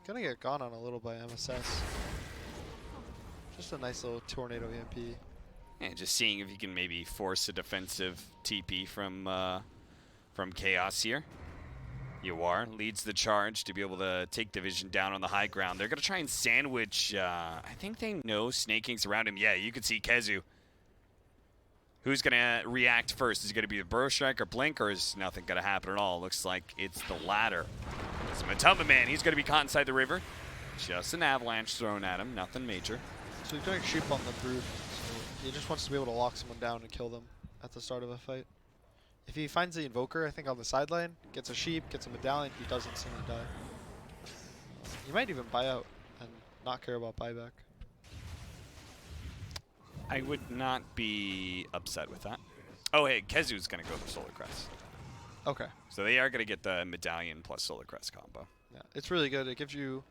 Gonna get gone on a little by MSS. Just a nice little tornado EMP. And just seeing if you can maybe force a defensive TP from Chaos here. Yuar leads the charge to be able to take Division down on the high ground. They're going to try and sandwich, I think they know Snaking's around him. Yeah, you can see Kezu. Who's going to react first? Is it going to be the Burrow Strike or Blink, or is nothing going to happen at all? Looks like it's the latter. It's Matuma Man. He's going to be caught inside the river. Just an avalanche thrown at him. Nothing major. So he's going sheep on the Brood. So he just wants to be able to lock someone down and kill them at the start of a fight. If he finds the Invoker, I think on the sideline, gets a sheep, gets a medallion, he does instantly die. He might even buy out and not care about buyback. I would not be upset with that. Oh, hey, Kezu's going to go the Solar Crest. Okay. So they are going to get the medallion plus Solar Crest combo. Yeah, it's really good. It gives you,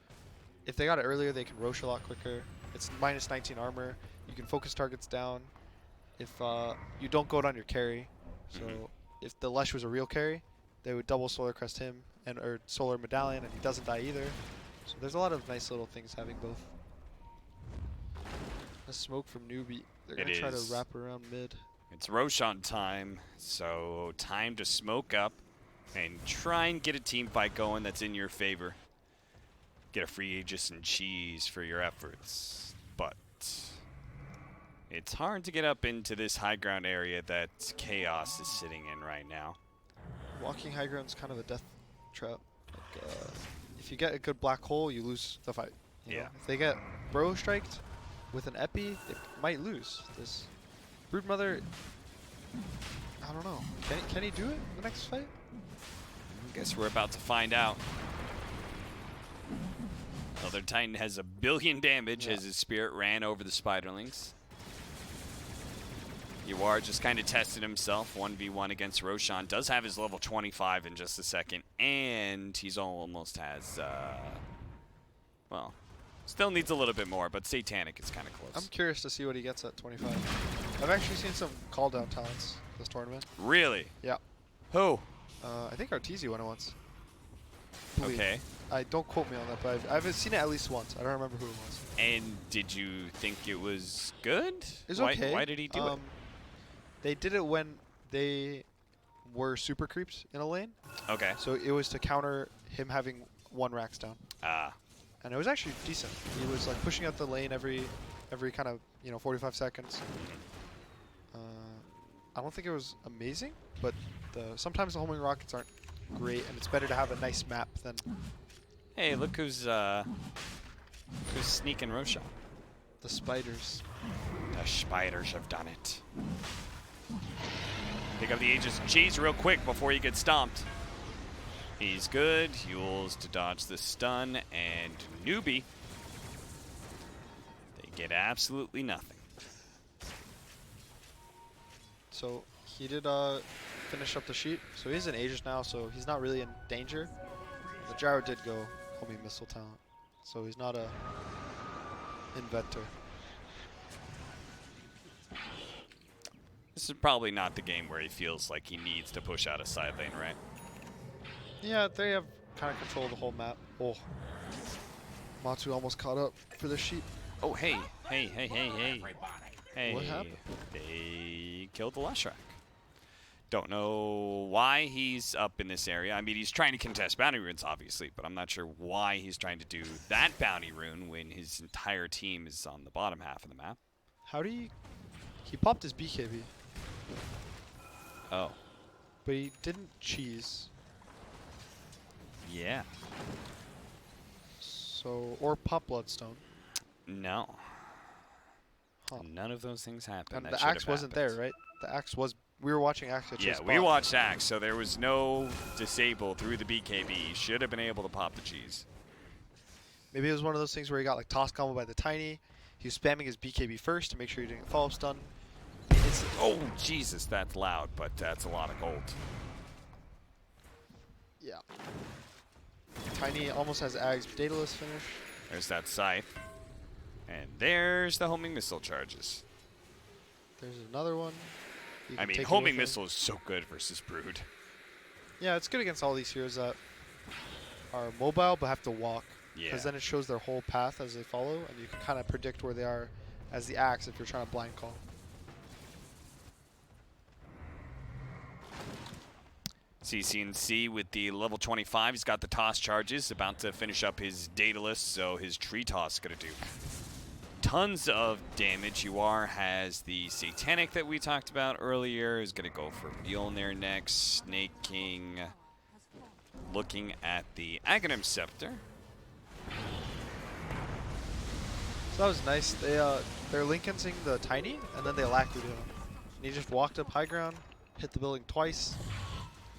if they got it earlier, they can Rosh a lot quicker. It's minus 19 armor. You can focus targets down. If you don't go down your carry, so if the Lush was a real carry, they would double Solar Crest him and or Solar Medallion, and he doesn't die either. So there's a lot of nice little things having both. A smoke from Newbee. They're gonna try to wrap around mid. It's Roshan time, so time to smoke up and try and get a team fight going that's in your favor. Get a free Aegis and cheese for your efforts, but it's hard to get up into this high ground area that Chaos is sitting in right now. Walking high ground is kind of a death trap. Like, if you get a good black hole, you lose the fight. You know? If they get Burrow Striked with an Epi, they might lose. This Broodmother, I don't know. Can he do it in the next fight? I guess we're about to find out. Other Titan has 1 billion damage as his spirit ran over the Spiderlings. Yuar just kind of tested himself 1v1 against Roshan. Does have his level 25 in just a second, and he's almost has, well, still needs a little bit more, but Satanic is kind of close. I'm curious to see what he gets at 25. I've actually seen some call down talents this tournament. Really? Yeah. Who? I think Arteezy won it once. Okay. I don't quote me on that, but I've seen it at least once. I don't remember who it was. And did you think it was good? It was okay. Why did he do it? They did it when they were super creeps in a lane. Okay. So it was to counter him having 1 Rax down. Ah. And it was actually decent. He was like pushing out the lane every kind of 45 seconds. I don't think it was amazing, but sometimes the homing rockets aren't great, and it's better to have a nice map than. Hey, look who's sneaking Roshan. The spiders. The spiders have done it. Pick up the Aegis cheese real quick before you get stomped. He's good. Yules to dodge the stun, and Newbee. They get absolutely nothing. So he did finish up the sheep. So he's in Aegis now, so he's not really in danger. The Gyro did go homing missile talent, so he's not a inventor. This is probably not the game where he feels like he needs to push out a side lane, right? Yeah, they have kind of control of the whole map. Oh, Matsu almost caught up for the sheep. Oh, hey. Hey. What happened? They killed the Leshrac. Don't know why he's up in this area. I mean, he's trying to contest bounty runes, obviously, but I'm not sure why he's trying to do that bounty rune when his entire team is on the bottom half of the map. How do you... He popped his BKB. Oh. But he didn't cheese. Yeah. So, or pop Bloodstone. No. Huh. None of those things happened. And the axe wasn't there, right? The axe was... We were watching axe. Yeah, we watched axe, so there was no disable through the BKB. Should have been able to pop the cheese. Maybe it was one of those things where he got like toss combo by the Tiny. He was spamming his BKB first to make sure he didn't get follow-up stun. Oh, Jesus, that's loud, but that's a lot of gold. Yeah. Tiny almost has Ag's Daedalus finish. There's that Scythe. And there's the homing missile charges. There's another one. I mean, homing missile is so good versus Brood. Yeah, it's good against all these heroes that are mobile but have to walk. Yeah. Because then it shows their whole path as they follow, and you can kind of predict where they are as the axe if you're trying to blind call. CCNC with the level 25. He's got the toss charges, about to finish up his Daedalus, so his tree toss is going to do tons of damage. UR has the Satanic that we talked about earlier. Is going to go for Mjolnir next. Snake King looking at the Aghanim Scepter. So that was nice. They're Lincolnsing the Tiny, and then they Alacrity him. And he just walked up high ground, hit the building twice,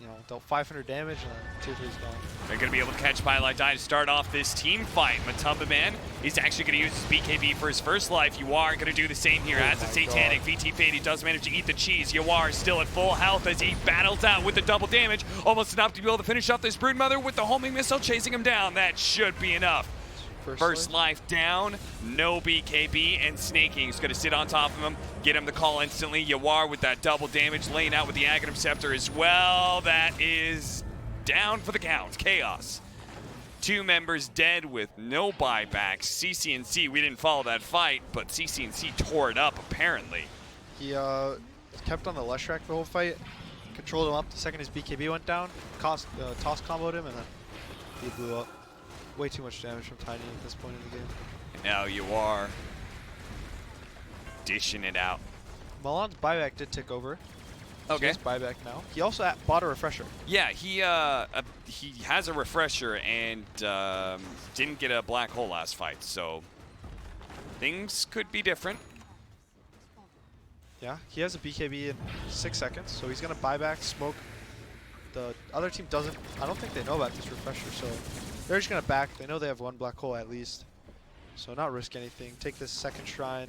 you know, dealt 500 damage, and then 2-3's gone. They're going to be able to catch Bylight Die to start off this team fight. Matumba Man, he's actually going to use his BKB for his first life. You are going to do the same here as a Satanic. VT Fade, he does manage to eat the cheese. You are still at full health as he battles out with the double damage. Almost enough to be able to finish off this Broodmother with the homing missile chasing him down. That should be enough. First life down, no BKB, and Snaking is going to sit on top of him, get him the call instantly. Yawar with that double damage, laying out with the Aghanim Scepter as well. That is down for the count. Chaos. 2 members dead with no buybacks. CCNC, we didn't follow that fight, but CCNC tore it up apparently. He kept on the Leshrac the whole fight, controlled him up the second his BKB went down, toss comboed him, and then he blew up. Way too much damage from Tiny at this point in the game. And now you are dishing it out. Milan's buyback did tick over. Okay. He has buyback now. He also bought a refresher. Yeah, he has a refresher and didn't get a black hole last fight, so things could be different. Yeah, he has a BKB in 6 seconds, so he's gonna buy back, smoke. The other team doesn't. I don't think they know about this refresher, so they're just gonna back. They know they have 1 black hole at least, so not risk anything. Take this second shrine,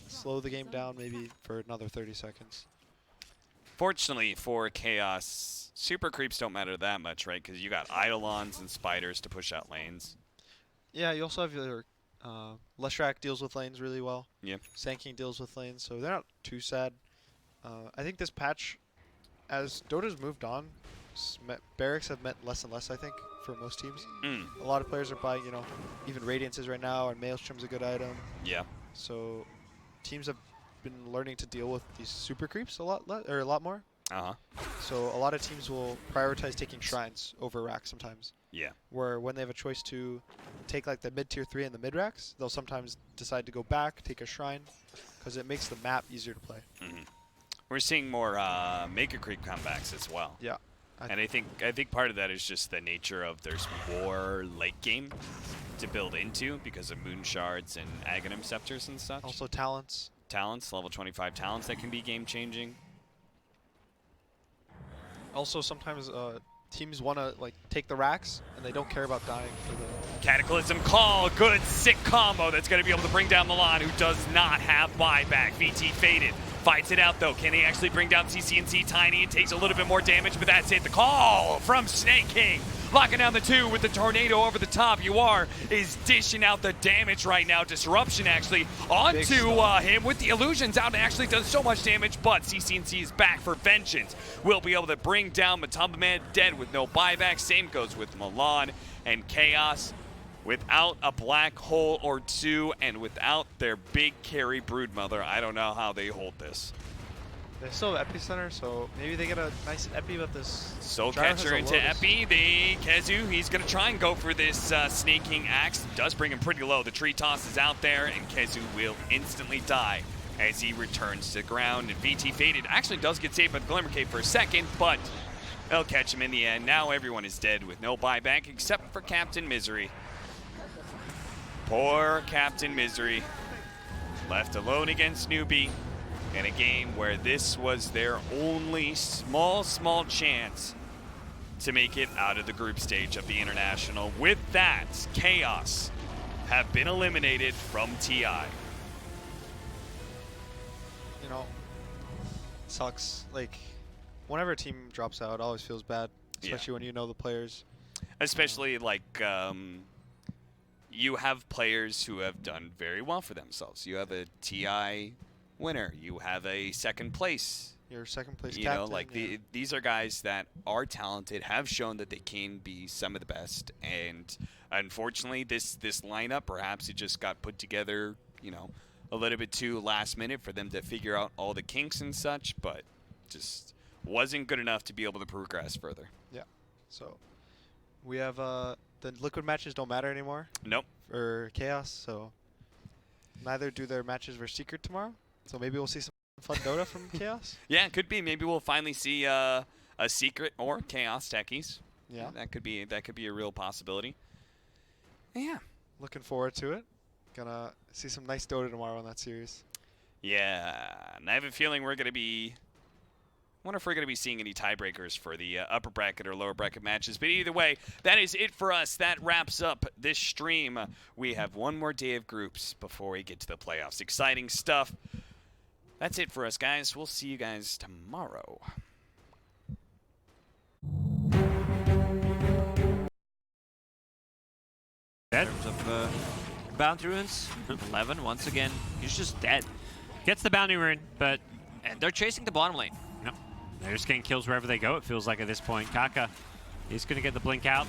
slow the game down maybe for another 30 seconds. Fortunately for Chaos, super creeps don't matter that much, right? Because you got Eidolons and Spiders to push out lanes. Yeah, you also have your Leshrac deals with lanes really well. Yep. Sand King deals with lanes, so they're not too sad. I think this patch, as Dota's moved on, barracks have meant less and less, I think, for most teams. A lot of players are buying, you know, even Radiances right now, and Maelstrom's a good item. Yeah. So teams have been learning to deal with these super creeps a lot more. So a lot of teams will prioritize taking shrines over racks sometimes. Yeah. Where when they have a choice to take like the mid tier 3 and the mid racks, they'll sometimes decide to go back, take a shrine, because it makes the map easier to play. We're seeing more Mega Creep comebacks as well. Yeah. And I think part of that is just the nature of there's more late game to build into because of Moon Shards and Aghanim Scepters and such. Also talents. Talents, level 25 talents that can be game changing. Also sometimes teams want to like take the racks and they don't care about dying for the Cataclysm Call, good sick combo that's going to be able to bring down Milan, who does not have buyback. VT faded. Fights it out though. Can he actually bring down CCNC? Tiny, it takes a little bit more damage, but that's it. The call from Snake King. Locking down the 2 with the tornado over the top. UR is dishing out the damage right now. Disruption actually onto him with the illusions out and actually does so much damage, but CCNC is back for vengeance. Will be able to bring down Matumba Man dead with no buyback. Same goes with Milan and Chaos. Without a black hole or 2 and without their big carry Broodmother, I don't know how they hold this. They still have Epicenter, so maybe they get a nice Epi with this. Soul Catcher into Epi. Kezu, he's going to try and go for this Snaking Axe. Does bring him pretty low. The tree toss is out there, and Kezu will instantly die as he returns to the ground. And VT Faded actually does get saved by the Glimmer Cave for a second, but they'll catch him in the end. Now everyone is dead with no buyback except for Captain Misery. Poor Captain Misery, left alone against Newbee in a game where this was their only small chance to make it out of the group stage of the International. With that, Chaos have been eliminated from TI. You know, sucks. Like, whenever a team drops out, it always feels bad, especially when you know the players. Especially like you have players who have done very well for themselves. You have a TI winner. You have a second place. Your second place you captain. know, like these are guys that are talented, have shown that they can be some of the best. And unfortunately, this lineup, perhaps it just got put together, you know, a little bit too last minute for them to figure out all the kinks and such, but just wasn't good enough to be able to progress further. Yeah. So we have the liquid matches don't matter anymore. Nope. For Chaos, so neither do their matches versus Secret tomorrow. So maybe we'll see some fun Dota from Chaos. Yeah, it could be. Maybe we'll finally see a Secret or Chaos techies. Yeah. That could be a real possibility. Yeah. Looking forward to it. Gonna see some nice Dota tomorrow in that series. Yeah, and I have a feeling we're gonna be. I wonder if we're going to be seeing any tiebreakers for the upper bracket or lower bracket matches. But either way, that is it for us. That wraps up this stream. We have one more day of groups before we get to the playoffs. Exciting stuff. That's it for us, guys. We'll see you guys tomorrow. In terms of bounty runes, 11 once again. He's just dead. Gets the bounty rune, but And they're chasing the bottom lane. no, they're just getting kills wherever they go, it feels like at this point. Kaka is going to get the blink out.